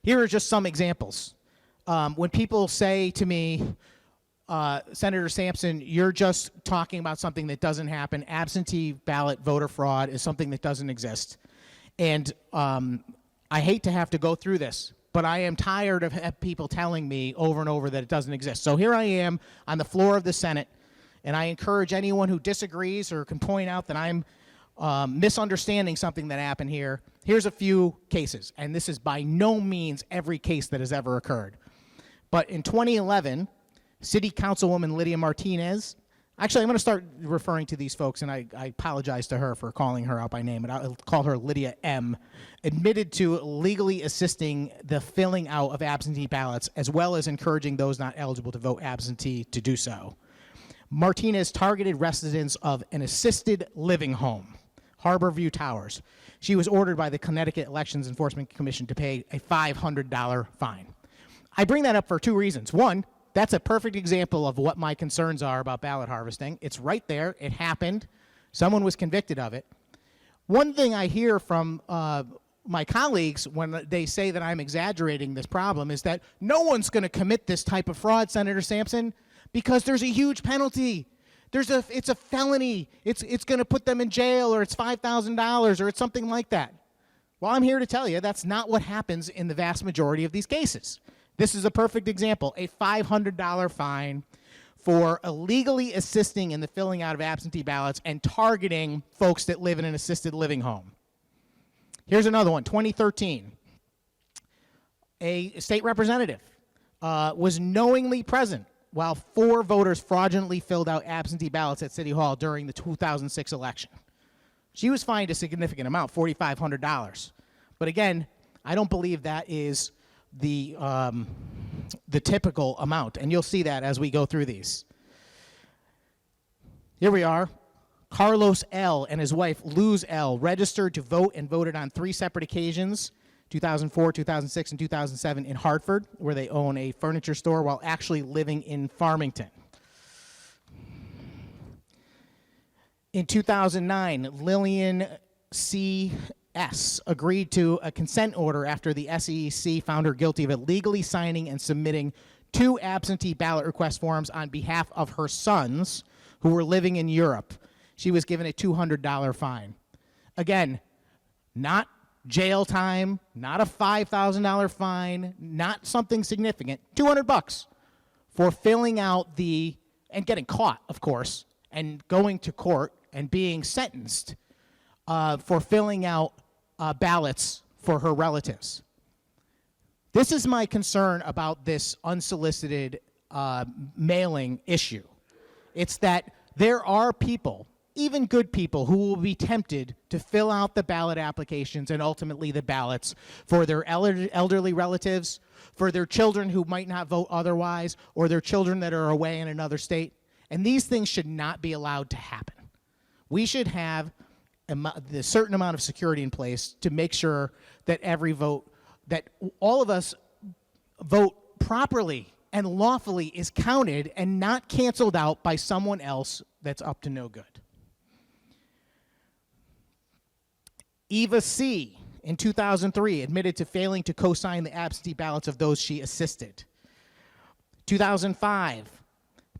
Here are just some examples. When people say to me, Senator Sampson, you're just talking about something that doesn't happen. Absentee ballot voter fraud is something that doesn't exist. And I hate to have to go through this, but I am tired of people telling me over and over that it doesn't exist. So here I am on the floor of the Senate, and I encourage anyone who disagrees or can point out that I'm misunderstanding something that happened here. Here's a few cases, and this is by no means every case that has ever occurred. But in 2011, City Councilwoman Lydia Martinez, actually I'm going to start referring to these folks, and I apologize to her for calling her out by name, but I'll call her Lydia M., admitted to legally assisting the filling out of absentee ballots, as well as encouraging those not eligible to vote absentee to do so. Martinez targeted residents of an assisted living home, Harborview Towers. She was ordered by the Connecticut Elections Enforcement Commission to pay a $500 fine. I bring that up for two reasons. One, that's a perfect example of what my concerns are about ballot harvesting. It's right there. It happened. Someone was convicted of it. One thing I hear from my colleagues when they say that I'm exaggerating this problem is that no one's going to commit this type of fraud, Senator Sampson, because there's a huge penalty. It's a felony. It's going to put them in jail, or it's $5,000, or it's something like that. Well, I'm here to tell you that's not what happens in the vast majority of these cases. This is a perfect example, a $500 fine for illegally assisting in the filling out of absentee ballots and targeting folks that live in an assisted living home. Here's another one, 2013. A state representative was knowingly present while 4 voters fraudulently filled out absentee ballots at City Hall during the 2006 election. She was fined a significant amount, $4,500. But again, I don't believe that is the typical amount, and you'll see that as we go through these. Here we are. Carlos L. and his wife Luz L. registered to vote and voted on 3 separate occasions, 2004, 2006, and 2007 in Hartford, where they own a furniture store, while actually living in Farmington. In 2009, Lillian C.S. agreed to a consent order after the SEC found her guilty of illegally signing and submitting 2 absentee ballot request forms on behalf of her sons who were living in Europe. She was given a $200 fine. Again, not jail time, not a $5,000 fine, not something significant, $200 for filling out and getting caught, of course, and going to court and being sentenced for filling out ballots for her relatives. This is my concern about this unsolicited mailing issue. It's that there are people, even good people, who will be tempted to fill out the ballot applications and ultimately the ballots for their elderly relatives, for their children who might not vote otherwise, or their children that are away in another state. And these things should not be allowed to happen. We should have a certain amount of security in place to make sure that every vote, that all of us vote properly and lawfully is counted and not canceled out by someone else that's up to no good. Eva C. in 2003 admitted to failing to co-sign the absentee ballots of those she assisted. 2005,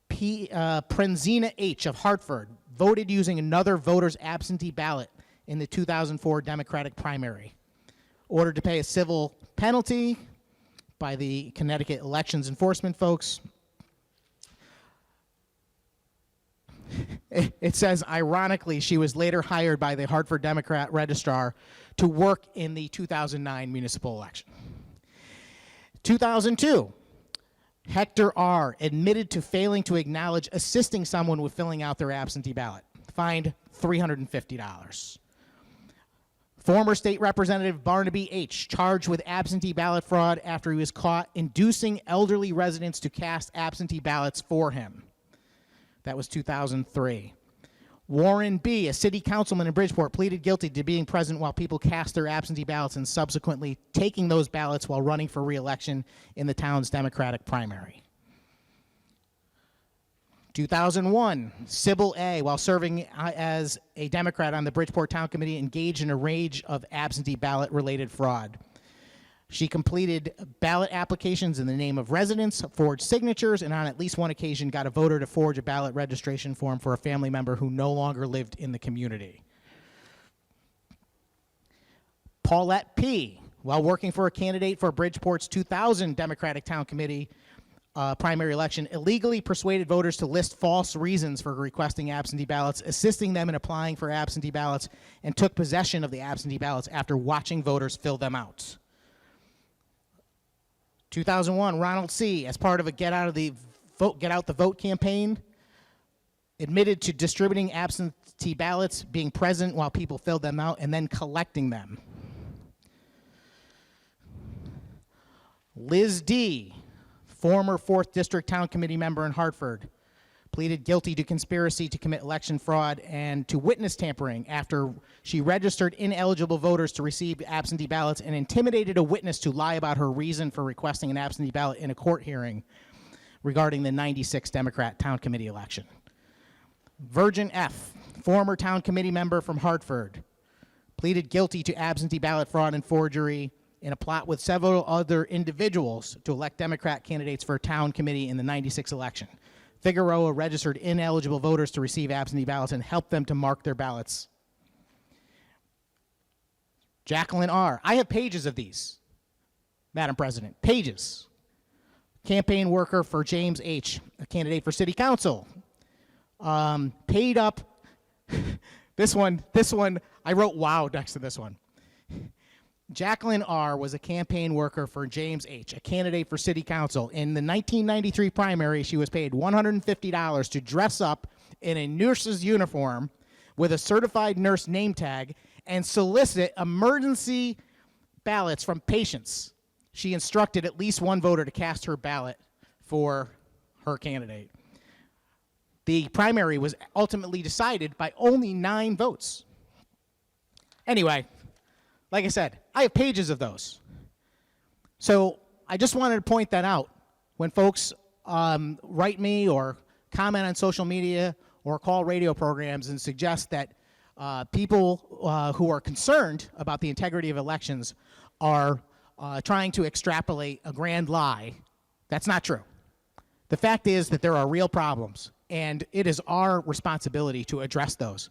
Prenzina H. of Hartford voted using another voter's absentee ballot in the 2004 Democratic primary. Ordered to pay a civil penalty by the Connecticut Elections Enforcement folks. It says, ironically, she was later hired by the Hartford Democrat registrar to work in the 2009 municipal election. 2002, Hector R. admitted to failing to acknowledge assisting someone with filling out their absentee ballot. Fined $350. Former State Representative Barnaby H. charged with absentee ballot fraud after he was caught inducing elderly residents to cast absentee ballots for him. That was 2003. Warren B., a city councilman in Bridgeport, pleaded guilty to being present while people cast their absentee ballots and subsequently taking those ballots while running for re-election in the town's Democratic primary. 2001, Sybil A., while serving as a Democrat on the Bridgeport Town Committee, engaged in a rage of absentee ballot-related fraud. She completed ballot applications in the name of residents, forged signatures, and on at least one occasion got a voter to forge a ballot registration form for a family member who no longer lived in the community. Paulette P., while working for a candidate for Bridgeport's 2000 Democratic Town Committee primary election, illegally persuaded voters to list false reasons for requesting absentee ballots, assisting them in applying for absentee ballots, and took possession of the absentee ballots after watching voters fill them out. 2001, Ronald C., as part of a Get Out the Vote campaign, admitted to distributing absentee ballots, being present while people filled them out, and then collecting them. Liz D., former 4th District Town Committee member in Hartford, pleaded guilty to conspiracy to commit election fraud and to witness tampering after she registered ineligible voters to receive absentee ballots and intimidated a witness to lie about her reason for requesting an absentee ballot in a court hearing regarding the 96 Democrat Town Committee election. Virgin F., former Town Committee member from Hartford, pleaded guilty to absentee ballot fraud and forgery in a plot with several other individuals to elect Democrat candidates for a town committee in the 96 election. Figueroa registered ineligible voters to receive absentee ballots and helped them to mark their ballots. Jacqueline R. I have pages of these, Madam President, pages. Campaign worker for James H., a candidate for city council. Paid up, this one, I wrote wow next to this one. Jacqueline R. was a campaign worker for James H., a candidate for city council. In the 1993 primary, she was paid $150 to dress up in a nurse's uniform with a certified nurse name tag and solicit emergency ballots from patients. She instructed at least one voter to cast her ballot for her candidate. The primary was ultimately decided by only 9 votes. Anyway, like I said, I have pages of those. So I just wanted to point that out when folks write me or comment on social media or call radio programs and suggest that people who are concerned about the integrity of elections are trying to extrapolate a grand lie. That's not true. The fact is that there are real problems, and it is our responsibility to address those.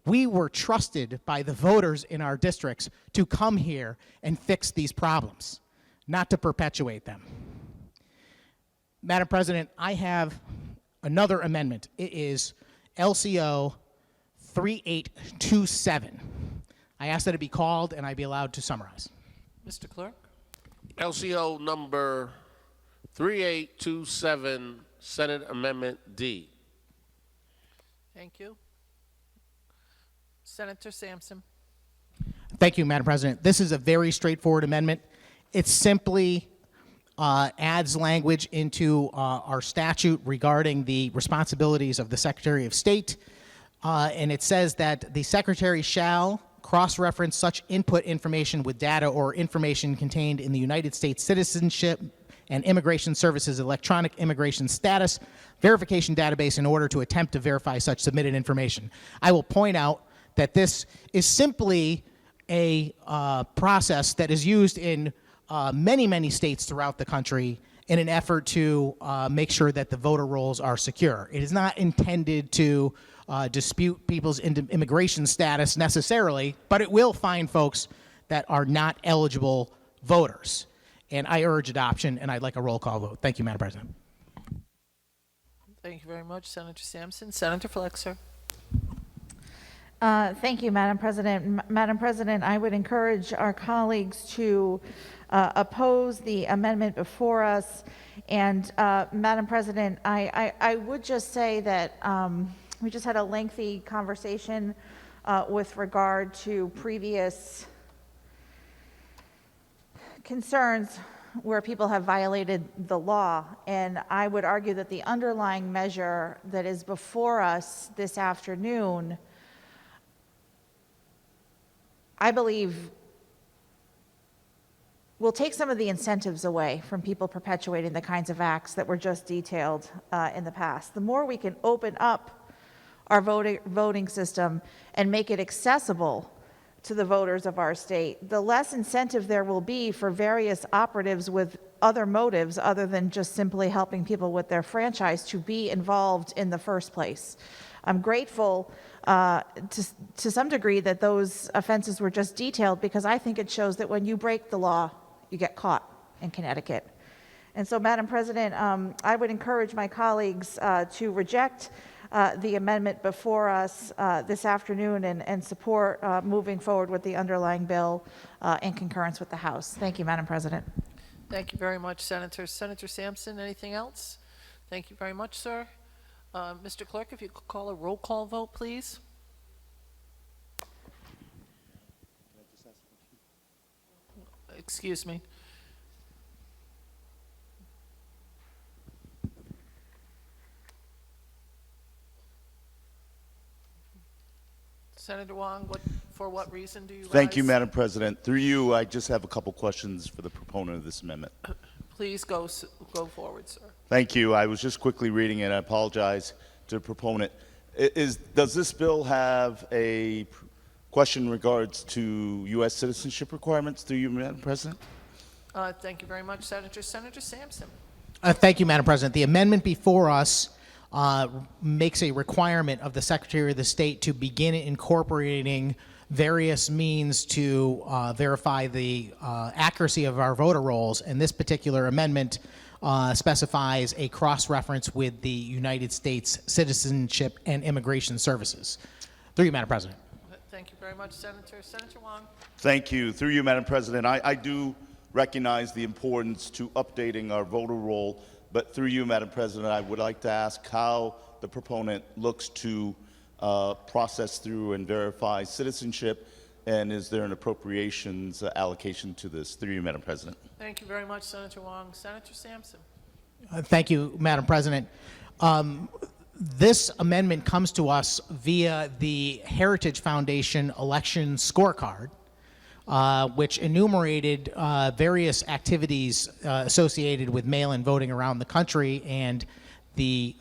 We were trusted by the voters in our districts to come here and fix these problems, not to perpetuate them. Madam President, I have another amendment. It is LCO 3827. I ask that it be called and I be allowed to summarize. Mr. Clerk? LCO number 3827, Senate Amendment D. Thank you. Senator Sampson. Thank you, Madam President. This is a very straightforward amendment. It simply adds language into our statute regarding the responsibilities of the Secretary of State, and it says that the Secretary shall cross-reference such input information with data or information contained in the United States Citizenship and Immigration Services Electronic Immigration Status Verification Database in order to attempt to verify such submitted information. I will point out that this is simply a process that is used in many, many states throughout the country in an effort to make sure that the voter rolls are secure. It is not intended to dispute people's immigration status necessarily, but it will find folks that are not eligible voters. And I urge adoption, and I'd like a roll call vote. Thank you, Madam President. Thank you very much, Senator Sampson. Senator Flexer. Thank you, Madam President. Madam President, I would encourage our colleagues to oppose the amendment before us. And Madam President, I would just say that we just had a lengthy conversation with regard to previous concerns where people have violated the law. And I would argue that the underlying measure that is before us this afternoon, I believe will take some of the incentives away from people perpetuating the kinds of acts that were just detailed in the past. The more we can open up our voting system and make it accessible to the voters of our state, the less incentive there will be for various operatives with other motives other than just simply helping people with their franchise to be involved in the first place. I'm grateful to some degree that those offenses were just detailed, because I think it shows that when you break the law, you get caught in Connecticut. And so, Madam President, I would encourage my colleagues to reject the amendment before us this afternoon and support moving forward with the underlying bill in concurrence with the House. Thank you, Madam President. Thank you very much, Senator. Senator Sampson, anything else? Thank you very much, sir. Mr. Clerk, if you could call a roll call vote, please. Excuse me. Senator Wong, for what reason do you rise? Thank you, Madam President. Through you, I just have a couple questions for the proponent of this amendment. Please go forward, sir. Thank you. I was just quickly reading it. I apologize to the proponent. Does this bill have a question in regards to U.S. citizenship requirements through you, Madam President? Thank you very much, Senator. Senator Sampson. Thank you, Madam President. The amendment before us makes a requirement of the Secretary of the State to begin incorporating various means to verify the accuracy of our voter rolls, and this particular amendment specifies a cross-reference with the United States Citizenship and Immigration Services. Through you, Madam President. Thank you very much, Senator. Senator Wong. Thank you. Through you, Madam President, I do recognize the importance to updating our voter roll, but through you, Madam President, I would like to ask how the proponent looks to process through and verify citizenship, and is there an appropriations allocation to this? Through you, Madam President. Thank you very much, Senator Wong. Senator Sampson. Thank you, Madam President. This amendment comes to us via the Heritage Foundation election scorecard, which enumerated various activities associated with mail-in voting around the country and the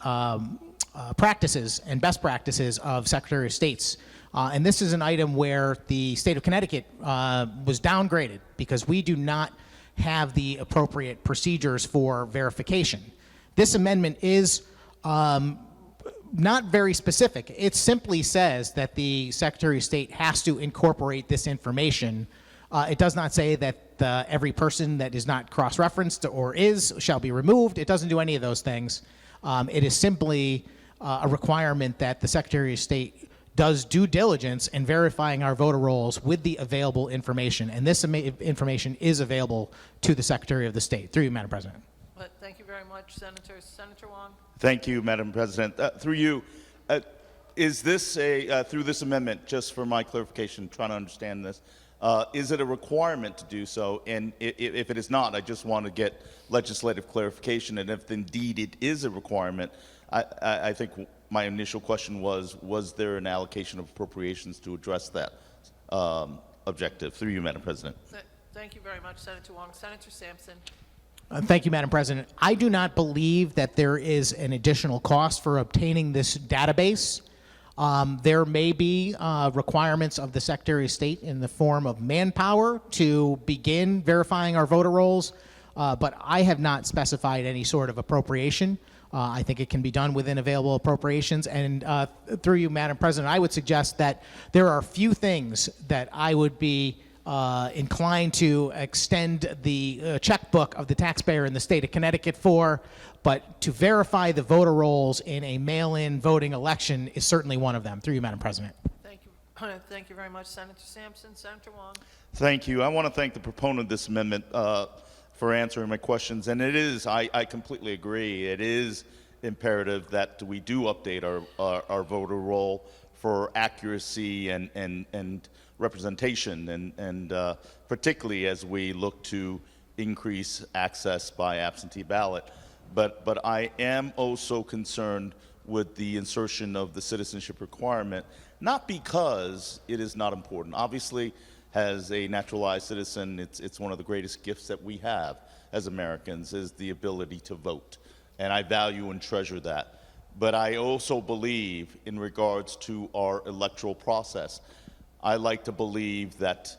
practices and best practices of Secretary of State's. And this is an item where the state of Connecticut was downgraded because we do not have the appropriate procedures for verification. This amendment is not very specific. It simply says that the Secretary of State has to incorporate this information. It does not say that every person that is not cross-referenced or shall be removed. It doesn't do any of those things. It is simply a requirement that the Secretary of State does due diligence in verifying our voter rolls with the available information, and this information is available to the Secretary of the State. Through you, Madam President. Thank you very much, Senator. Senator Wong. Thank you, Madam President. Through you, is this through this amendment, just for my clarification, trying to understand this, is it a requirement to do so? And if it is not, I just want to get legislative clarification. And if indeed it is a requirement, I think my initial question was there an allocation of appropriations to address that objective? Through you, Madam President. Thank you very much, Senator Wong. Senator Sampson. Thank you, Madam President. I do not believe that there is an additional cost for obtaining this database. There may be requirements of the Secretary of State in the form of manpower to begin verifying our voter rolls, but I have not specified any sort of appropriation. I think it can be done within available appropriations. And through you, Madam President, I would suggest that there are few things that I would be inclined to extend the checkbook of the taxpayer in the state of Connecticut for, but to verify the voter rolls in a mail-in voting election is certainly one of them. Through you, Madam President. Thank you. Thank you very much, Senator Sampson. Senator Wong. Thank you. I want to thank the proponent of this amendment for answering my questions. And it is, I completely agree, it is imperative that we do update our voter roll for accuracy and representation, and particularly as we look to increase access by absentee ballot. But I am also concerned with the insertion of the citizenship requirement, not because it is not important. Obviously, as a naturalized citizen, it's one of the greatest gifts that we have as Americans is the ability to vote. And I value and treasure that. But I also believe in regards to our electoral process, I like to believe that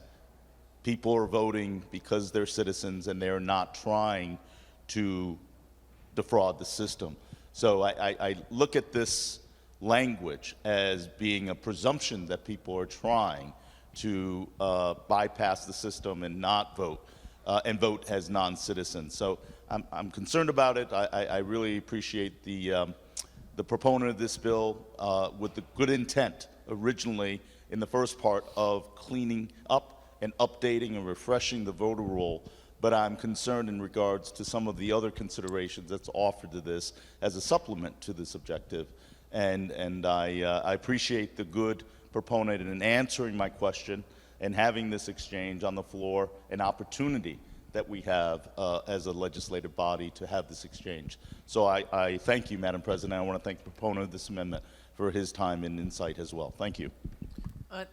people are voting because they're citizens and they're not trying to defraud the system. So I look at this language as being a presumption that people are trying to bypass the system and not vote, and vote as non-citizens. So I'm concerned about it. I really appreciate the proponent of this bill with the good intent originally in the first part of cleaning up and updating and refreshing the voter roll. But I'm concerned in regards to some of the other considerations that's offered to this as a supplement to this objective. And I appreciate the good proponent in answering my question and having this exchange on the floor, an opportunity that we have as a legislative body to have this exchange. So I thank you, Madam President. I want to thank the proponent of this amendment for his time and insight as well. Thank you.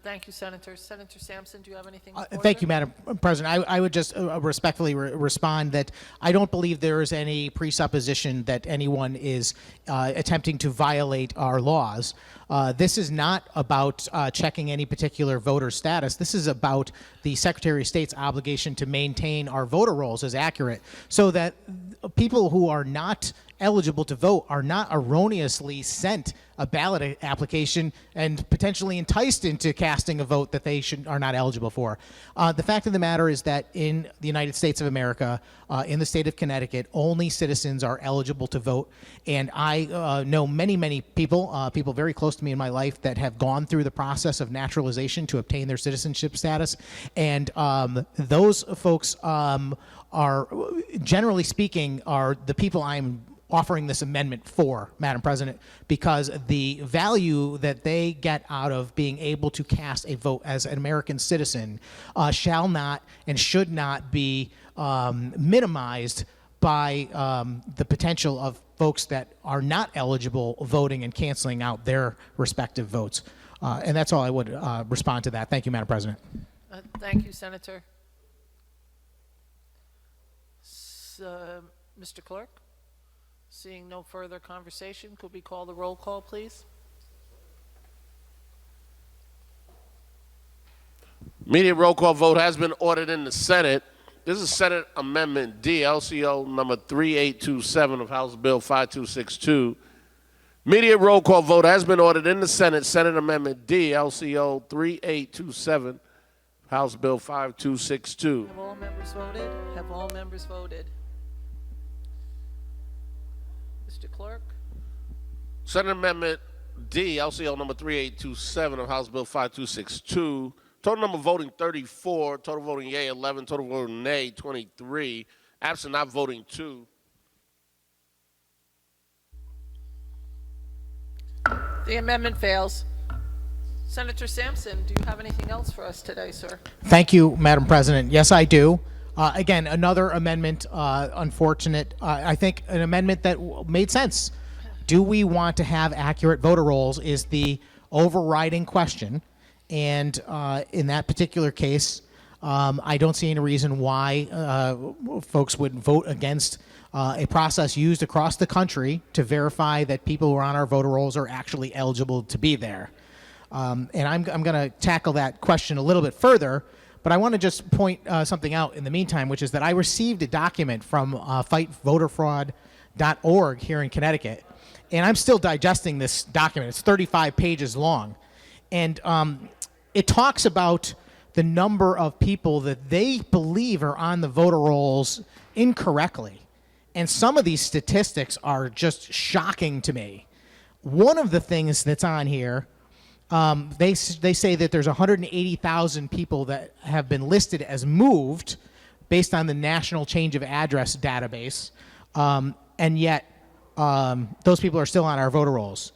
Thank you, Senator. Senator Sampson, do you have anything? Thank you, Madam President. I would just respectfully respond that I don't believe there is any presupposition that anyone is attempting to violate our laws. This is not about checking any particular voter status. This is about the Secretary of State's obligation to maintain our voter rolls as accurate so that people who are not eligible to vote are not erroneously sent a ballot application and potentially enticed into casting a vote that they are not eligible for. The fact of the matter is that in the United States of America, in the state of Connecticut, only citizens are eligible to vote. And I know many people, people very close to me in my life that have gone through the process of naturalization to obtain their citizenship status. And those folks are, generally speaking, are the people I'm offering this amendment for, Madam President, because the value that they get out of being able to cast a vote as an American citizen shall not and should not be minimized by the potential of folks that are not eligible voting and canceling out their respective votes. And that's all I would respond to that. Thank you, Madam President. Thank you, Senator. Mr. Clerk? Seeing no further conversation, could we call the roll call, please? Immediate roll call vote has been ordered in the Senate. This is Senate Amendment D, LCO number 3827 of House Bill 5262. Immediate roll call vote has been ordered in the Senate. Senate Amendment D, LCO 3827, House Bill 5262. Have all members voted? Have all members voted? Mr. Clerk? Senate Amendment D, LCO number 3827 of House Bill 5262. Total number voting 34, total voting yea 11, total voting nay 23, absent not voting 2. The amendment fails. Senator Sampson, do you have anything else for us today, sir? Thank you, Madam President. Yes, I do. Again, another amendment, unfortunate. I think an amendment that made sense. Do we want to have accurate voter rolls is the overriding question. And in that particular case, I don't see any reason why folks would vote against a process used across the country to verify that people who are on our voter rolls are actually eligible to be there. And I'm going to tackle that question a little bit further. But I want to just point something out in the meantime, which is that I received a document from fightvoterfraud.org here in Connecticut, and I'm still digesting this document. It's 35 pages long, and it talks about the number of people that they believe are on the voter rolls incorrectly, and some of these statistics are just shocking to me. One of the things that's on here, they say that there's 180,000 people that have been listed as moved based on the National Change of Address database, and yet those people are still on our voter rolls.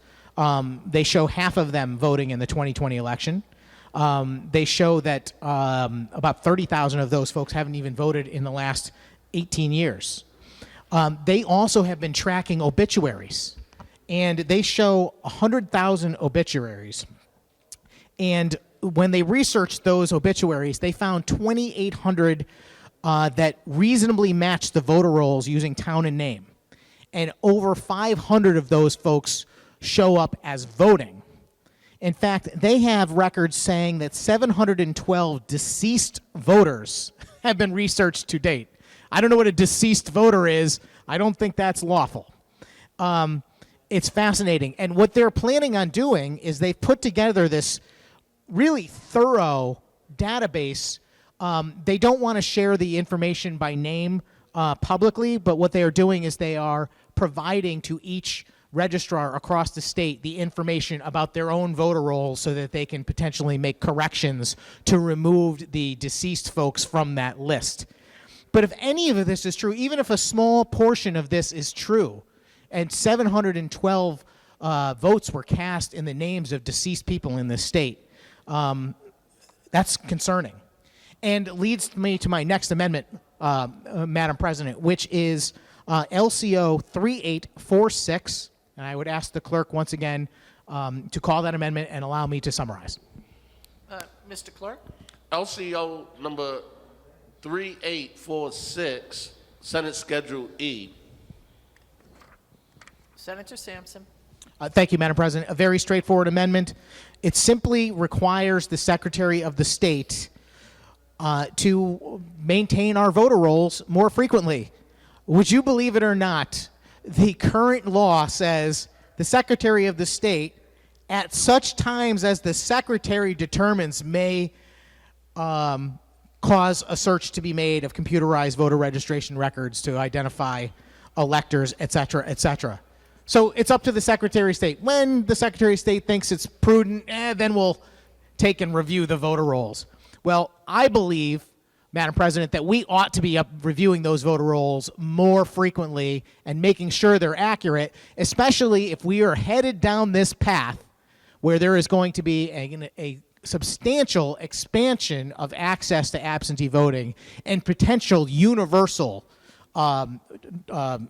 They show half of them voting in the 2020 election. They show that about 30,000 of those folks haven't even voted in the last 18 years. They also have been tracking obituaries, and they show 100,000 obituaries. And when they researched those obituaries, they found 2,800 that reasonably matched the voter rolls using town and name. And over 500 of those folks show up as voting. In fact, they have records saying that 712 deceased voters have been researched to date. I don't know what a deceased voter is. I don't think that's lawful. It's fascinating. And what they're planning on doing is they've put together this really thorough database. They don't want to share the information by name publicly, but what they are doing is they are providing to each registrar across the state the information about their own voter rolls so that they can potentially make corrections to remove the deceased folks from that list. But if any of this is true, even if a small portion of this is true, and 712 votes were cast in the names of deceased people in this state, that's concerning. And leads me to my next amendment, Madam President, which is LCO 3846. And I would ask the clerk once again to call that amendment and allow me to summarize. Mr. Clerk? LCO number 3846, Senate Schedule E. Senator Sampson. Thank you, Madam President. A very straightforward amendment. It simply requires the Secretary of the State to maintain our voter rolls more frequently. Would you believe it or not, the current law says the Secretary of the State, at such times as the Secretary determines, may cause a search to be made of computerized voter registration records to identify electors, et cetera, et cetera. So it's up to the Secretary of State. When the Secretary of State thinks it's prudent, then we'll take and review the voter rolls. Well, I believe, Madam President, that we ought to be reviewing those voter rolls more frequently and making sure they're accurate, especially if we are headed down this path where there is going to be a substantial expansion of access to absentee voting and potential universal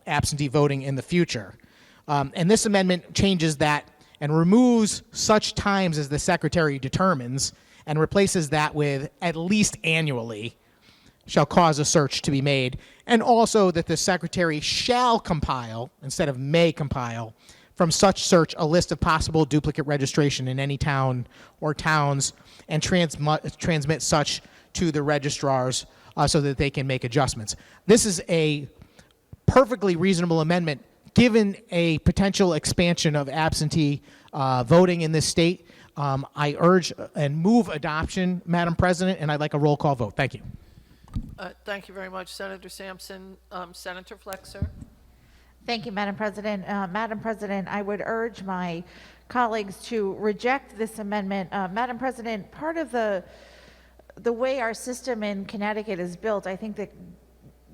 absentee voting in the future. And this amendment changes that and removes such times as the Secretary determines and replaces that with at least annually shall cause a search to be made, and also that the Secretary shall compile, instead of may compile, from such search a list of possible duplicate registration in any town or towns and transmit such to the registrars so that they can make adjustments. This is a perfectly reasonable amendment given a potential expansion of absentee voting in this state. I urge and move adoption, Madam President, and I'd like a roll call vote. Thank you. Thank you very much, Senator Sampson. Senator Flexer. Thank you, Madam President. Madam President, I would urge my colleagues to reject this amendment. Madam President, part of the way our system in Connecticut is built, I think that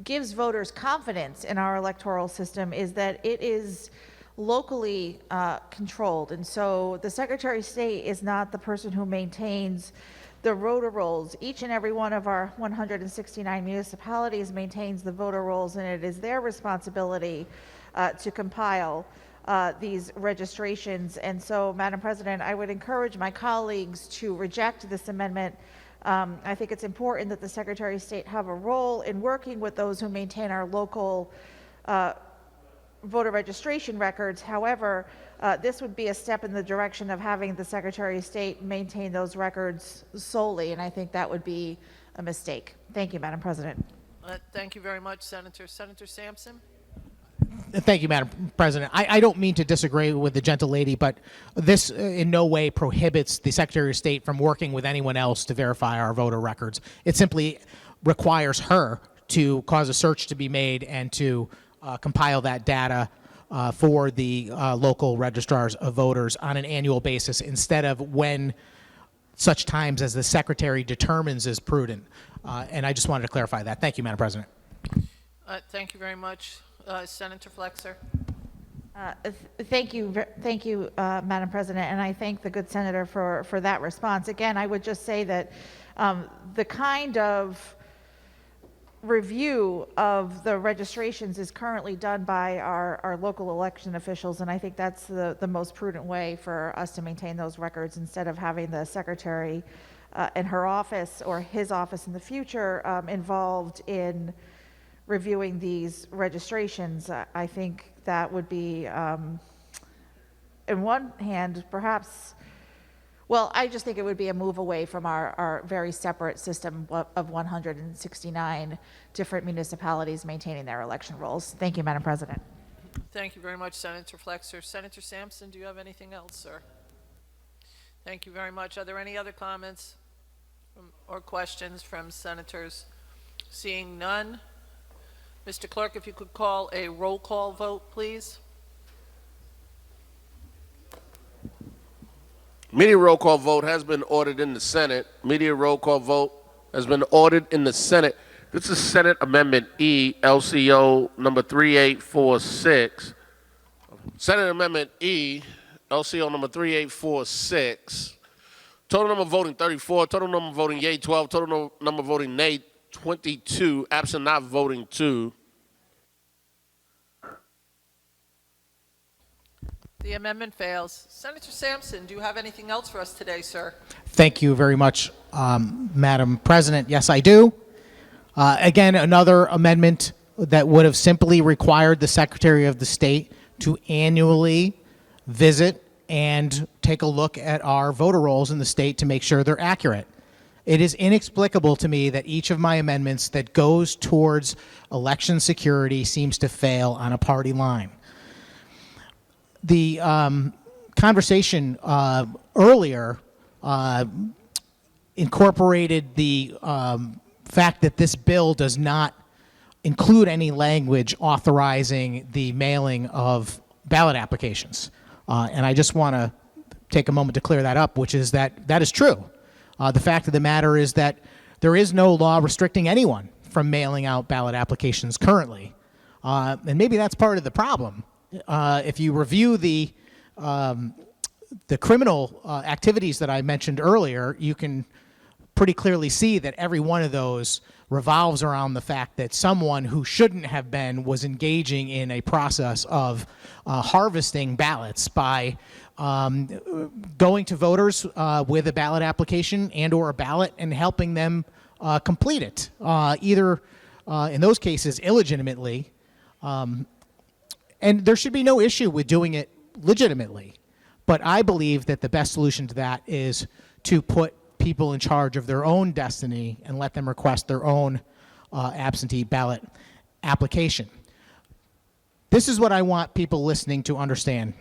gives voters confidence in our electoral system is that it is locally controlled. And so the Secretary of State is not the person who maintains the voter rolls. Each and every one of our 169 municipalities maintains the voter rolls, and it is their responsibility to compile these registrations. And so, Madam President, I would encourage my colleagues to reject this amendment. I think it's important that the Secretary of State have a role in working with those who maintain our local voter registration records. However, this would be a step in the direction of having the Secretary of State maintain those records solely, and I think that would be a mistake. Thank you, Madam President. Thank you very much, Senator. Senator Sampson? Thank you, Madam President. I don't mean to disagree with the gentle lady, but this in no way prohibits the Secretary of State from working with anyone else to verify our voter records. It simply requires her to cause a search to be made and to compile that data for the local registrars of voters on an annual basis instead of when such times as the Secretary determines is prudent. And I just wanted to clarify that. Thank you, Madam President. Thank you very much. Senator Flexer. Thank you, Madam President, and I thank the good senator for that response. Again, I would just say that the kind of review of the registrations is currently done by our local election officials, and I think that's the most prudent way for us to maintain those records instead of having the secretary in her office or his office in the future involved in reviewing these registrations. I think that would be, in one hand, perhaps, well, I just think it would be a move away from our very separate system of 169 different municipalities maintaining their election rolls. Thank you, Madam President. Thank you very much, Senator Flexer. Senator Sampson, do you have anything else, sir? Thank you very much. Are there any other comments or questions from senators? Seeing none, Mr. Clerk, if you could call a roll call vote, please. Media roll call vote has been ordered in the Senate. Media roll call vote has been ordered in the Senate. This is Senate Amendment E, LCO number 3846. Senate Amendment E, LCO number 3846. Total number voting 34, total number voting yea 12, total number voting nay 22, absent not voting 2. The amendment fails. Senator Sampson, do you have anything else for us today, sir? Thank you very much, Madam President. Yes, I do. Again, another amendment that would have simply required the Secretary of the State to annually visit and take a look at our voter rolls in the state to make sure they're accurate. It is inexplicable to me that each of my amendments that goes towards election security seems to fail on a party line. The conversation earlier incorporated the fact that this bill does not include any language authorizing the mailing of ballot applications. And I just want to take a moment to clear that up, which is that is true. The fact of the matter is that there is no law restricting anyone from mailing out ballot applications currently. And maybe that's part of the problem. If you review the criminal activities that I mentioned earlier, you can pretty clearly see that every one of those revolves around the fact that someone who shouldn't have been was engaging in a process of harvesting ballots by going to voters with a ballot application and or a ballot and helping them complete it, either in those cases illegitimately, and there should be no issue with doing it legitimately. But I believe that the best solution to that is to put people in charge of their own destiny and let them request their own absentee ballot application. This is what I want people listening to understand,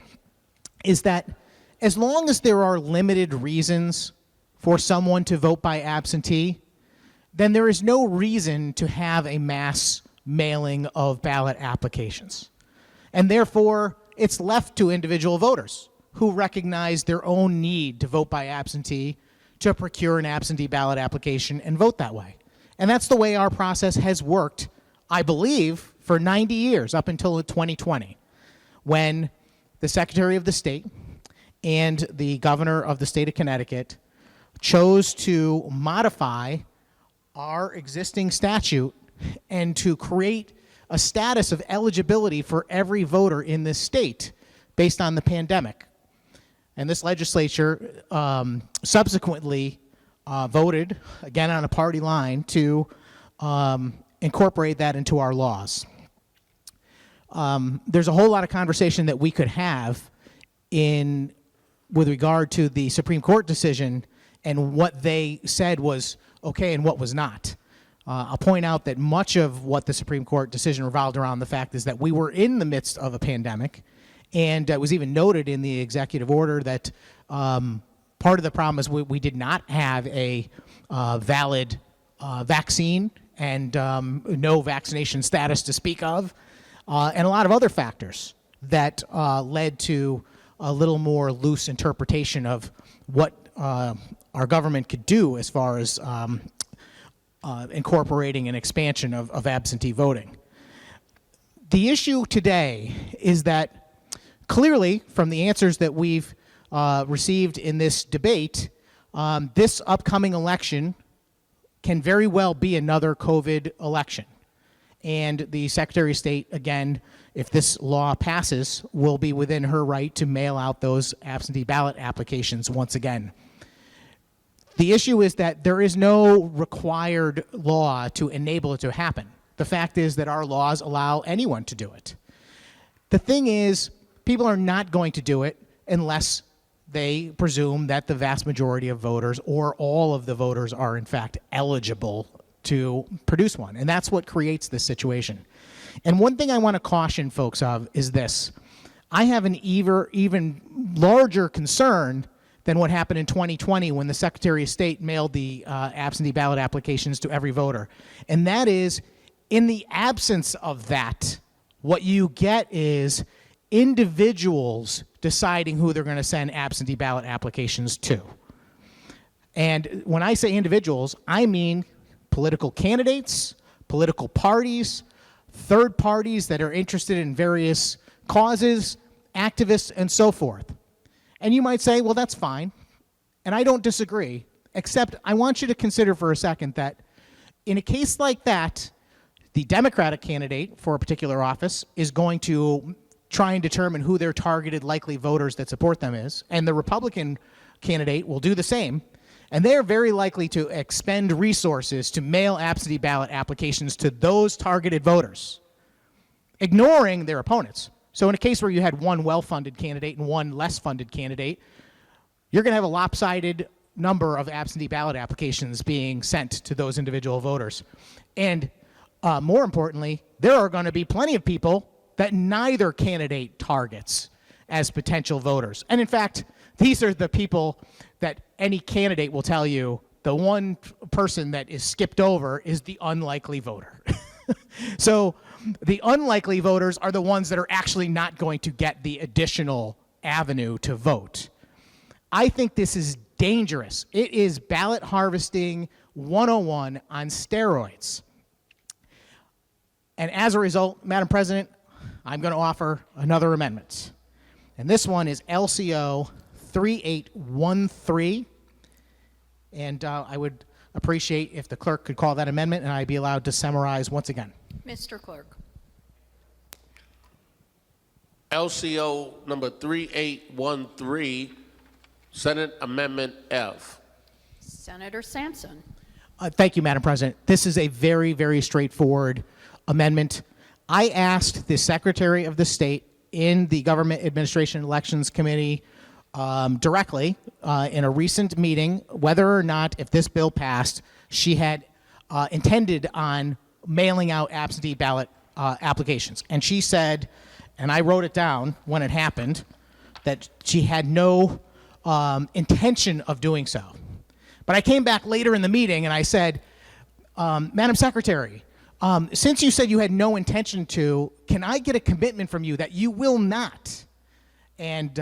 is that as long as there are limited reasons for someone to vote by absentee, then there is no reason to have a mass mailing of ballot applications. And therefore, it's left to individual voters who recognize their own need to vote by absentee to procure an absentee ballot application and vote that way. And that's the way our process has worked, I believe, for 90 years, up until 2020, when the Secretary of the State and the Governor of the state of Connecticut chose to modify our existing statute and to create a status of eligibility for every voter in this state based on the pandemic. And this legislature subsequently voted, again on a party line, to incorporate that into our laws. There's a whole lot of conversation that we could have with regard to the Supreme Court decision and what they said was okay and what was not. I'll point out that much of what the Supreme Court decision revolved around the fact is that we were in the midst of a pandemic, and it was even noted in the executive order that part of the problem is we did not have a valid vaccine and no vaccination status to speak of, and a lot of other factors that led to a little more loose interpretation of what our government could do as far as incorporating an expansion of absentee voting. The issue today is that clearly, from the answers that we've received in this debate, this upcoming election can very well be another COVID election. And the Secretary of State, again, if this law passes, will be within her right to mail out those absentee ballot applications once again. The issue is that there is no required law to enable it to happen. The fact is that our laws allow anyone to do it. The thing is, people are not going to do it unless they presume that the vast majority of voters or all of the voters are in fact eligible to produce one. And that's what creates this situation. And one thing I want to caution folks of is this. I have an even larger concern than what happened in 2020 when the Secretary of State mailed the absentee ballot applications to every voter. And that is, in the absence of that, what you get is individuals deciding who they're going to send absentee ballot applications to. And when I say individuals, I mean political candidates, political parties, third parties that are interested in various causes, activists, and so forth. And you might say, well, that's fine. And I don't disagree, except I want you to consider for a second that in a case like that, the Democratic candidate for a particular office is going to try and determine who their targeted likely voters that support them is, and the Republican candidate will do the same, and they're very likely to expend resources to mail absentee ballot applications to those targeted voters, ignoring their opponents. So in a case where you had one well-funded candidate and one less funded candidate, you're going to have a lopsided number of absentee ballot applications being sent to those individual voters. And more importantly, there are going to be plenty of people that neither candidate targets as potential voters. And in fact, these are the people that any candidate will tell you the one person that is skipped over is the unlikely voter. So the unlikely voters are the ones that are actually not going to get the additional avenue to vote. I think this is dangerous. It is ballot harvesting 101 on steroids. And as a result, Madam President, I'm going to offer another amendment. And this one is LCO 3813. And I would appreciate if the clerk could call that amendment and I'd be allowed to summarize once again. Mr. Clerk. LCO number 3813, Senate Amendment F. Senator Sampson. Thank you, Madam President. This is a very, very straightforward amendment. I asked the Secretary of the State in the Government Administration Elections Committee directly in a recent meeting whether or not, if this bill passed, she had intended on mailing out absentee ballot applications. And she said, and I wrote it down when it happened, that she had no intention of doing so. But I came back later in the meeting and I said, Madam Secretary, since you said you had no intention to, can I get a commitment from you that you will not? And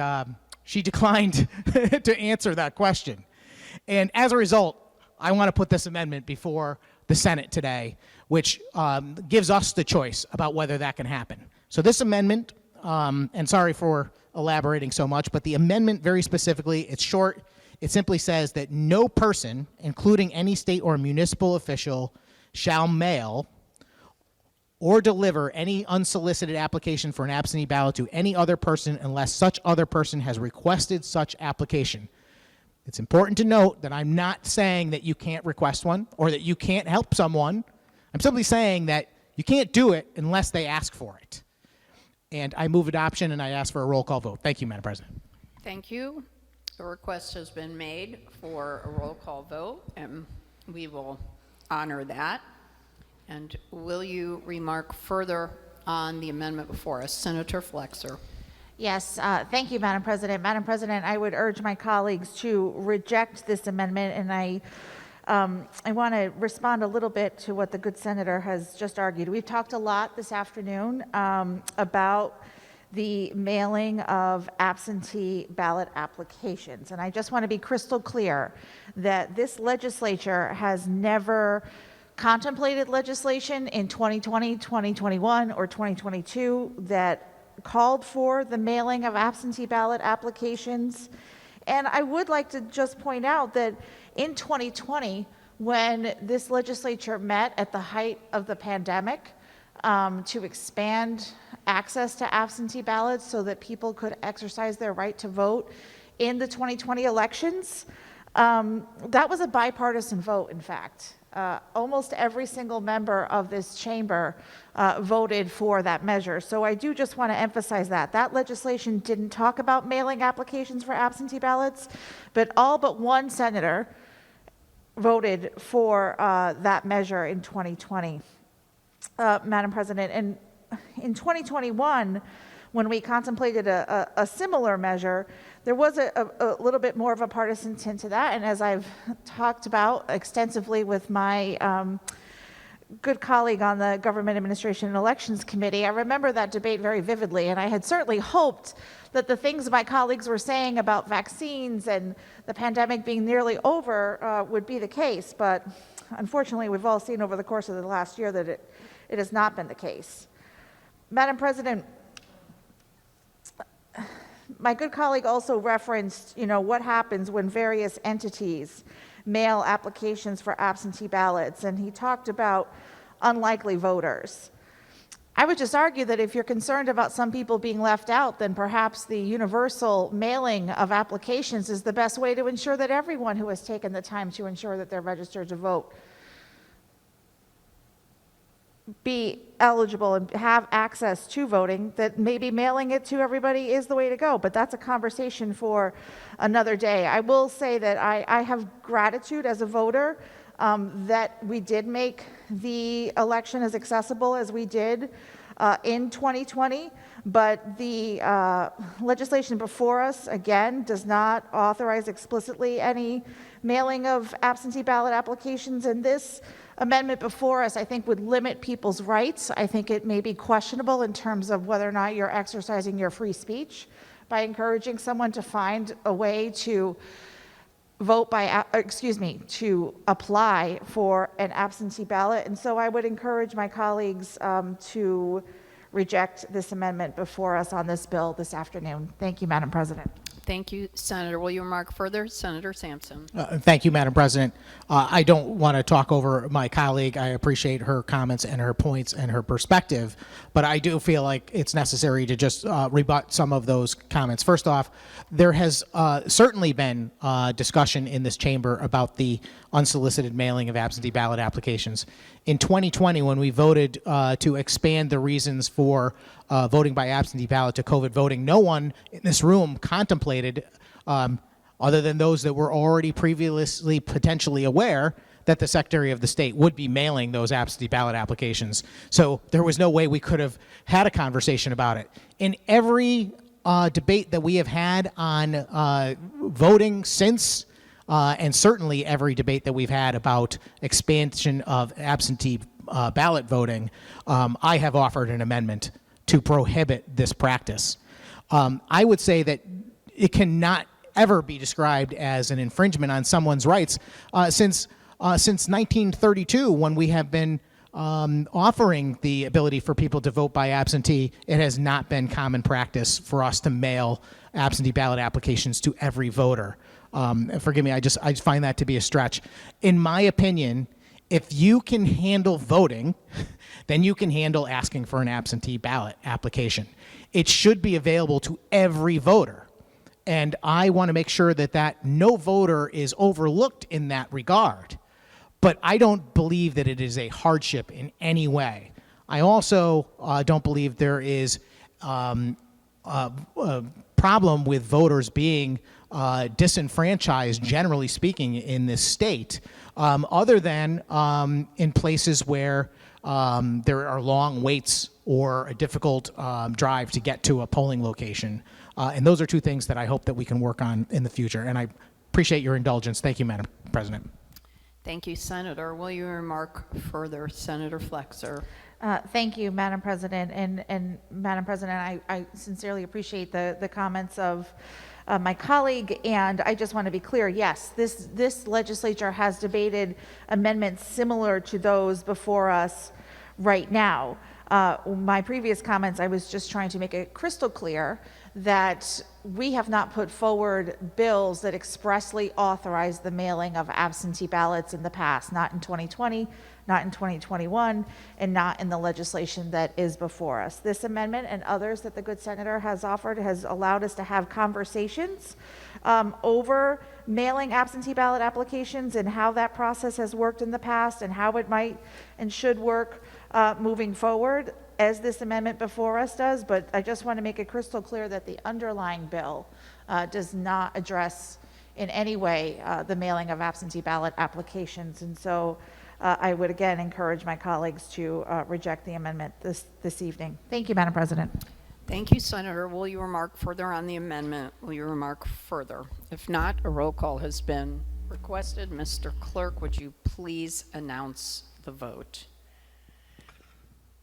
she declined to answer that question. And as a result, I want to put this amendment before the Senate today, which gives us the choice about whether that can happen. So this amendment, and sorry for elaborating so much, but the amendment very specifically, it's short. It simply says that no person, including any state or municipal official, shall mail or deliver any unsolicited application for an absentee ballot to any other person unless such other person has requested such application. It's important to note that I'm not saying that you can't request one or that you can't help someone. I'm simply saying that you can't do it unless they ask for it. And I move adoption and I ask for a roll call vote. Thank you, Madam President. Thank you. A request has been made for a roll call vote, and we will honor that. And will you remark further on the amendment before us? Senator Flexer. Yes, thank you, Madam President. Madam President, I would urge my colleagues to reject this amendment, and I want to respond a little bit to what the good senator has just argued. We've talked a lot this afternoon about the mailing of absentee ballot applications, and I just want to be crystal clear that this legislature has never contemplated legislation in 2020, 2021, or 2022 that called for the mailing of absentee ballot applications. And I would like to just point out that in 2020, when this legislature met at the height of the pandemic, to expand access to absentee ballots so that people could exercise their right to vote in the 2020 elections. That was a bipartisan vote, in fact. Almost every single member of this chamber voted for that measure. So I do just want to emphasize that. That legislation didn't talk about mailing applications for absentee ballots, but all but one senator voted for that measure in 2020, Madam President. And in 2021, when we contemplated a similar measure, there was a little bit more of a partisan tint to that. And as I've talked about extensively with my good colleague on the Government Administration and Elections Committee, I remember that debate very vividly. And I had certainly hoped that the things my colleagues were saying about vaccines and the pandemic being nearly over would be the case. But unfortunately, we've all seen over the course of the last year that it has not been the case. Madam President, my good colleague also referenced, what happens when various entities mail applications for absentee ballots, and he talked about unlikely voters. I would just argue that if you're concerned about some people being left out, then perhaps the universal mailing of applications is the best way to ensure that everyone who has taken the time to ensure that they're registered to vote be eligible and have access to voting, that maybe mailing it to everybody is the way to go. But that's a conversation for another day. I will say that I have gratitude as a voter that we did make the election as accessible as we did in 2020. But the legislation before us, again, does not authorize explicitly any mailing of absentee ballot applications. And this amendment before us, I think, would limit people's rights. I think it may be questionable in terms of whether or not you're exercising your free speech by encouraging someone to find a way to vote to apply for an absentee ballot. And so I would encourage my colleagues to reject this amendment before us on this bill this afternoon. Thank you, Madam President. Thank you, Senator. Will you remark further? Senator Sampson. Thank you, Madam President. I don't want to talk over my colleague. I appreciate her comments and her points and her perspective, but I do feel like it's necessary to just rebut some of those comments. First off, there has certainly been discussion in this chamber about the unsolicited mailing of absentee ballot applications. In 2020, when we voted to expand the reasons for voting by absentee ballot to COVID voting, no one in this room contemplated, other than those that were already previously potentially aware, that the Secretary of the State would be mailing those absentee ballot applications. So there was no way we could have had a conversation about it. In every debate that we have had on voting since, and certainly every debate that we've had about expansion of absentee ballot voting, I have offered an amendment to prohibit this practice. I would say that it cannot ever be described as an infringement on someone's rights since 1932, when we have been offering the ability for people to vote by absentee. It has not been common practice for us to mail absentee ballot applications to every voter. Forgive me, I find that to be a stretch. In my opinion, if you can handle voting, then you can handle asking for an absentee ballot application. It should be available to every voter. And I want to make sure that no voter is overlooked in that regard. But I don't believe that it is a hardship in any way. I also don't believe there is a problem with voters being disenfranchised, generally speaking, in this state, other than in places where there are long waits or a difficult drive to get to a polling location. And those are two things that I hope that we can work on in the future. And I appreciate your indulgence. Thank you, Madam President. Thank you, Senator. Will you remark further? Senator Flexer. Thank you, Madam President. And Madam President, I sincerely appreciate the comments of my colleague, and I just want to be clear, yes, this legislature has debated amendments similar to those before us right now. My previous comments, I was just trying to make it crystal clear that we have not put forward bills that expressly authorize the mailing of absentee ballots in the past, not in 2020, not in 2021, and not in the legislation that is before us. This amendment and others that the good senator has offered has allowed us to have conversations over mailing absentee ballot applications and how that process has worked in the past and how it might and should work moving forward, as this amendment before us does. But I just want to make it crystal clear that the underlying bill does not address in any way the mailing of absentee ballot applications. And so I would again encourage my colleagues to reject the amendment this evening. Thank you, Madam President. Thank you, Senator. Will you remark further on the amendment? Will you remark further? If not, a roll call has been requested. Mr. Clerk, would you please announce the vote?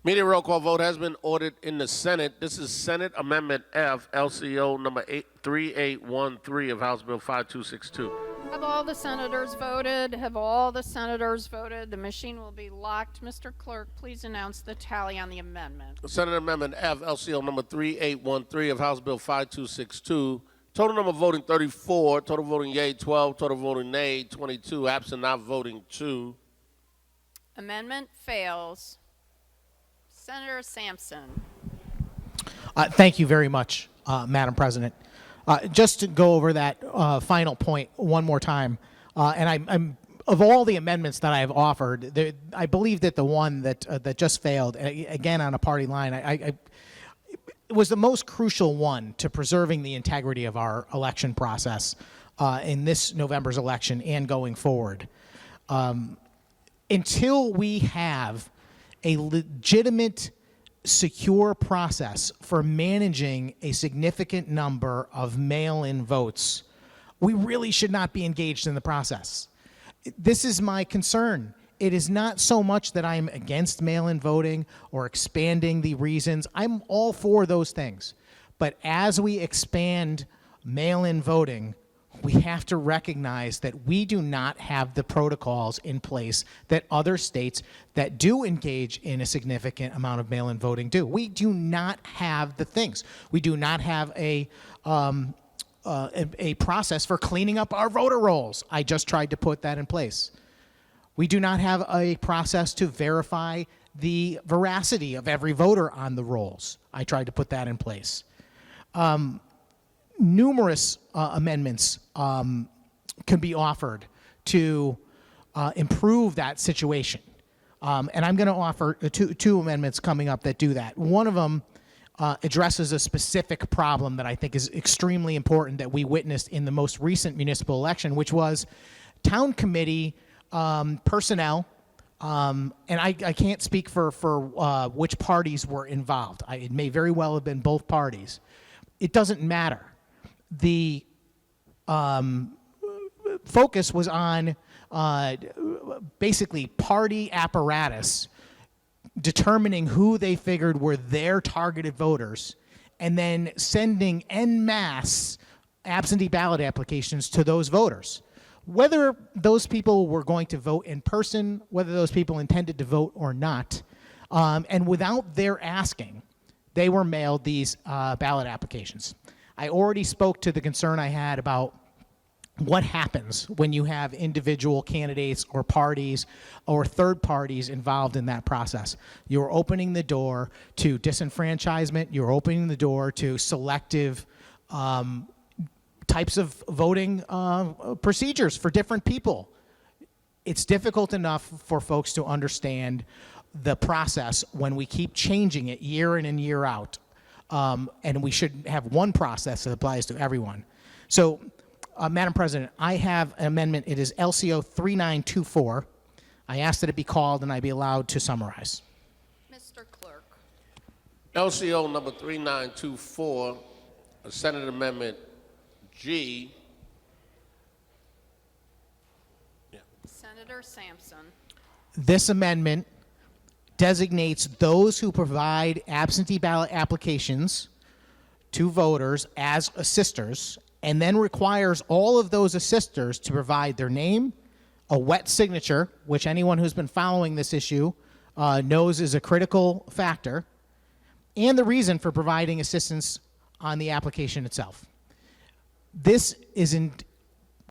Immediate roll call vote has been ordered in the Senate. This is Senate Amendment F, LCO number 3813 of House Bill 5262. Have all the senators voted? Have all the senators voted? The machine will be locked. Mr. Clerk, please announce the tally on the amendment. Senate Amendment F, LCO number 3813 of House Bill 5262. Total number voting 34, total voting yea 12, total voting nay 22, absent not voting 2. Amendment fails. Senator Sampson. Thank you very much, Madam President. Just to go over that final point one more time, and I'm of all the amendments that I have offered, I believe that the one that just failed, again on a party line, it was the most crucial one to preserving the integrity of our election process in this November's election and going forward. Until we have a legitimate, secure process for managing a significant number of mail-in votes, we really should not be engaged in the process. This is my concern. It is not so much that I'm against mail-in voting or expanding the reasons. I'm all for those things. But as we expand mail-in voting, we have to recognize that we do not have the protocols in place that other states that do engage in a significant amount of mail-in voting do. We do not have the things. We do not have a process for cleaning up our voter rolls. I just tried to put that in place. We do not have a process to verify the veracity of every voter on the rolls. I tried to put that in place. Numerous amendments can be offered to improve that situation. And I'm going to offer two amendments coming up that do that. One of them addresses a specific problem that I think is extremely important that we witnessed in the most recent municipal election, which was town committee personnel. And I can't speak for which parties were involved. It may very well have been both parties. It doesn't matter. The focus was on basically party apparatus determining who they figured were their targeted voters and then sending en masse absentee ballot applications to those voters. Whether those people were going to vote in person, whether those people intended to vote or not, and without their asking, they were mailed these ballot applications. I already spoke to the concern I had about what happens when you have individual candidates or parties or third parties involved in that process. You're opening the door to disenfranchisement. You're opening the door to selective types of voting procedures for different people. It's difficult enough for folks to understand the process when we keep changing it year in and year out. And we should have one process that applies to everyone. So, Madam President, I have an amendment. It is LCO 3924. I ask that it be called and I be allowed to summarize. Mr. Clerk. LCO number 3924, Senate Amendment G. Senator Sampson. This amendment designates those who provide absentee ballot applications to voters as assisters and then requires all of those assisters to provide their name, a wet signature, which anyone who's been following this issue knows is a critical factor, and the reason for providing assistance on the application itself. This is in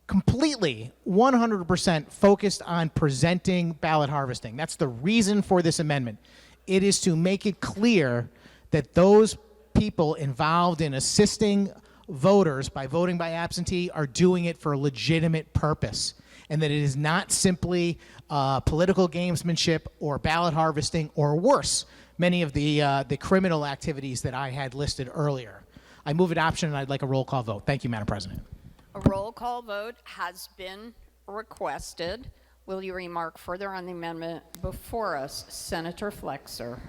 completely 100% focused on presenting ballot harvesting. That's the reason for this amendment. It is to make it clear that those people involved in assisting voters by voting by absentee are doing it for a legitimate purpose, and that it is not simply political gamesmanship or ballot harvesting, or worse, many of the criminal activities that I had listed earlier. I move adoption, and I'd like a roll call vote. Thank you, Madam President. A roll call vote has been requested. Will you remark further on the amendment before us, Senator Flexer?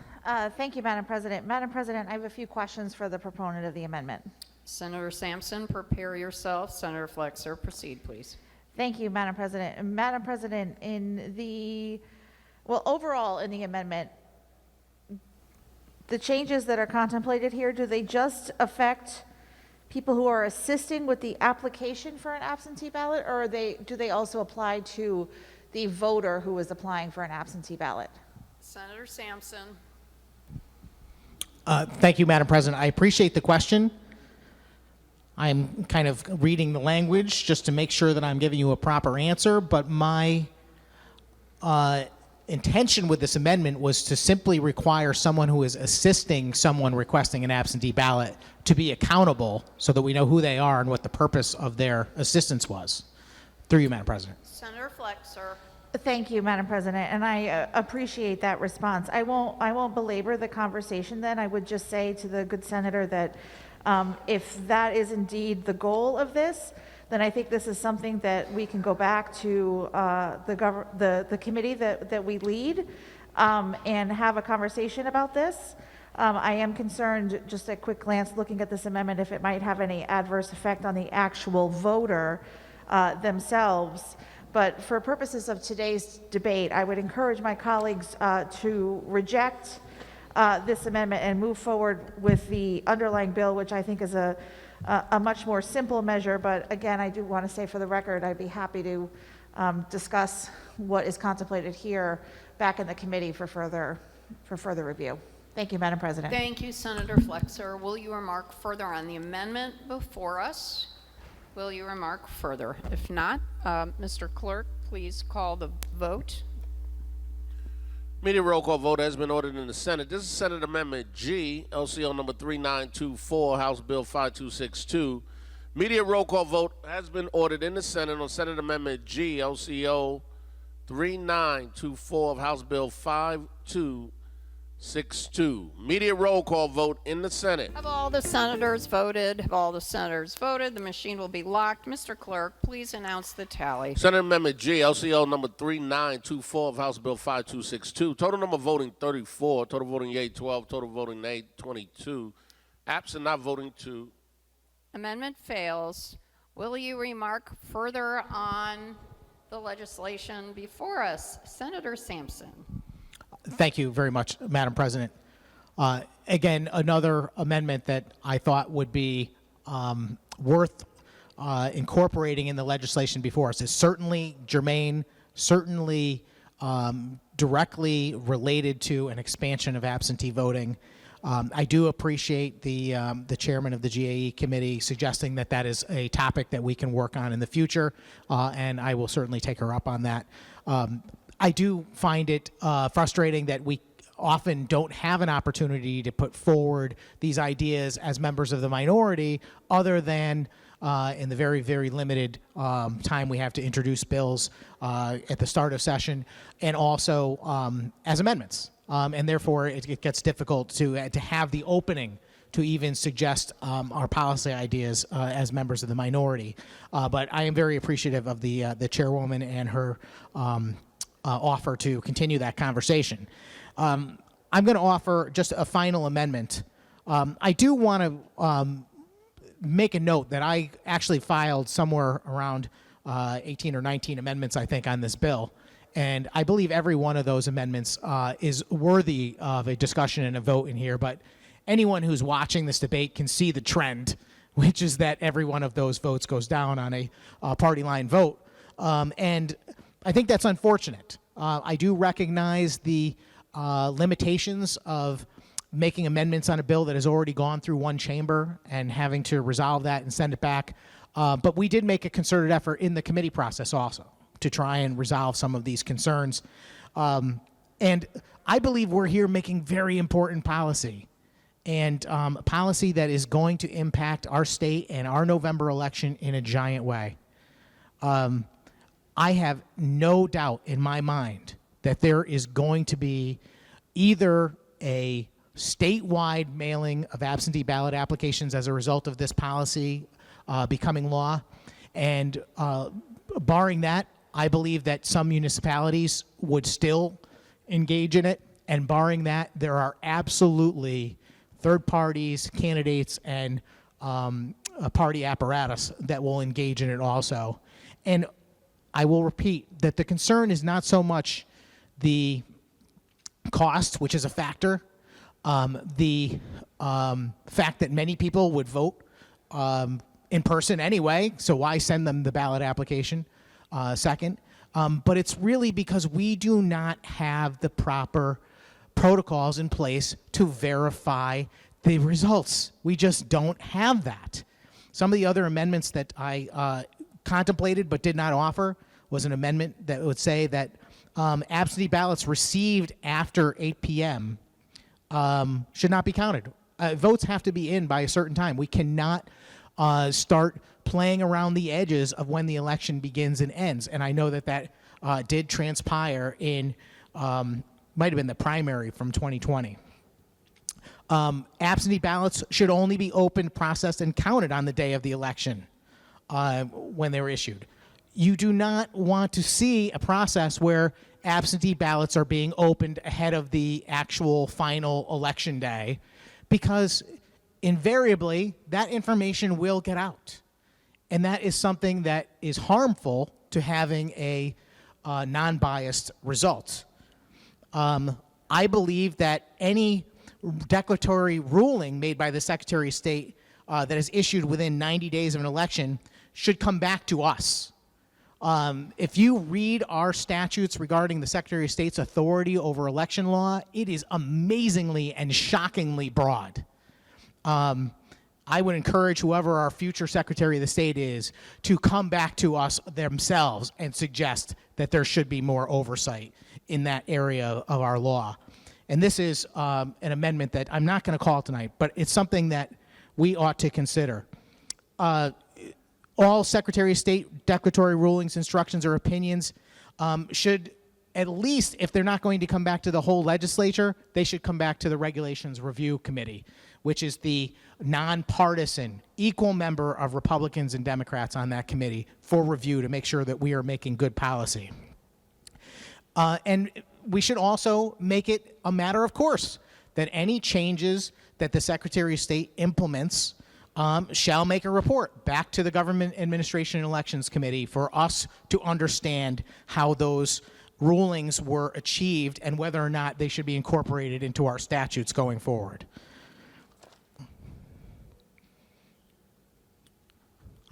Thank you, Madam President. Madam President, I have a few questions for the proponent of the amendment. Senator Sampson, prepare yourself. Senator Flexer, proceed, please. Thank you, Madam President. Madam President, overall in the amendment, the changes that are contemplated here, do they just affect people who are assisting with the application for an absentee ballot, or do they also apply to the voter who is applying for an absentee ballot? Senator Sampson. Thank you, Madam President. I appreciate the question. I'm kind of reading the language just to make sure that I'm giving you a proper answer, but my intention with this amendment was to simply require someone who is assisting someone requesting an absentee ballot to be accountable so that we know who they are and what the purpose of their assistance was. Through you, Madam President. Senator Flexer. Thank you, Madam President, and I appreciate that response. I won't belabor the conversation then. I would just say to the good senator that if that is indeed the goal of this, then I think this is something that we can go back to the committee that we lead and have a conversation about this. I am concerned, just at quick glance, looking at this amendment, if it might have any adverse effect on the actual voter themselves. But for purposes of today's debate, I would encourage my colleagues to reject this amendment and move forward with the underlying bill, which I think is a much more simple measure. But again, I do want to say for the record, I'd be happy to discuss what is contemplated here back in the committee for further review. Thank you, Madam President. Thank you, Senator Flexer. Will you remark further on the amendment before us? Will you remark further? If not, Mr. Clerk, please call the vote. Immediate roll call vote has been ordered in the Senate. This is Senate Amendment G, LCO number 3924, House Bill 5262. Immediate roll call vote has been ordered in the Senate on Senate Amendment G, LCO 3924 of House Bill 5262. Immediate roll call vote in the Senate. Have all the senators voted? Have all the senators voted? The machine will be locked. Mr. Clerk, please announce the tally. Senate Amendment G, LCO number 3924 of House Bill 5262. Total number voting 34. Total voting yea 12. Total voting nay 22. Absent not voting 2. Amendment fails. Will you remark further on the legislation before us? Senator Sampson. Thank you very much, Madam President. Again, another amendment that I thought would be worth incorporating in the legislation before us is certainly germane, certainly directly related to an expansion of absentee voting. I do appreciate the chairman of the GAE committee suggesting that that is a topic that we can work on in the future, and I will certainly take her up on that. I do find it frustrating that we often don't have an opportunity to put forward these ideas as members of the minority other than in the very, very limited time we have to introduce bills at the start of session, and also as amendments. And therefore, it gets difficult to have the opening to even suggest our policy ideas as members of the minority. But I am very appreciative of the chairwoman and her offer to continue that conversation. I'm going to offer just a final amendment. I do want to make a note that I actually filed somewhere around 18 or 19 amendments, I think, on this bill. And I believe every one of those amendments is worthy of a discussion and a vote in here. But anyone who's watching this debate can see the trend, which is that every one of those votes goes down on a party line vote. And I think that's unfortunate. I do recognize the limitations of making amendments on a bill that has already gone through one chamber and having to resolve that and send it back. But we did make a concerted effort in the committee process also to try and resolve some of these concerns. And I believe we're here making very important policy, and policy that is going to impact our state and our November election in a giant way. I have no doubt in my mind that there is going to be either a statewide mailing of absentee ballot applications as a result of this policy becoming law, and barring that, I believe that some municipalities would still engage in it, and barring that, there are absolutely third parties, candidates, and a party apparatus that will engage in it also. And I will repeat that the concern is not so much the cost, which is a factor, the fact that many people would vote in person anyway, so why send them the ballot application second? But it's really because we do not have the proper protocols in place to verify the results. We just don't have that. Some of the other amendments that I contemplated but did not offer was an amendment that would say that absentee ballots received after 8 p.m. Should not be counted. Votes have to be in by a certain time. We cannot start playing around the edges of when the election begins and ends. And I know that that did transpire in, might have been the primary from 2020. Absentee ballots should only be opened, processed, and counted on the day of the election when they were issued. You do not want to see a process where absentee ballots are being opened ahead of the actual final election day, because invariably that information will get out. And that is something that is harmful to having a non-biased result. I believe that any declaratory ruling made by the Secretary of State that is issued within 90 days of an election should come back to us. If you read our statutes regarding the Secretary of State's authority over election law, it is amazingly and shockingly broad. I would encourage whoever our future Secretary of the State is to come back to us themselves and suggest that there should be more oversight in that area of our law. And this is an amendment that I'm not going to call tonight, but it's something that we ought to consider. All Secretary of State declaratory rulings, instructions, or opinions should, at least if they're not going to come back to the whole legislature, they should come back to the Regulations Review Committee, which is the nonpartisan, equal member of Republicans and Democrats on that committee for review to make sure that we are making good policy. And we should also make it a matter of course that any changes that the Secretary of State implements shall make a report back to the Government Administration and Elections Committee for us to understand how those rulings were achieved and whether or not they should be incorporated into our statutes going forward.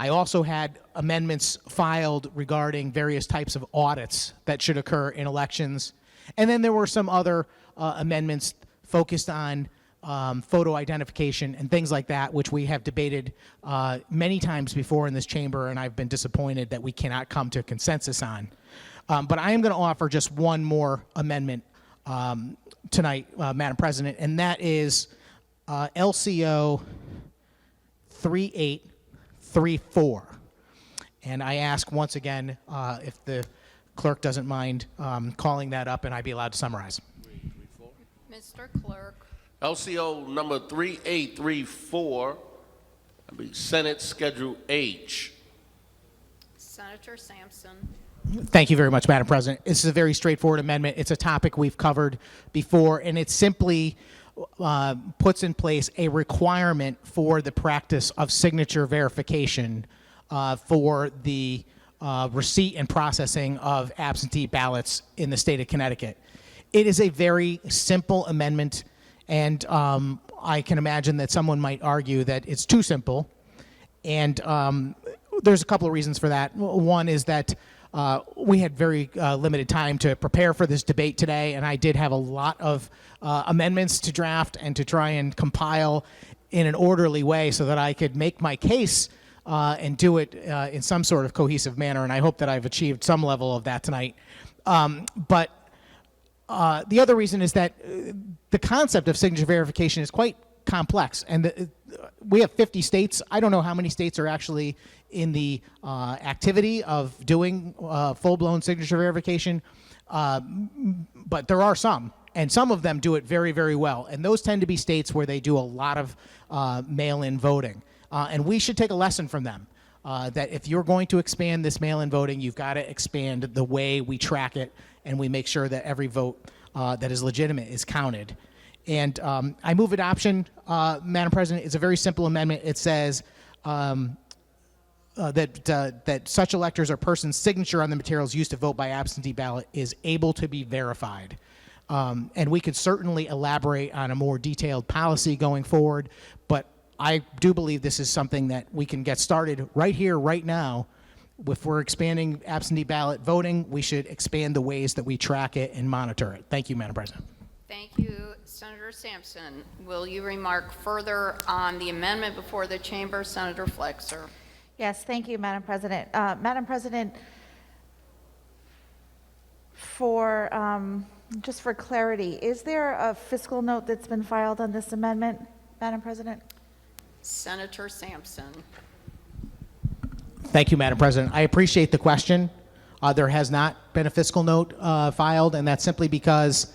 I also had amendments filed regarding various types of audits that should occur in elections. And then there were some other amendments focused on photo identification and things like that, which we have debated many times before in this chamber, and I've been disappointed that we cannot come to a consensus on. But I am going to offer just one more amendment tonight, Madam President, and that is LCO 3834. And I ask once again if the clerk doesn't mind calling that up and I'd be allowed to summarize. Mr. Clerk. LCO number 3834, I believe Senate Schedule H. Senator Sampson. Thank you very much, Madam President. This is a very straightforward amendment. It's a topic we've covered before, and it simply puts in place a requirement for the practice of signature verification for the receipt and processing of absentee ballots in the state of Connecticut. It is a very simple amendment, and I can imagine that someone might argue that it's too simple, and there's a couple of reasons for that. One is that we had very limited time to prepare for this debate today, and I did have a lot of amendments to draft and to try and compile in an orderly way so that I could make my case and do it in some sort of cohesive manner, and I hope that I've achieved some level of that tonight. But the other reason is that the concept of signature verification is quite complex, and we have 50 states. I don't know how many states are actually in the activity of doing full-blown signature verification, but there are some, and some of them do it very, very well, and those tend to be states where they do a lot of mail-in voting, and we should take a lesson from them. That if you're going to expand this mail-in voting, you've got to expand the way we track it, and we make sure that every vote that is legitimate is counted. And I move adoption, Madam President. It's a very simple amendment. It says that such electors or person's signature on the materials used to vote by absentee ballot is able to be verified. And we could certainly elaborate on a more detailed policy going forward, but I do believe this is something that we can get started right here, right now. If we're expanding absentee ballot voting, we should expand the ways that we track it and monitor it. Thank you, Madam President. Thank you, Senator Sampson. Will you remark further on the amendment before the chamber, Senator Flexer? Yes, thank you, Madam President. Madam President, just for clarity, is there a fiscal note that's been filed on this amendment, Madam President? Senator Sampson. Thank you, Madam President. I appreciate the question. There has not been a fiscal note filed, and that's simply because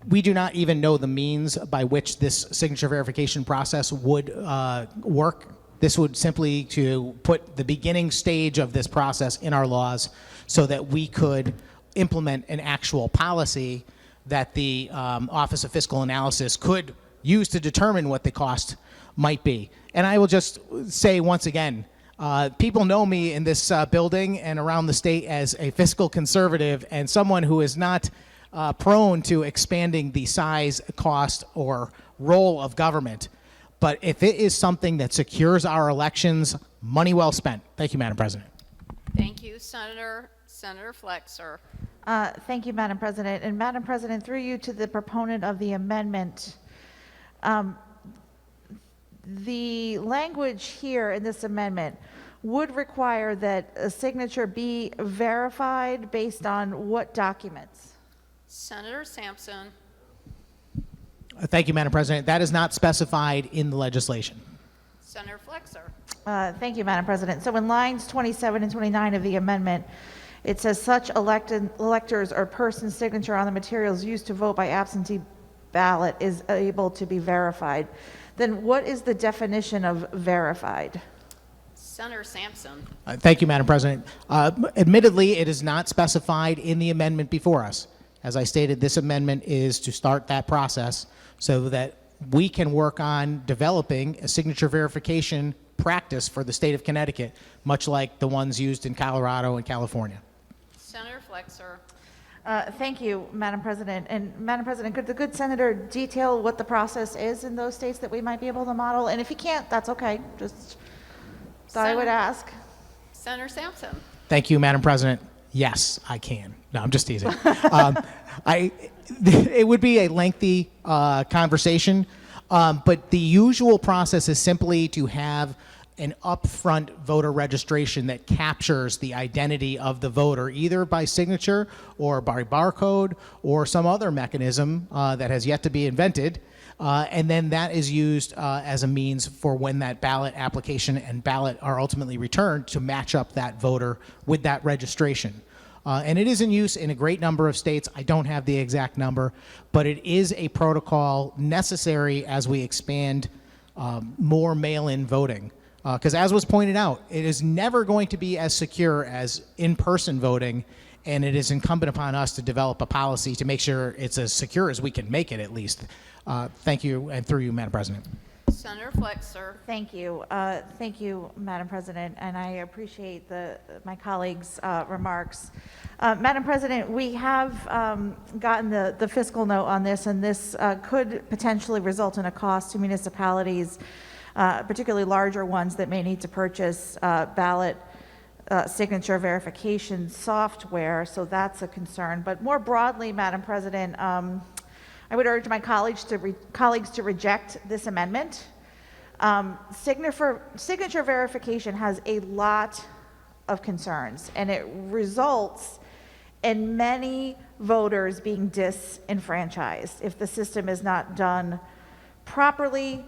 we do not even know the means by which this signature verification process would work. This would simply to put the beginning stage of this process in our laws so that we could implement an actual policy that the Office of Fiscal Analysis could use to determine what the cost might be. And I will just say once again, people know me in this building and around the state as a fiscal conservative and someone who is not prone to expanding the size, cost, or role of government. But if it is something that secures our elections, money well spent. Thank you, Madam President. Thank you, Senator. Senator Flexer. Thank you, Madam President. And Madam President, through you to the proponent of the amendment, the language here in this amendment would require that a signature be verified based on what documents? Senator Sampson. Thank you, Madam President. That is not specified in the legislation. Senator Flexer. Thank you, Madam President. So in lines 27 and 29 of the amendment, it says such electors or person's signature on the materials used to vote by absentee ballot is able to be verified. Then what is the definition of verified? Senator Sampson. Thank you, Madam President. Admittedly, it is not specified in the amendment before us. As I stated, this amendment is to start that process so that we can work on developing a signature verification practice for the state of Connecticut, much like the ones used in Colorado and California. Senator Flexer. Thank you, Madam President. And Madam President, could the good senator detail what the process is in those states that we might be able to model? And if he can't, that's okay. Just thought I would ask. Senator Sampson. Thank you, Madam President. Yes, I can. No, I'm just teasing. It would be a lengthy conversation, but the usual process is simply to have an upfront voter registration that captures the identity of the voter, either by signature or by barcode or some other mechanism that has yet to be invented. And then that is used as a means for when that ballot application and ballot are ultimately returned to match up that voter with that registration. And it is in use in a great number of states. I don't have the exact number, but it is a protocol necessary as we expand more mail-in voting. Because as was pointed out, it is never going to be as secure as in-person voting, and it is incumbent upon us to develop a policy to make sure it's as secure as we can make it, at least. Thank you, and through you, Madam President. Senator Flexer. Thank you. Thank you, Madam President, and I appreciate my colleagues' remarks. Madam President, we have gotten the fiscal note on this, and this could potentially result in a cost to municipalities, particularly larger ones that may need to purchase ballot signature verification software, so that's a concern. But more broadly, Madam President, I would urge my colleagues to reject this amendment. Signature verification has a lot of concerns, and it results in many voters being disenfranchised if the system is not done properly.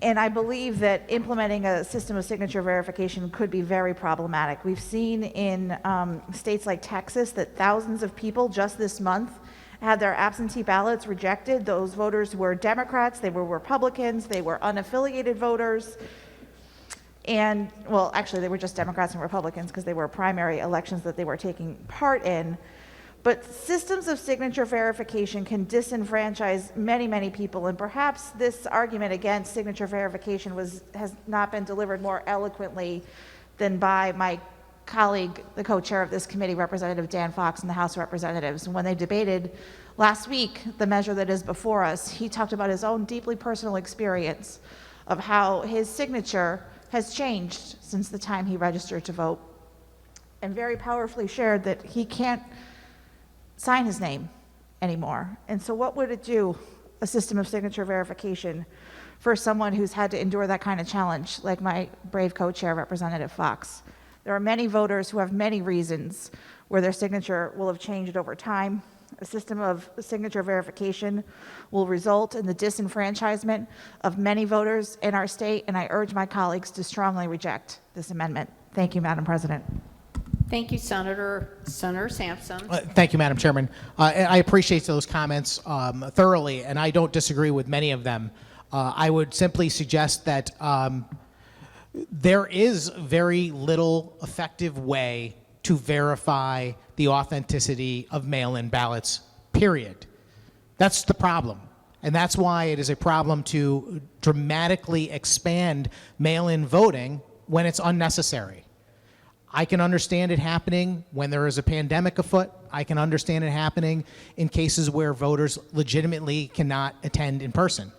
And I believe that implementing a system of signature verification could be very problematic. We've seen in states like Texas that thousands of people just this month had their absentee ballots rejected. Those voters were Democrats, they were Republicans, they were unaffiliated voters. And, well, actually, they were just Democrats and Republicans because they were primary elections that they were taking part in. But systems of signature verification can disenfranchise many, many people, and perhaps this argument against signature verification has not been delivered more eloquently than by my colleague, the co-chair of this committee, Representative Dan Fox, in the House of Representatives. When they debated last week the measure that is before us, he talked about his own deeply personal experience of how his signature has changed since the time he registered to vote, and very powerfully shared that he can't sign his name anymore. And so what would it do, a system of signature verification, for someone who's had to endure that kind of challenge, like my brave co-chair, Representative Fox? There are many voters who have many reasons where their signature will have changed over time. A system of signature verification will result in the disenfranchisement of many voters in our state, and I urge my colleagues to strongly reject this amendment. Thank you, Madam President. Thank you, Senator Sampson. Thank you, Madam Chairman. I appreciate those comments thoroughly, and I don't disagree with many of them. I would simply suggest that there is very little effective way to verify the authenticity of mail-in ballots, period. That's the problem. And that's why it is a problem to dramatically expand mail-in voting when it's unnecessary. I can understand it happening when there is a pandemic afoot. I can understand it happening in cases where voters legitimately cannot attend in person.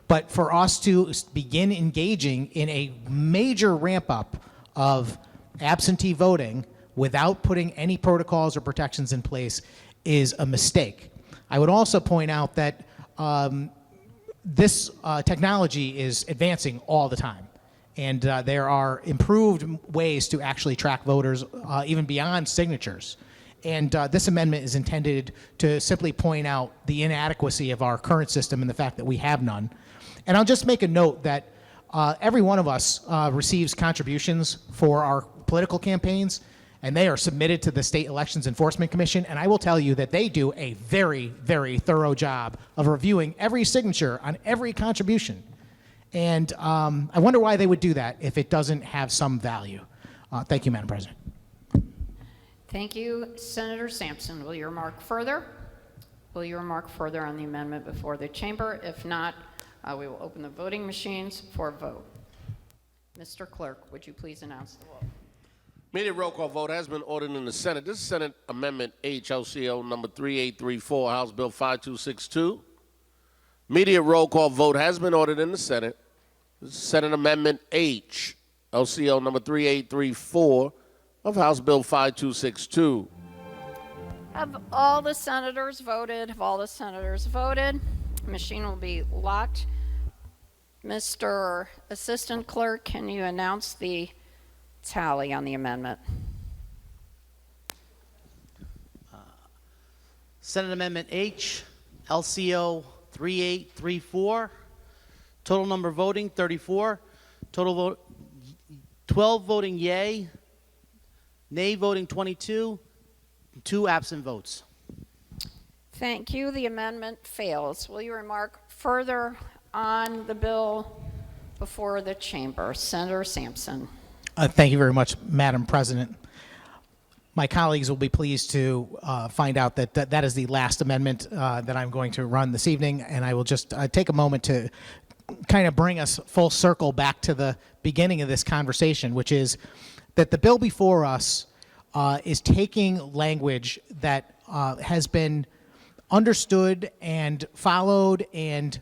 But for us to begin engaging in a major ramp up of absentee voting without putting any protocols or protections in place is a mistake. I would also point out that this technology is advancing all the time. And there are improved ways to actually track voters even beyond signatures. And this amendment is intended to simply point out the inadequacy of our current system and the fact that we have none. And I'll just make a note that every one of us receives contributions for our political campaigns, and they are submitted to the State Elections Enforcement Commission. And I will tell you that they do a very, very thorough job of reviewing every signature on every contribution. And I wonder why they would do that if it doesn't have some value. Thank you, Madam President. Thank you, Senator Sampson. Will you remark further? Will you remark further on the amendment before the chamber? If not, we will open the voting machines for a vote. Mr. Clerk, would you please announce the vote? Immediate roll call vote has been ordered in the Senate. This is Senate Amendment H, LCO number 3834, House Bill 5262. Immediate roll call vote has been ordered in the Senate. This is Senate Amendment H, LCO number 3834 of House Bill 5262. Have all the senators voted? Have all the senators voted? Machine will be locked. Mr. Assistant Clerk, can you announce the tally on the amendment? Senate Amendment H, LCO 3834. Total number voting 34. Total vote 12 voting yay. Nay voting 22. 2 absent votes. Thank you. The amendment fails. Will you remark further on the bill before the chamber? Senator Sampson. Thank you very much, Madam President. My colleagues will be pleased to find out that that is the last amendment that I'm going to run this evening, and I will just take a moment to kind of bring us full circle back to the beginning of this conversation, which is that the bill before us is taking language that has been understood and followed and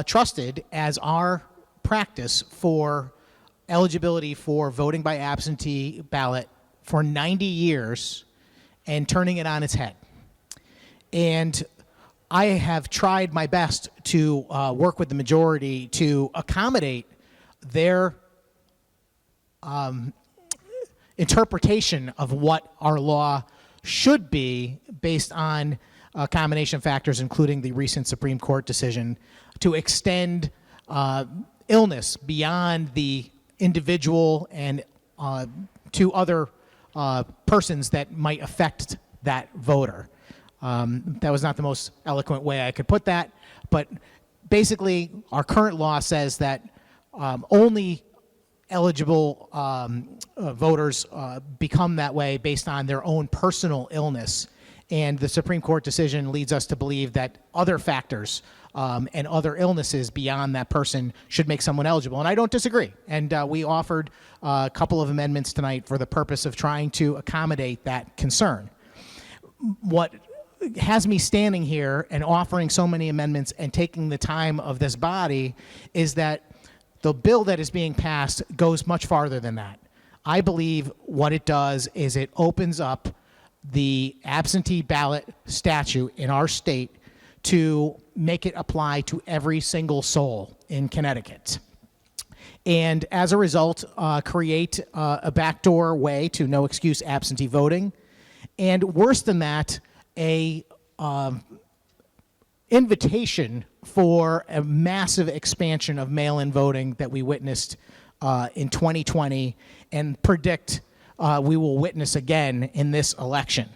trusted as our practice for eligibility for voting by absentee ballot for 90 years and turning it on its head. And I have tried my best to work with the majority to accommodate their interpretation of what our law should be based on a combination of factors, including the recent Supreme Court decision, to extend illness beyond the individual and to other persons that might affect that voter. That was not the most eloquent way I could put that, but basically our current law says that only eligible voters become that way based on their own personal illness. And the Supreme Court decision leads us to believe that other factors and other illnesses beyond that person should make someone eligible. And I don't disagree. And we offered a couple of amendments tonight for the purpose of trying to accommodate that concern. What has me standing here and offering so many amendments and taking the time of this body is that the bill that is being passed goes much farther than that. I believe what it does is it opens up the absentee ballot statute in our state to make it apply to every single soul in Connecticut. And as a result, create a backdoor way to no excuse absentee voting. And worse than that, a invitation for a massive expansion of mail-in voting that we witnessed in 2020 and predict we will witness again in this election.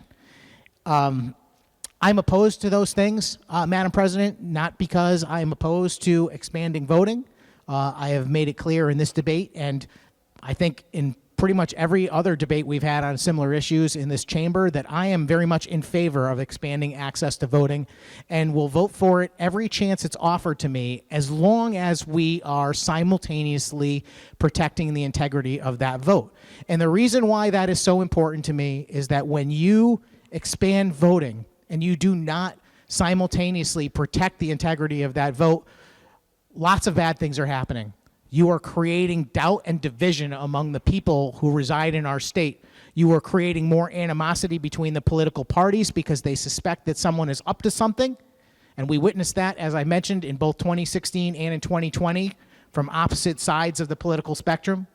I'm opposed to those things, Madam President, not because I'm opposed to expanding voting. I have made it clear in this debate, and I think in pretty much every other debate we've had on similar issues in this chamber, that I am very much in favor of expanding access to voting and will vote for it every chance it's offered to me, as long as we are simultaneously protecting the integrity of that vote. And the reason why that is so important to me is that when you expand voting and you do not simultaneously protect the integrity of that vote, lots of bad things are happening. You are creating doubt and division among the people who reside in our state. You are creating more animosity between the political parties because they suspect that someone is up to something. And we witnessed that, as I mentioned, in both 2016 and in 2020 from opposite sides of the political spectrum.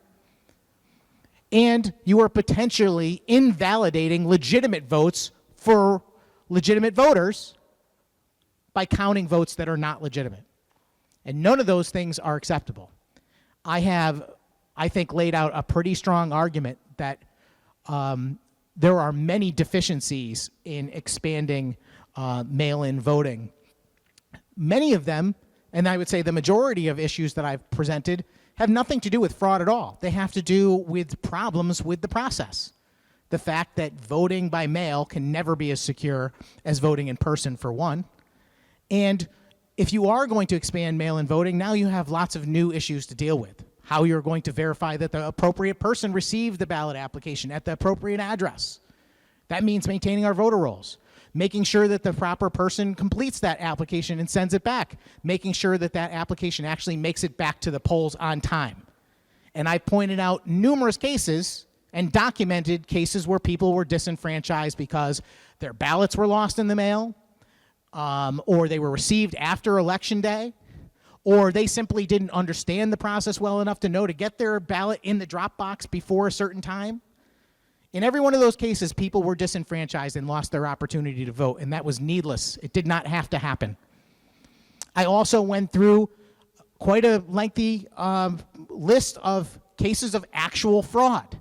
And you are potentially invalidating legitimate votes for legitimate voters by counting votes that are not legitimate. And none of those things are acceptable. I have, I think, laid out a pretty strong argument that there are many deficiencies in expanding mail-in voting. Many of them, and I would say the majority of issues that I've presented, have nothing to do with fraud at all. They have to do with problems with the process. The fact that voting by mail can never be as secure as voting in person, for one. And if you are going to expand mail-in voting, now you have lots of new issues to deal with. How you're going to verify that the appropriate person received the ballot application at the appropriate address. That means maintaining our voter rolls. Making sure that the proper person completes that application and sends it back. Making sure that that application actually makes it back to the polls on time. And I pointed out numerous cases and documented cases where people were disenfranchised because their ballots were lost in the mail, or they were received after Election Day, or they simply didn't understand the process well enough to know to get their ballot in the drop box before a certain time. In every one of those cases, people were disenfranchised and lost their opportunity to vote, and that was needless. It did not have to happen. I also went through quite a lengthy list of cases of actual fraud.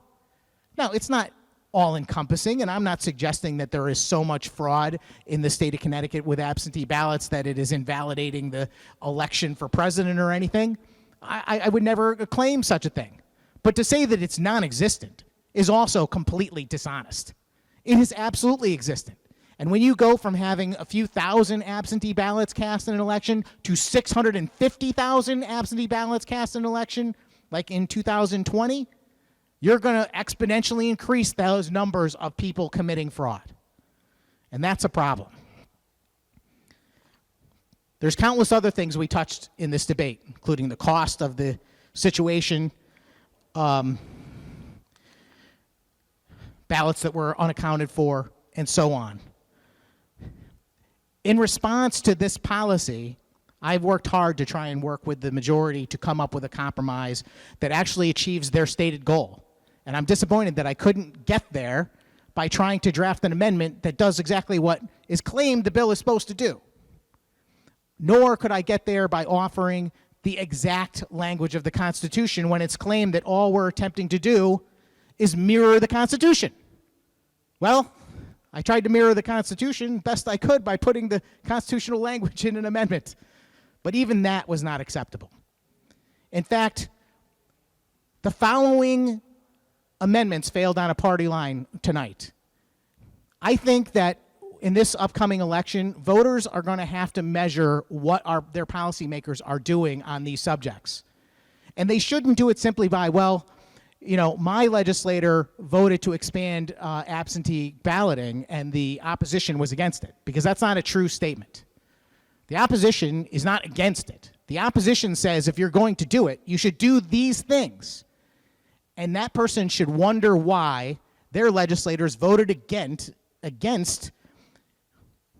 Now, it's not all-encompassing, and I'm not suggesting that there is so much fraud in the state of Connecticut with absentee ballots that it is invalidating the election for president or anything. I would never claim such a thing. But to say that it's non-existent is also completely dishonest. It is absolutely existent. And when you go from having a few thousand absentee ballots cast in an election to 650,000 absentee ballots cast in an election, like in 2020, you're going to exponentially increase those numbers of people committing fraud. And that's a problem. There's countless other things we touched in this debate, including the cost of the situation, ballots that were unaccounted for, and so on. In response to this policy, I've worked hard to try and work with the majority to come up with a compromise that actually achieves their stated goal. And I'm disappointed that I couldn't get there by trying to draft an amendment that does exactly what is claimed the bill is supposed to do. Nor could I get there by offering the exact language of the Constitution when it's claimed that all we're attempting to do is mirror the Constitution. Well, I tried to mirror the Constitution best I could by putting the constitutional language in an amendment. But even that was not acceptable. In fact, the following amendments failed on a party line tonight. I think that in this upcoming election, voters are going to have to measure what their policymakers are doing on these subjects. And they shouldn't do it simply by, well, you know, my legislator voted to expand absentee balloting and the opposition was against it, because that's not a true statement. The opposition is not against it. The opposition says if you're going to do it, you should do these things. And that person should wonder why their legislators voted against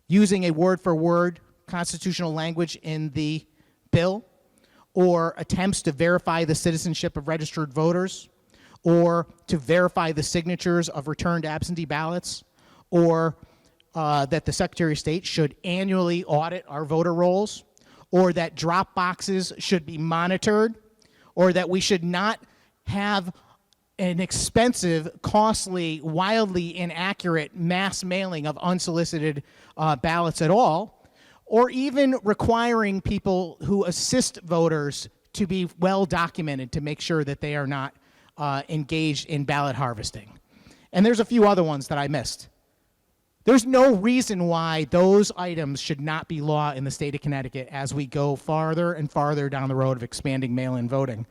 using a word-for-word constitutional language in the bill, or attempts to verify the citizenship of registered voters, or to verify the signatures of returned absentee ballots, or that the Secretary of State should annually audit our voter rolls, or that drop boxes should be monitored, or that we should not have an expensive, costly, wildly inaccurate mass mailing of unsolicited ballots at all, or even requiring people who assist voters to be well documented to make sure that they are not engaged in ballot harvesting. And there's a few other ones that I missed. There's no reason why those items should not be law in the state of Connecticut as we go farther and farther down the road of expanding mail-in voting.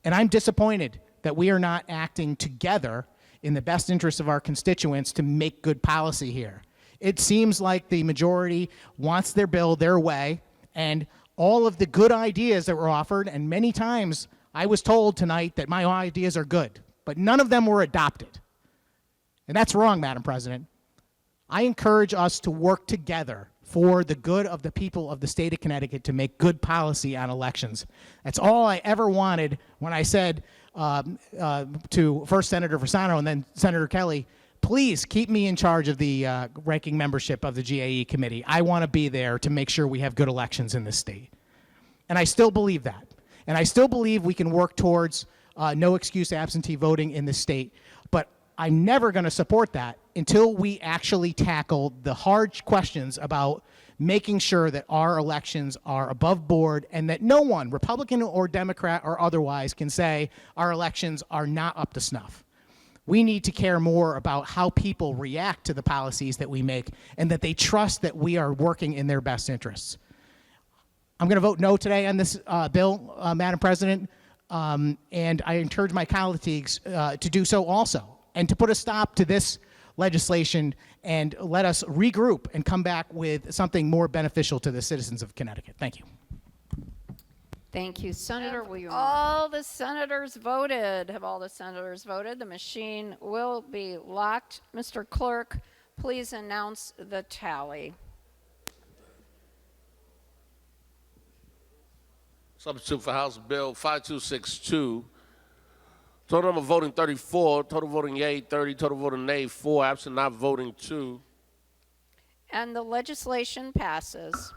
And I'm disappointed that we are not acting together in the best interest of our constituents to make good policy here. It seems like the majority wants their bill their way, and all of the good ideas that were offered, and many times I was told tonight that my ideas are good, but none of them were adopted. And that's wrong, Madam President. I encourage us to work together for the good of the people of the state of Connecticut to make good policy on elections. That's all I ever wanted when I said to first Senator Fasano and then Senator Kelly, please keep me in charge of the ranking membership of the GAE committee. I want to be there to make sure we have good elections in this state. And I still believe that. And I still believe we can work towards no excuse absentee voting in this state. But I'm never going to support that until we actually tackle the hard questions about making sure that our elections are above board and that no one, Republican or Democrat or otherwise, can say our elections are not up to snuff. We need to care more about how people react to the policies that we make and that they trust that we are working in their best interests. I'm going to vote no today on this bill, Madam President, and I encourage my colleagues to do so also, and to put a stop to this legislation and let us regroup and come back with something more beneficial to the citizens of Connecticut. Thank you. Thank you, Senator. All the senators voted. Have all the senators voted? The machine will be locked. Mr. Clerk, please announce the tally. Substitute for House Bill 5262. Total number voting 34, total voting yea 30, total voting nay 4, absent not voting 2. And the legislation passes.